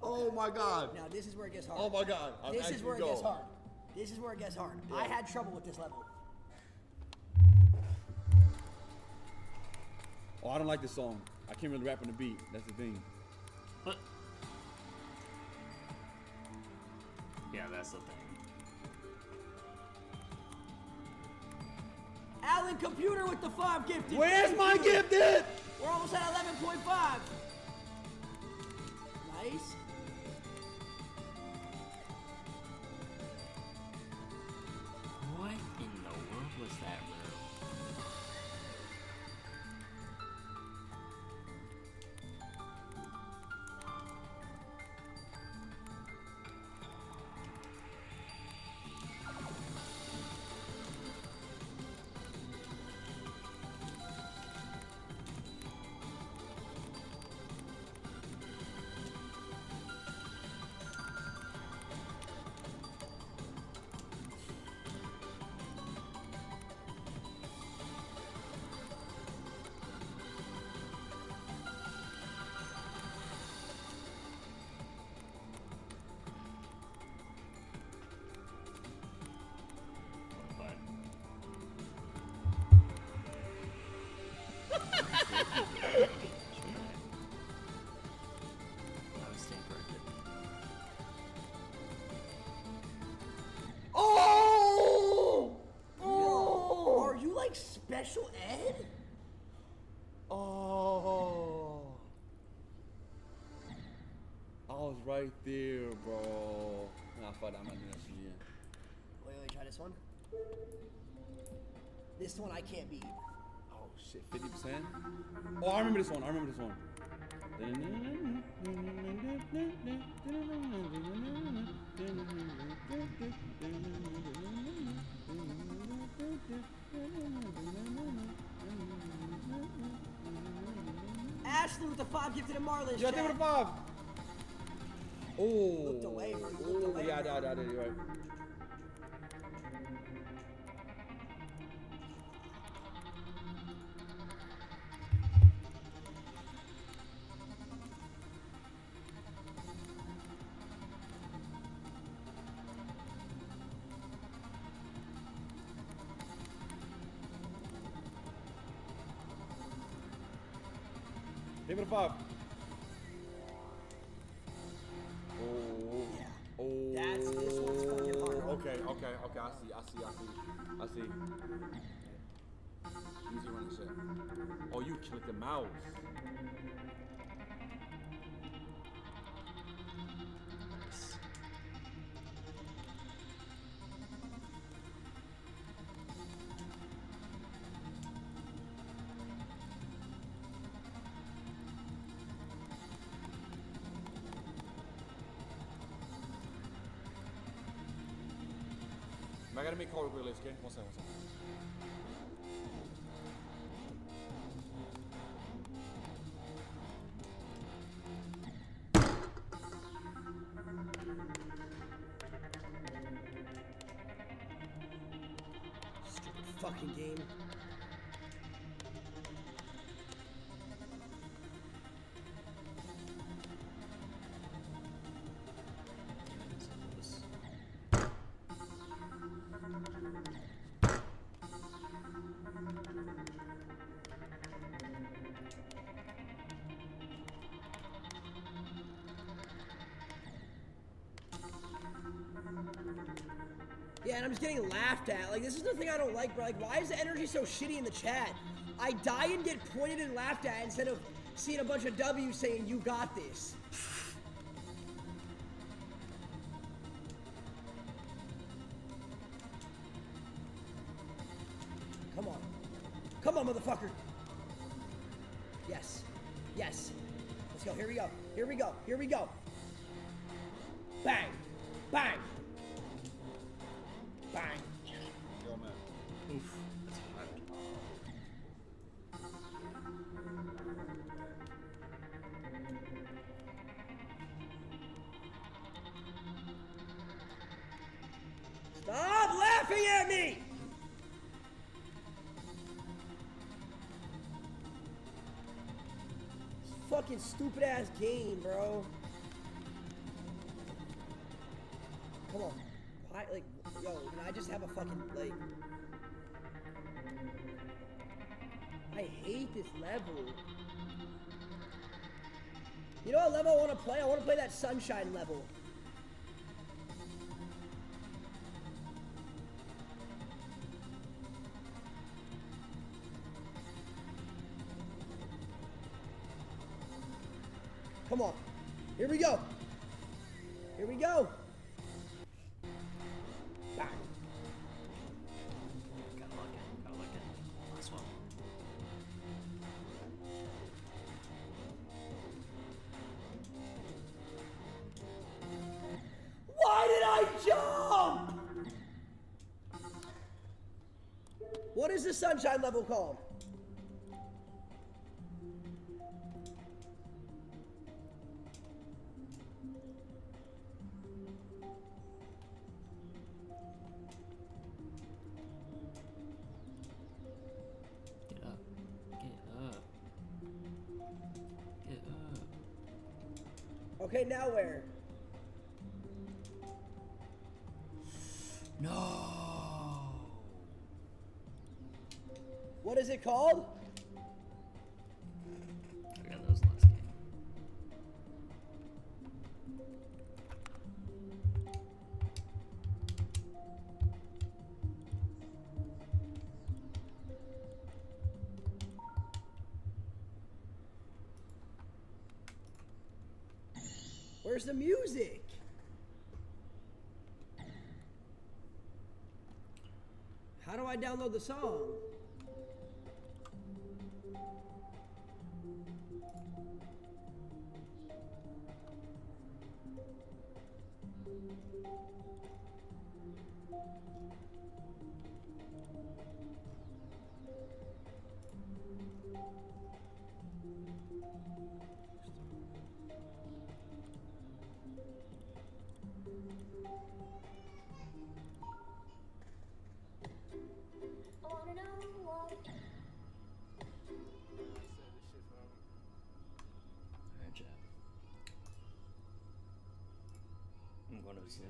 Oh my god. Now this is where it gets hard. Oh my god. This is where it gets hard. Yeah. I had trouble with this level. Oh, I don't like this song. I can't really rap on the beat. That's the thing. Yeah, that's the thing. Alan Computer with the 5 gifted. Where's Thank my you. gifted? We're almost at 11.5. Nice. What in the world was that room? Special ed? Oh. I was right there, bro. Nah, fuck that. I'm not doing that shit again. Wait, try this one. This one I can't beat. Oh shit, 50%? Oh, I remember this one. Ashley with the 5 gifted to Marlins. Yeah, I think with a 5. Oh. Looked away, bro. You looked away. Yeah, I did. You're right. Give it a 5. Oh. Yeah. Oh. This one's fucking hard. Okay. I see. Easy running shit. Oh, you click the mouse. I gotta make call real quick, okay? One second. Stupid fucking game. Yeah, and I'm just getting laughed at. Like, this is the thing I don't like, bro. Like, why is the energy so shitty in the chat? I die and get pointed and laughed at instead of seeing a bunch of W's saying, you got this. Come on. Come on, motherfucker. Yes. Yes. Let's go. Here we go. Here we go. Here we go. Bang. Bang. Bang. Yo, man. Oof, that's hard. Stop laughing at me! This fucking stupid ass game, bro. Come on. Why, like, yo, can I just have a fucking, like... I hate this level. You know what level I want to play? I want to play that Sunshine level. Come on. Here we go. Here we go. Bang. Gotta like it. Last one. Why did I jump? What is the Sunshine level called? Get up. Get up. Okay, now where? No. What is it called? I got those last game. Where's the music? How do I download the song? Alright, chat. I'm going to sleep.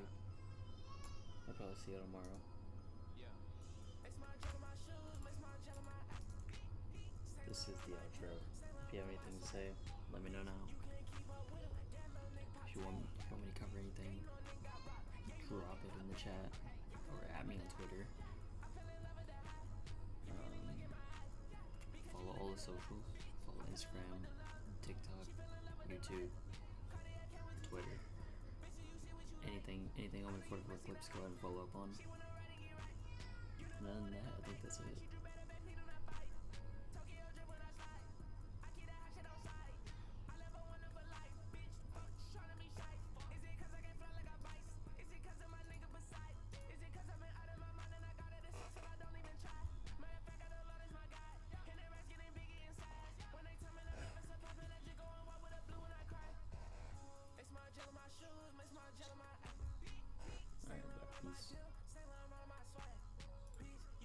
I'll probably see you tomorrow. This is the outro. If you have anything to say, let me know now. If you want me to cover anything, drop it in the chat or at me on Twitter. Follow all the socials. Follow Instagram, TikTok, YouTube, Twitter. Anything on my 44 Flips, go ahead and follow up on. And other than that, I think that's it.